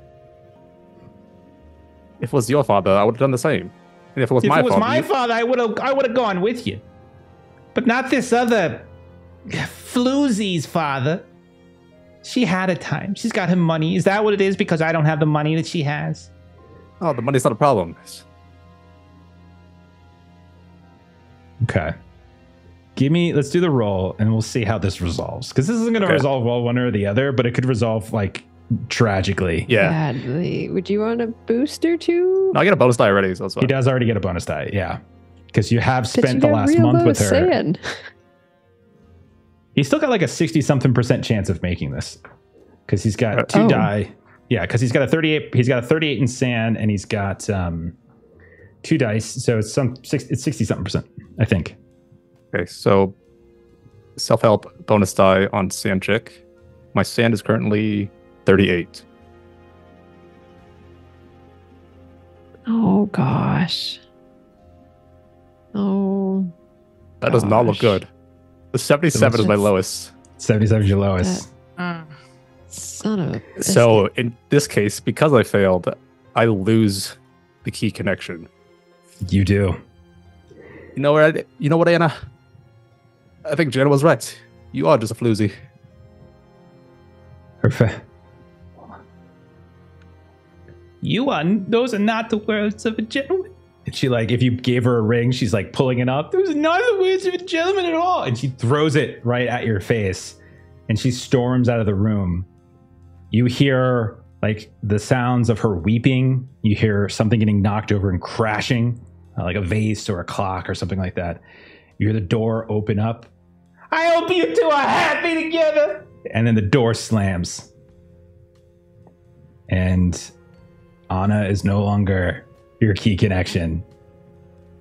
If it was your father, I would have done the same. And if it was If my it was father, my father, I would have gone with you. But not this other floozy's father. She had a time. She's got her money. Is that what it is? Because I don't have the money that she has? oh, the money's not a problem. Okay. Let's do the roll and we'll see how this resolves. Because this isn't going to Okay. resolve well one or the other, but it could resolve like tragically. Yeah. Badly. Would you want a booster too? No, I get a bonus die already, so that's He fine. does already get a bonus die, yeah. Because you have But spent you the got last real month low with her. sand. He's still got like a 60-something% chance of making this. Because he's got two Oh. die. Yeah, because he's got a 38. He's got a 38 in sand, and he's got 2 dice. So it's 60-something%, I think. Okay, so self-help bonus die on sand chick. My sand is currently 38. Oh gosh. Oh. That does not look Gosh. good. The 77 is my That's- lowest. 77 is your lowest. Son of a So in this case, because I failed, I lose the key connection. You do. You know what, Anna? I think Jenna was right. You are just a floozy. Those are not the words of a gentleman. And she like, if you gave her a ring, she's like pulling it up. Those are not the words of a gentleman at all. And she throws it right at your face. And she storms out of the room. You hear like the sounds of her weeping. You hear something getting knocked over and crashing, like a vase or a clock or something like that. You hear the door open up. I hope you two are happy together. And then the door slams. And Anna is no longer your key connection.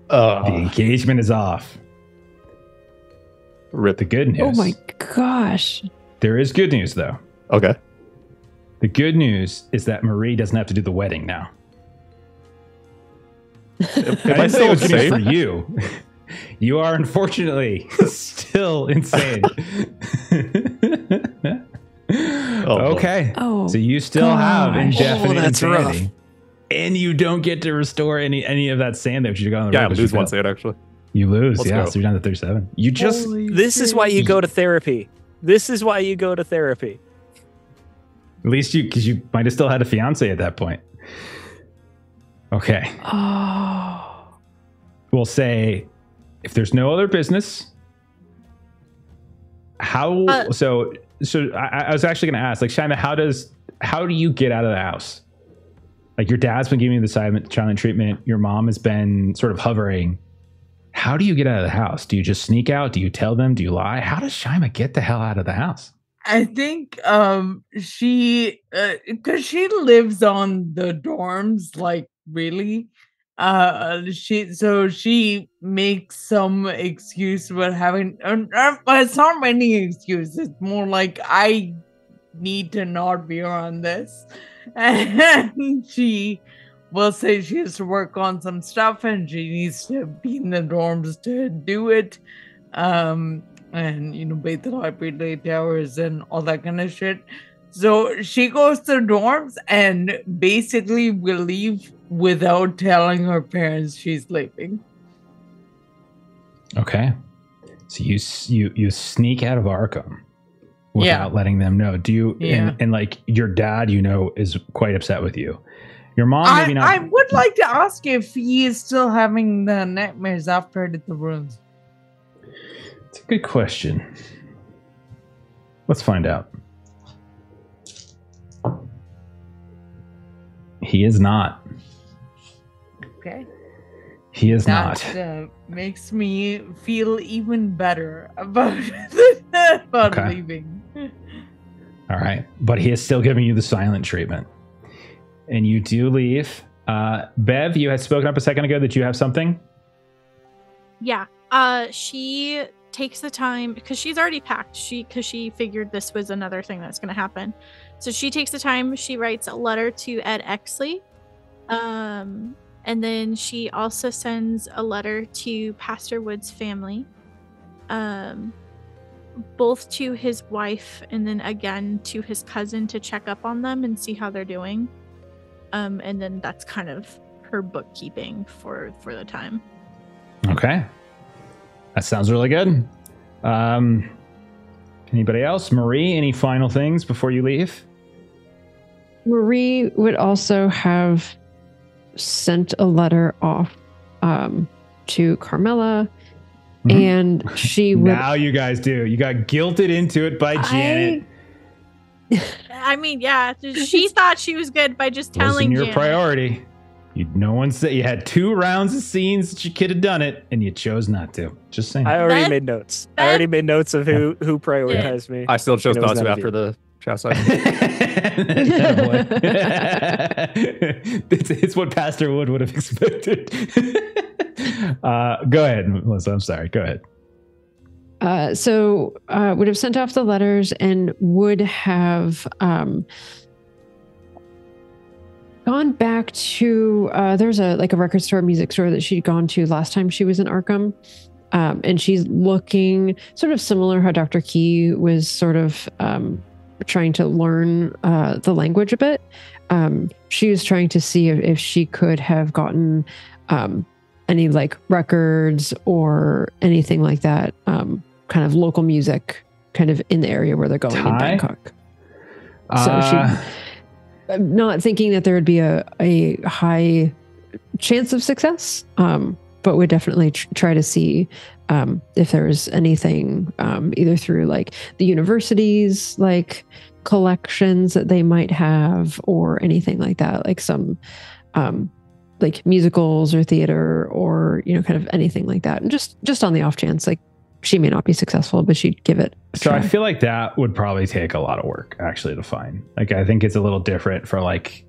The engagement is off. Rip. The good news. Oh my gosh. There is good news though. Okay. The good news is that Marie doesn't have to do the wedding now. Am I still safe for you? You are unfortunately still insane. Okay. Oh, so you still have gosh. indefinite that's insanity. rough. And you don't get to restore any of that sand that you got on the Yeah, I road 'cause lose you one failed. sand actually. You lose, Let's yeah. go. So you're down to 37. You just This is why you go to therapy. This is why you go to therapy. at least because you might have still had a fiance at that point. Okay. Oh. We'll say if there's no other business, how so I was actually going to ask, like, Shaima, how do you get out of the house? Like, your dad's been giving you the silent treatment, your mom has been sort of hovering. How do you get out of the house? Do you just sneak out? Do you tell them? Do you lie? How does Shaima get the hell out of the house? I think she because she lives on the dorms, like, really. She makes some excuse about having it's not many excuses. It's more like, I need to not be around this. And she will say she has to work on some stuff and she needs to be in the dorms to do it. And, bathe the library, lay towers, and all that kind of shit. So she goes to the dorms and basically will leave without telling her parents she's leaving. Okay. So you sneak out of Arkham without letting them know. Do you and like your dad, is quite upset with you. Your mom maybe not. I would like to ask if he is still having the nightmares after I did the runes. It's a good question. Let's find out. He is not. Okay. He is not. That makes me feel even better about leaving. All right. But he is still giving you the silent treatment. And you do leave. Bev, you had spoken up a second ago that you have something? Yeah. She takes the time because she's already packed. Because she figured this was another thing that's going to happen. So she takes the time. She writes a letter to Ed Exley. And then she also sends a letter to Pastor Wood's family, both to his wife and then again to his cousin to check up on them and see how they're doing. And then that's kind of her bookkeeping for the time. Okay. That sounds really good. Anybody else? Marie, any final things before you leave? Marie would also have sent a letter off to Carmela, and she would. Now you guys do. You got guilted into it by Janet. I mean, yeah, she thought she was good by just telling your Janet. Priority. No one said you had 2 rounds of scenes that you could have done it, and you chose not to. Just saying. I already made notes. I already made notes of who prioritized me. I still chose not to after the chastisement. It's what Pastor Wood would have expected. Go ahead, Melissa. I'm sorry. Go ahead. So would have sent off the letters and would have gone back to there's a record store, music store that she'd gone to last time she was in Arkham. And she's looking sort of similar how Dr. Key was sort of trying to learn the language a bit. She was trying to see if she could have gotten any records or anything like that, kind of local music kind of in the area where they're going in Bangkok. So she, not thinking that there would be a high chance of success, but would definitely try to see if there was anything either through the university's collections that they might have or anything like that, some musicals or theater or kind of anything like that, and just on the off chance she may not be successful, but she'd give it a try. I feel like that would probably take a lot of work actually to find. I think it's a little different for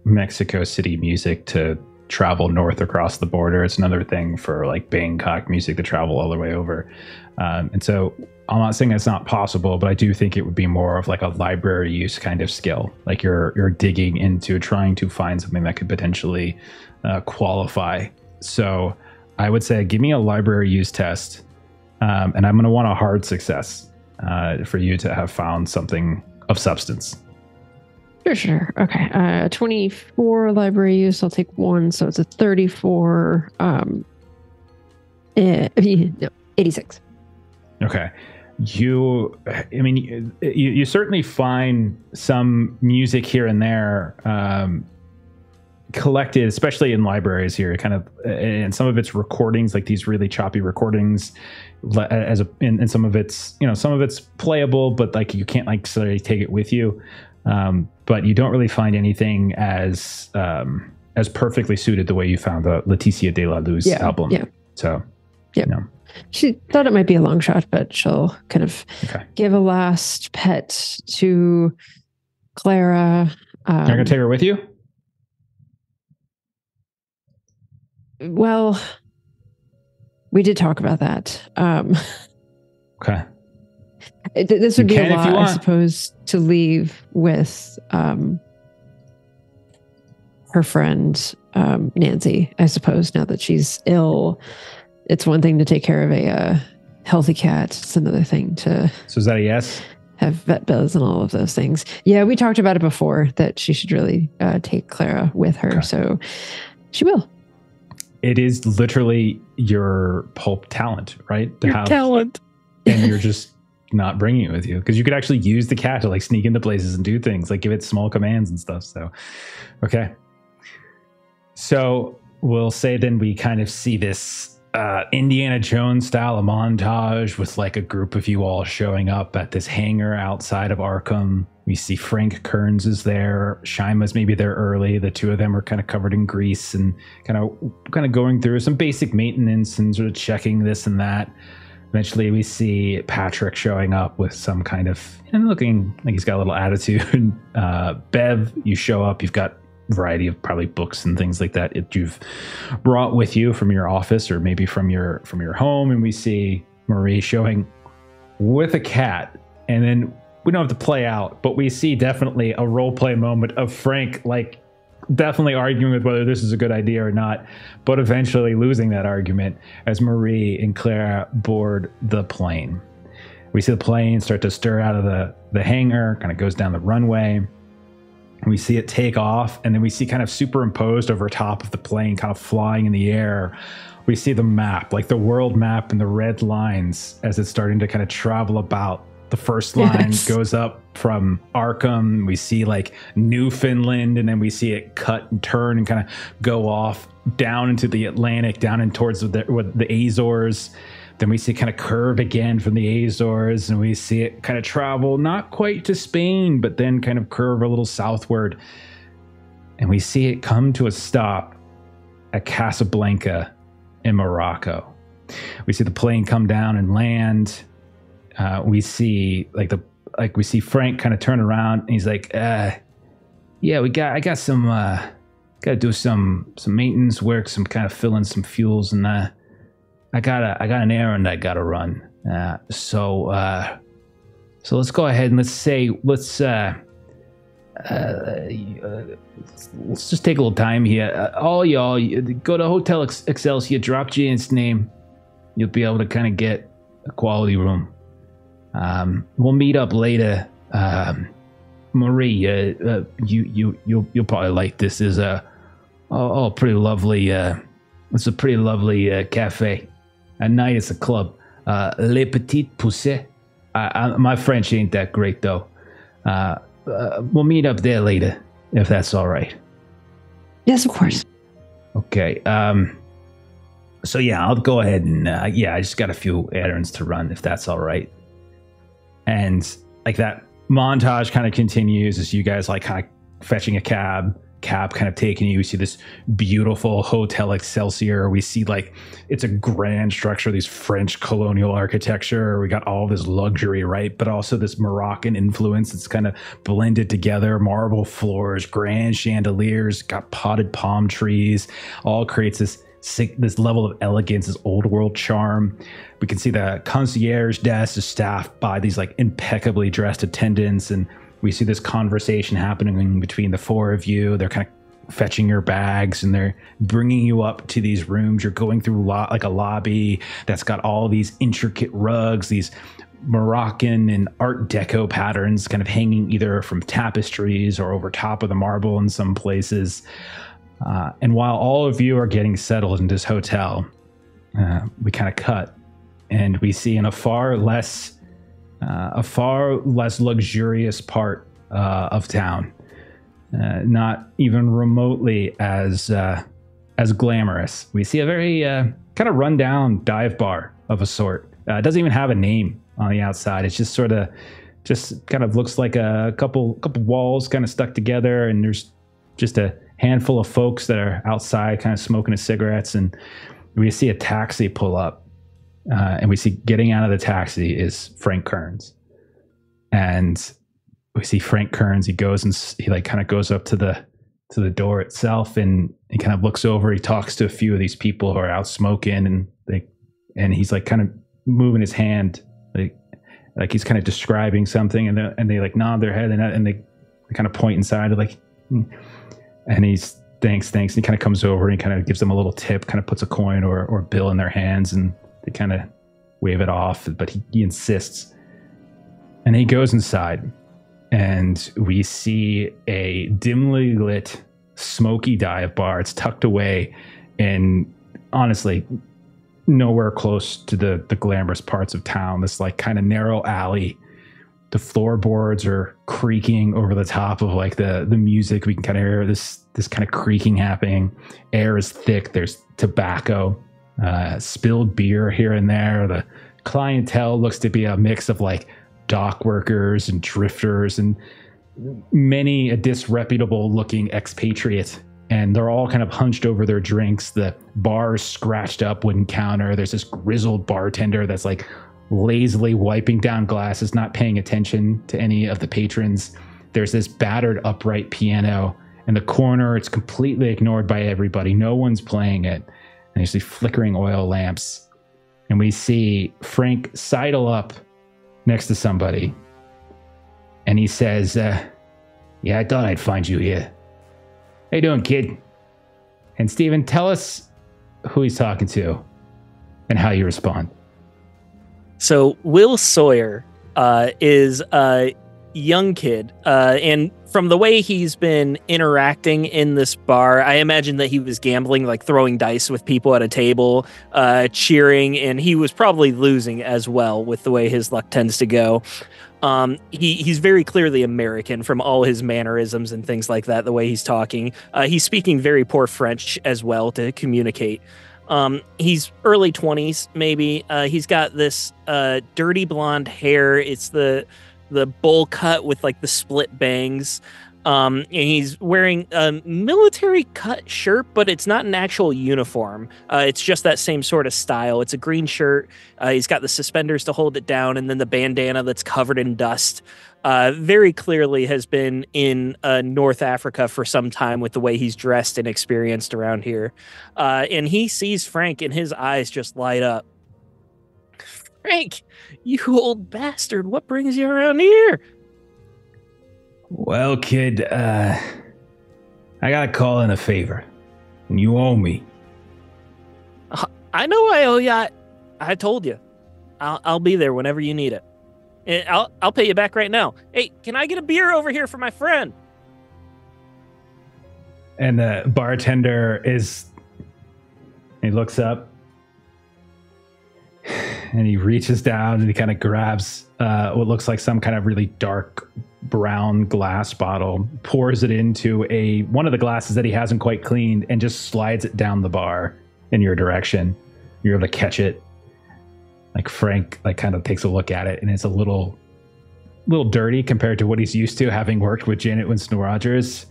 Mexico City music to travel north across the border. It's another thing for Bangkok music to travel all the way over. And so I'm not saying it's not possible, but I do think it would be more of like a library use kind of skill. Like you're digging into trying to find something that could potentially qualify. So I would say give me a library use test, and I'm going to want a hard success for you to have found something of substance. Sure. Okay. 24 library use. I'll take 1, so it's a 34. 86. Okay. You certainly find some music here and there collected, especially in libraries here, kind of, and some of it's recordings, like these really choppy recordings, and some of it's, some of it's playable, but like you can't like sort take it with you. But you don't really find anything as perfectly suited the way you found the Laetitia de la Luz album. Yeah. So, she thought it might be a long shot, but she'll kind of give a last pet to Clara. You're going to take her with you? Well, we did talk about that. Okay. This would be a lot, I suppose, to leave with her friend Nancy, I suppose, now that she's ill. It's one thing to take care of a healthy cat. It's another thing to... So is that a yes? Have vet bills and all of those things. Yeah, we talked about it before, that she should really take Clara with her. Okay. So she will. It is literally your pulp talent, right? Talent. And you're just not bringing it with you, because you could actually use the cat to like sneak into places and do things, like give it small commands and stuff. So, okay. So we'll say then we kind of see this Indiana Jones style montage with like a group of you all showing up at this hangar outside of Arkham. We see Frank Kearns is there. Shima's maybe there early. The two of them are kind of covered in grease and kind of going through some basic maintenance and sort of checking this and that. Eventually we see Patrick showing up with some kind of, and looking like he's got a little attitude. Bev, you show up, you've got variety of probably books and things like that you've brought with you from your office or maybe from your home, and we see Marie showing with a cat, and then we don't have to play out, but we see definitely a role play moment of Frank like definitely arguing with whether this is a good idea or not, but eventually losing that argument as Marie and Clara board the plane. We see the plane start to stir out of the hangar, kind of goes down the runway. We see it take off, and then we see kind of superimposed over top of the plane, kind of flying in the air. We see the map, like the world map and the red lines as it's starting to kind of travel about. The first line goes up from Arkham. We see like Newfoundland, and then we see it cut and turn and kind of go off down into the Atlantic, down in towards the Azores. Then we see it kind of curve again from the Azores, and we see it kind of travel not quite to Spain, but then kind of curve a little southward. And we see it come to a stop at Casablanca in Morocco. We see the plane come down and land. We see we see Frank kind of turn around, and he's like, I got some gotta do some maintenance work, some kind of fill in some fuels, and I got an errand I gotta run. So let's go ahead and let's just take a little time here. All y'all, go to Hotel Excelsior, drop Jan's name. You'll be able to kind of get a quality room. We'll meet up later. Marie, you'll probably like this. Is pretty lovely. It's a pretty lovely cafe. At night, it's a club. Le Petit Pousset. My French ain't that great, though. We'll meet up there later, if that's all right. Yes, of course. Okay. So, yeah, I'll go ahead and, I just got a few errands to run, if that's all right. And, like, that montage kind of continues as you guys, like, kind of fetching a cab kind of taking you. We see this beautiful Hotel Excelsior. We see like it's a grand structure, these French colonial architecture. We got all this luxury, right? But also this Moroccan influence. It's kind of blended together. Marble floors, grand chandeliers, got potted palm trees. All creates this this level of elegance, this old world charm. We can see the concierge desk is staffed by these like impeccably dressed attendants, and we see this conversation happening between the four of you. They're kind of fetching your bags and they're bringing you up to these rooms. You're going through like a lobby that's got all these intricate rugs, these Moroccan and Art Deco patterns kind of hanging either from tapestries or over top of the marble in some places. And while all of you are getting settled in this hotel, we kind of cut and we see in a far less luxurious part of town, not even remotely as glamorous. We see a very kind of rundown dive bar of a sort. It doesn't even have a name on the outside. It's just kind of looks like a couple walls kind of stuck together, and there's just a handful of folks that are outside kind of smoking cigarettes, and we see a taxi pull up, and we see getting out of the taxi is Frank Kearns. And we see Frank Kearns, he goes and he like kind of goes up to the door itself, and he kind of looks over, he talks to a few of these people who are out smoking, and he's like kind of moving his hand like he's kind of describing something, and they like nod their head and they kind of point inside like, and he's thanks, and he kind of comes over and he kind of gives them a little tip, kind of puts a coin or bill in their hands, and they kind of wave it off, but he insists, and he goes inside, and we see a dimly lit smoky dive bar. It's tucked away and honestly nowhere close to the glamorous parts of town. This like kind of narrow alley. The floorboards are creaking over the top of like the music. We can kind of hear this kind of creaking happening. Air is thick. There's tobacco, spilled beer here and there. The clientele looks to be a mix of like dock workers and drifters and many a disreputable looking expatriate. And they're all kind of hunched over their drinks. The bar is scratched up wooden counter. There's this grizzled bartender that's like lazily wiping down glasses, not paying attention to any of the patrons. There's this battered upright piano in the corner. It's completely ignored by everybody. No one's playing it. And there's these flickering oil lamps. And we see Frank sidle up next to somebody. And he says, yeah, I thought I'd find you here. How you doing, kid? And Steven, tell us who he's talking to and how you respond. So Will Sawyer is a young kid, and from the way he's been interacting in this bar, I imagine that he was gambling, like throwing dice with people at a table, cheering, and he was probably losing as well with the way his luck tends to go. He's very clearly American from all his mannerisms and things like that, the way he's talking. He's speaking very poor French as well to communicate. He's early 20s, maybe. He's got this dirty blonde hair. It's the bowl cut with like the split bangs. And he's wearing a military cut shirt, but it's not an actual uniform. It's just that same sort of style. It's a green shirt. He's got the suspenders to hold it down, and then the bandana that's covered in dust. Very clearly has been in North Africa for some time with the way he's dressed and experienced around here. And he sees Frank, and his eyes just light up. Frank, you old bastard, what brings you around here? Well, kid, I gotta call in a favor, and you owe me. I know I owe you. I told you. I'll be there whenever you need it. And I'll pay you back right now. Hey, can I get a beer over here for my friend? And the bartender he looks up, and he reaches down and he kind of grabs what looks like some kind of really dark brown glass bottle, pours it into one of the glasses that he hasn't quite cleaned, and just slides it down the bar in your direction. You're able to catch it. Like Frank kind of takes a look at it, and it's a little dirty compared to what he's used to, having worked with Janet Winston Rogers.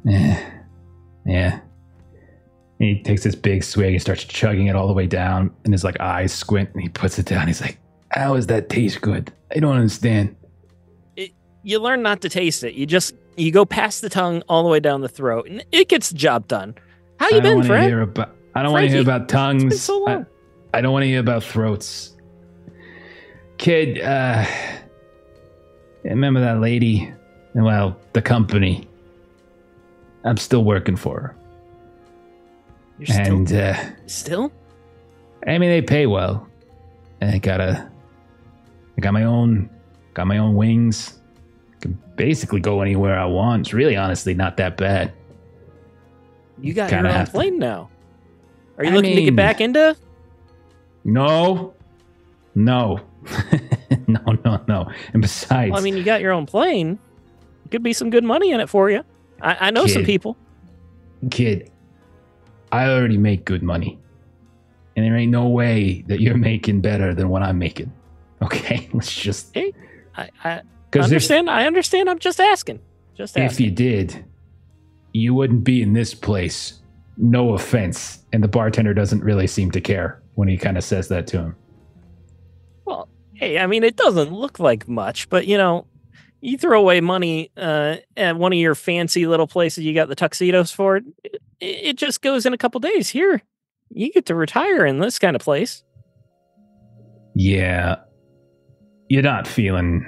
Yeah. And he takes this big swig and starts chugging it all the way down, and his like eyes squint, and he puts it down. He's like, how does that taste good? I don't understand. You learn not to taste it. You go past the tongue all the way down the throat, and it gets the job done. How you been, friend? I don't want to hear about tongues. It's been so long. I don't want to hear about throats. Kid, remember that lady? Well, the company. I'm still working for her. You're still? I mean, they pay well. And I got my own wings. Can basically go anywhere I want. It's really, honestly, not that bad. You got your own plane now. Are you looking to get back into? No. No. No. And besides, well, I mean, you got your own plane. Could be some good money in it for you. I know some people. Kid, I already make good money. And there ain't no way that you're making better than what I'm making. Okay? Let's just... Hey, I understand. I understand. I'm just asking. If you did, you wouldn't be in this place. No offense. And the bartender doesn't really seem to care when he kind of says that to him. Well, hey, I mean, it doesn't look like much, but, you know, you throw away money at one of your fancy little places you got the tuxedos for, it just goes in a couple days. Here, you get to retire in this kind of place. Yeah. You're not feeling,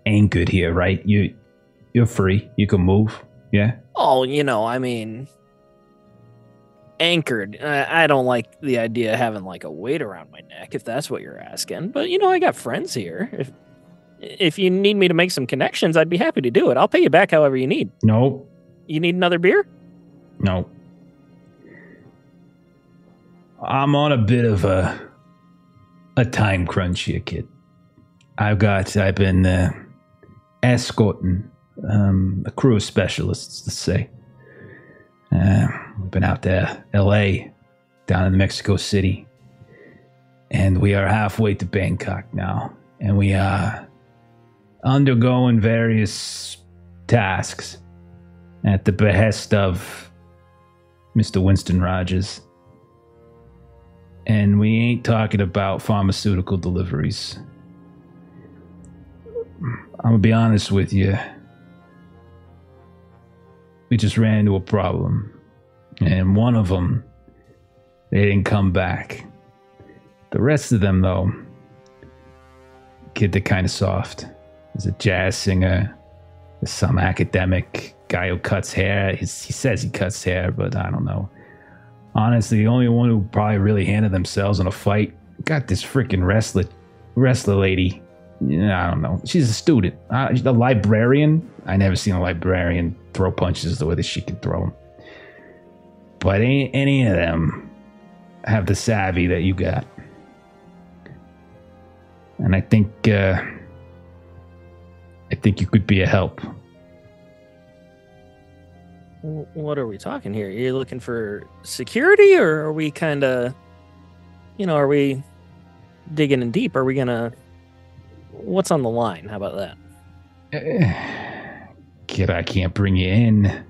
anchored here, right? You're free. You can move. Yeah? Oh, I mean, anchored. I don't like the idea of having like a weight around my neck, if that's what you're asking. But, I got friends here. If you need me to make some connections, I'd be happy to do it. I'll pay you back however you need. Nope. You need another beer? No. I'm on a bit of a time crunch here, kid. I've been escorting a crew of specialists, let's say. We've been out to L.A., down in Mexico City, and we are halfway to Bangkok now, and we are undergoing various tasks at the behest of Mr. Winston Rogers. And we ain't talking about pharmaceutical deliveries. I'm gonna be honest with you. We just ran into a problem. And one of them, they didn't come back. The rest of them, though, kid, they're kind of soft. There's a jazz singer. There's some academic guy who cuts hair. He says he cuts hair, but I don't know. Honestly, the only one who probably really handled themselves in a fight got this freaking wrestler lady. I don't know. She's a student. The librarian. I never seen a librarian throw punches the way that she can throw them. But ain't any of them have the savvy that you got. And I think you could be a help. What are we talking here? Are you looking for security, or are we kind of, are we digging in deep? Are we gonna? What's on the line? How about that? Kid, I can't bring you in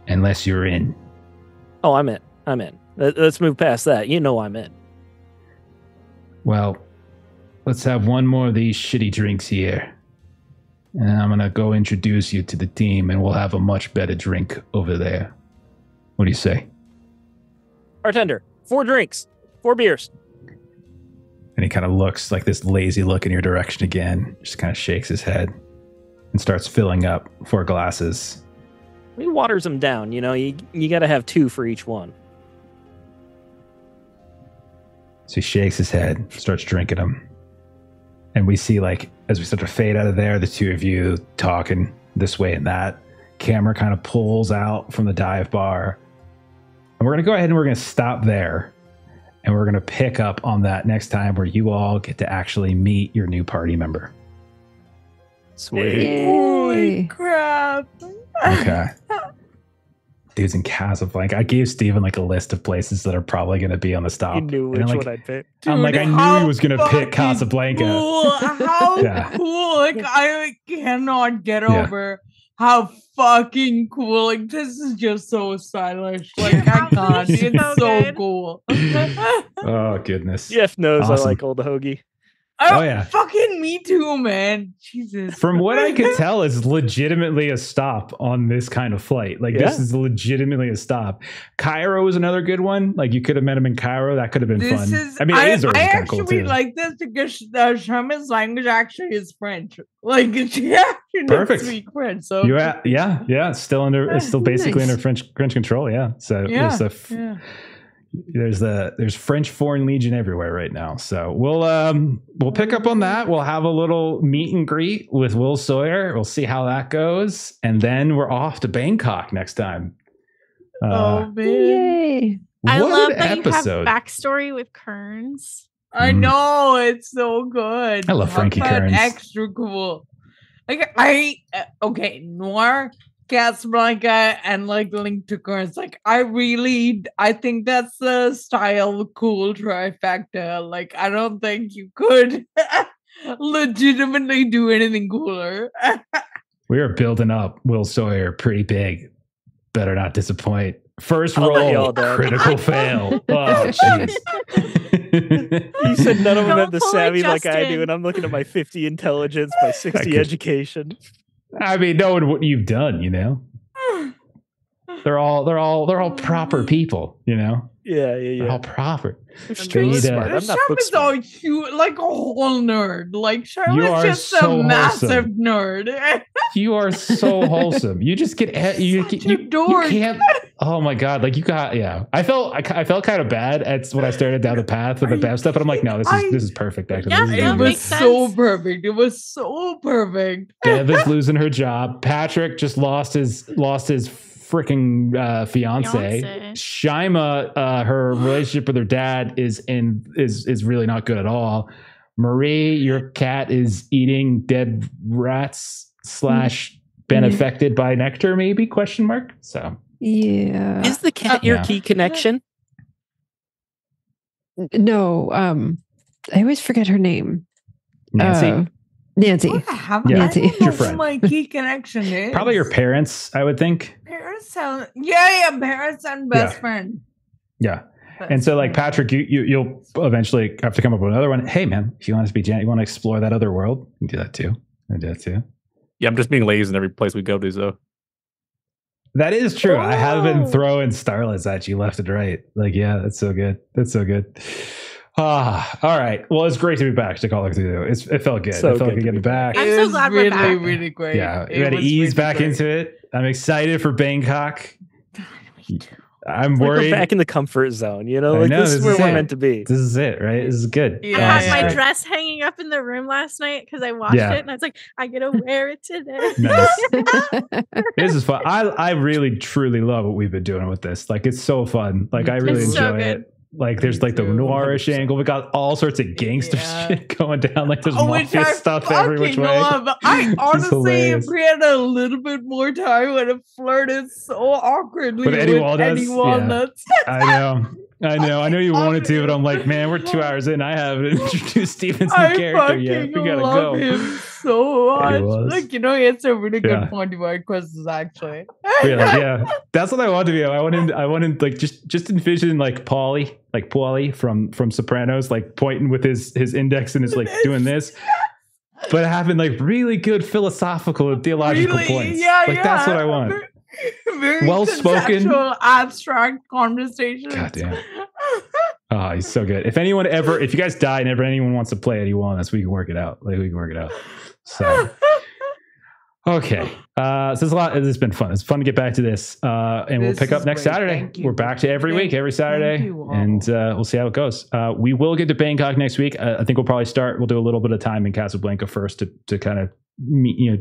unless you're in. Oh, I'm in. Let's move past that. I'm in. Well, let's have one more of these shitty drinks here. And I'm going to go introduce you to the team, and we'll have a much better drink over there. What do you say? Bartender, 4 drinks, 4 beers. And he kind of looks like this lazy look in your direction again, just kind of shakes his head and starts filling up 4 glasses. He waters them down, you got to have 2 for each one. So he shakes his head, starts drinking them. And we see, as we start to fade out of there, the 2 of you talking this way and that. Camera kind of pulls out from the dive bar. And we're going to go ahead and we're going to stop there. And we're going to pick up on that next time, where you all get to actually meet your new party member. Sweet. Holy crap. Okay. Dude's in Casablanca. I gave Steven a list of places that are probably going to be on the stop. You knew which one I'd pick. Dude, I'm I knew he was going to pick Casablanca. Cool. How cool. I cannot get over how fucking cool. This is just so stylish. I can't. It's so cool. Oh, goodness. Jeff knows awesome. I like Old Hoagie. Oh yeah, fucking me too, man. Jesus. From what I could tell, is legitimately a stop on this kind of flight. Like this is legitimately a stop. Cairo is another good one. Like you could have met him in Cairo. That could have been fun. I mean, Azor is kind of cool too. I actually like this because Sherman's language actually is French. Like she actually perfect speak French. So it's still basically under French control. Yeah. So there's French Foreign Legion everywhere right now. So we'll pick up on that. We'll have a little meet and greet with Will Sawyer. We'll see how that goes, and then we're off to Bangkok next time. Man! Yay! I love that episode. You have backstory with Kearns. I know, it's so good. I love Frankie Kearns. Extra cool. Like Noir, Casablanca, and like Link to Kearns. Like I think that's the style cool trifecta. Like I don't think you could legitimately do anything cooler. We are building up Will Sawyer pretty big. Better not disappoint. First roll, critical fail. Oh, jeez. You said none of them have the savvy like I do, and I'm looking at my 50 intelligence, my 60 education. I mean, knowing what you've done, you know, they're all proper people, you know. Yeah. They're all proper. Straight smart. I'm not book smart. Like a whole nerd. Like Charlotte's just so a massive nerd. You are so wholesome. You just get you can't. Oh my god! Like you got I felt kind of bad at when I started down the path with the BAF stuff, but I'm like, no, this is perfect. Actually, it was so perfect. It was so perfect. Dev is losing her job. Patrick just lost his freaking fiance. Shima, her relationship with her dad is really not good at all. Marie, your cat is eating dead rats / been affected by nectar, maybe ? So is the cat your key connection? No, I always forget her name. Nancy. Nancy. Nancy. Your friend. My key connection is probably your parents, I would think. Parents and parents and best friend. Yeah. And so like Patrick, you'll eventually have to come up with another one. Hey man, if you want to be you want to explore that other world, you can do that too. I do that too. Yeah, I'm just being lazy in every place we go to, so. That is true. I have been throwing starlets at you left and right. Like, yeah, that's so good. All right. Well, it's great to be back to Call of Cthulhu. It felt good. So it felt good getting back. I'm so glad we're back. Really great. Yeah, we had to ease back into it. I'm excited for Bangkok. I'm worried. We're back in the comfort zone, you know? Like this is where we're meant to be. This is it, right? This is good. I had my dress hanging up in the room last night because I washed it, and I was like, I get to wear it today. Nice. This is fun. I really, truly love what we've been doing with this. Like, it's so fun. Like, I really enjoy it. Like there's like the noirish angle. We got all sorts of gangster shit going down. Like there's mafia stuff every which way. I honestly, if we had a little bit more time, would have flirted so awkwardly with Eddie Walnuts. Yeah. I know you wanted to, but I'm like, man, we're 2 hours in. I haven't introduced Steven's new character yet. We gotta go. Him so much. Like, he had some really good point questions actually. Really, yeah. That's what I want to be. I want him like just envision like Paulie from Sopranos, like pointing with his index and is like doing this. But having like really good philosophical and theological points. That's what I want. Very well spoken, abstract conversation. God damn. Oh, he's so good. If you guys die and anyone wants to play Eddie Walnuts, we can work it out. So okay. So it's a lot. It's been fun. It's fun to get back to this. And we'll pick up next Saturday. We're back to every week, every Saturday. And we'll see how it goes. We will get to Bangkok next week. I think we'll probably we'll do a little bit of time in Casablanca first to kind of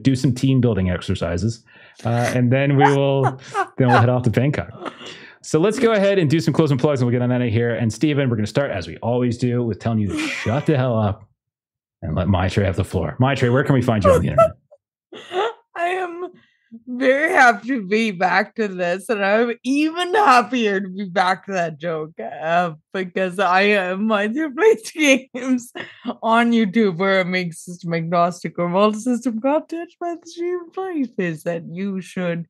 do some team building exercises. And then we'll head off to Bangkok. So let's go ahead and do some closing plugs and we'll get on out of here. And Steven, we're going to start as we always do with telling you to shut the hell up and let Maitreyi have the floor. Maitreyi, where can we find you on the internet? I am very happy to be back to this, and I'm even happier to be back to that joke because I am either plays games on YouTube or make system agnostic or multi-system content by the stream places that you should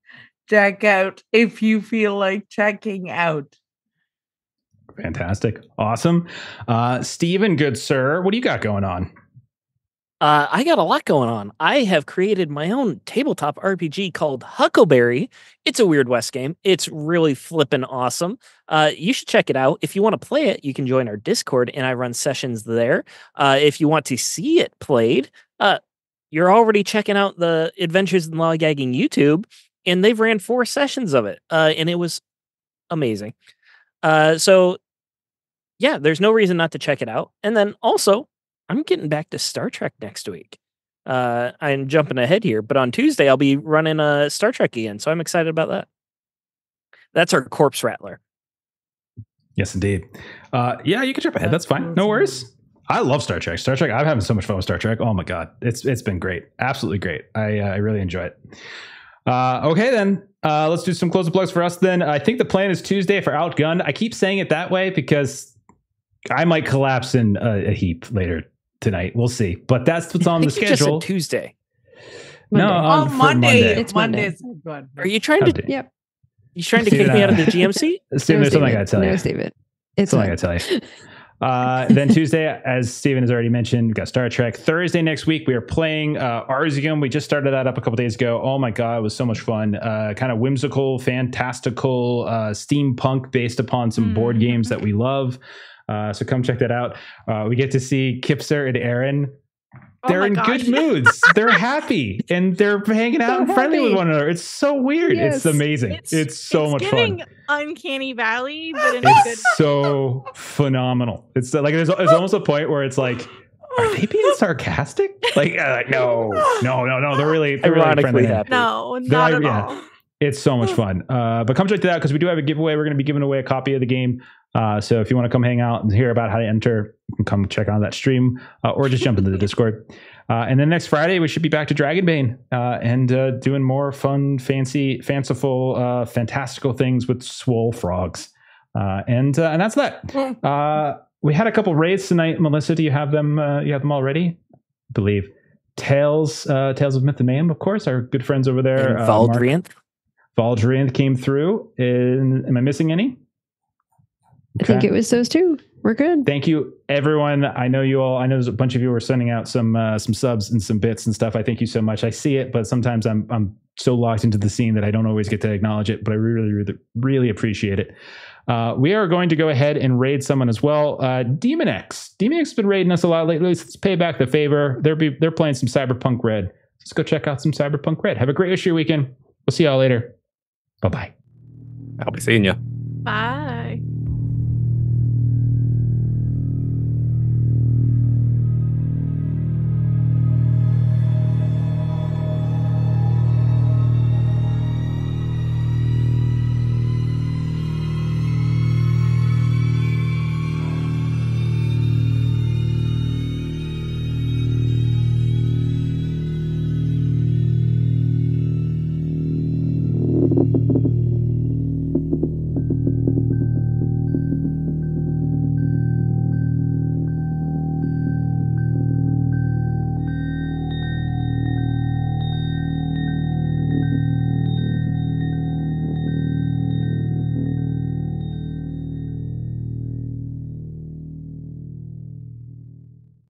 check out if you feel like checking out. Fantastic. Awesome. Steven, good sir, what do you got going on? I got a lot going on. I have created my own tabletop RPG called Huckleberry. It's a Weird West game. It's really flippin' awesome. You should check it out. If you want to play it, you can join our Discord, and I run sessions there. If you want to see it played, you're already checking out the Adventures in Lollygagging YouTube, and they've ran 4 sessions of it, and it was amazing. So, yeah, there's no reason not to check it out. And then also, I'm getting back to Star Trek next week. I'm jumping ahead here, but on Tuesday, I'll be running a Star Trek again, so I'm excited about that. That's our Corpse Rattler. Yes, indeed. Yeah, you can jump ahead. That's fine. No worries. I love Star Trek. I'm having so much fun with Star Trek. Oh my God. It's been great. Absolutely great. I really enjoy it. Okay, then. Let's do some closing plugs for us then. I think the plan is Tuesday for Outgunned. I keep saying it that way because I might collapse in a heap later tonight. We'll see. But that's what's on the schedule. You just said Tuesday. No, Monday. It's Monday. Good. Are you trying to? Yep. You trying to kick me out of the GMC? Steven, there's something I gotta tell you. No, Steven. It's something I gotta tell you. Then Tuesday, as Steven has already mentioned, we've got Star Trek. Thursday next week, we are playing Arzium. We just started that up a couple days ago. Oh my God, it was so much fun. Kind of whimsical, fantastical, steampunk based upon some board games that we love. So come check that out. We get to see Kipser and Aaron. They're in good moods. They're happy and they're hanging out and friendly with one another. It's so weird. Yes. It's amazing. It's so much fun. Uncanny Valley, but in a good so phenomenal. It's like there's almost a point where it's like, are they being sarcastic? Like no. They're really friendly. Happy. No, not at all. It's so much fun. But come check that out because we do have a giveaway. We're going to be giving away a copy of the game. So if you want to come hang out and hear about how to enter, you can come check out that stream or just jump into the Discord. And then next Friday, we should be back to Dragonbane and doing more fun, fanciful, fantastical things with swole frogs. And that's that. We had a couple raids tonight. Melissa, do you have them? You have them already? I believe. Tales of Myth and Mayhem, of course, our good friends over there. Valdrianth came through. Am I missing any? Okay. I think it was those two. We're good. Thank you, everyone. I know you all. I know there's a bunch of you who are sending out some subs and some bits and stuff. I thank you so much. I see it, but sometimes I'm so locked into the scene that I don't always get to acknowledge it. But I really appreciate it. We are going to go ahead and raid someone as well. Demon X. Demon X has been raiding us a lot lately. Let's pay back the favor. They're playing some Cyberpunk Red. Let's go check out some Cyberpunk Red. Have a great rest of your weekend. We'll see y'all later. Bye-bye. I'll be seeing you. Bye.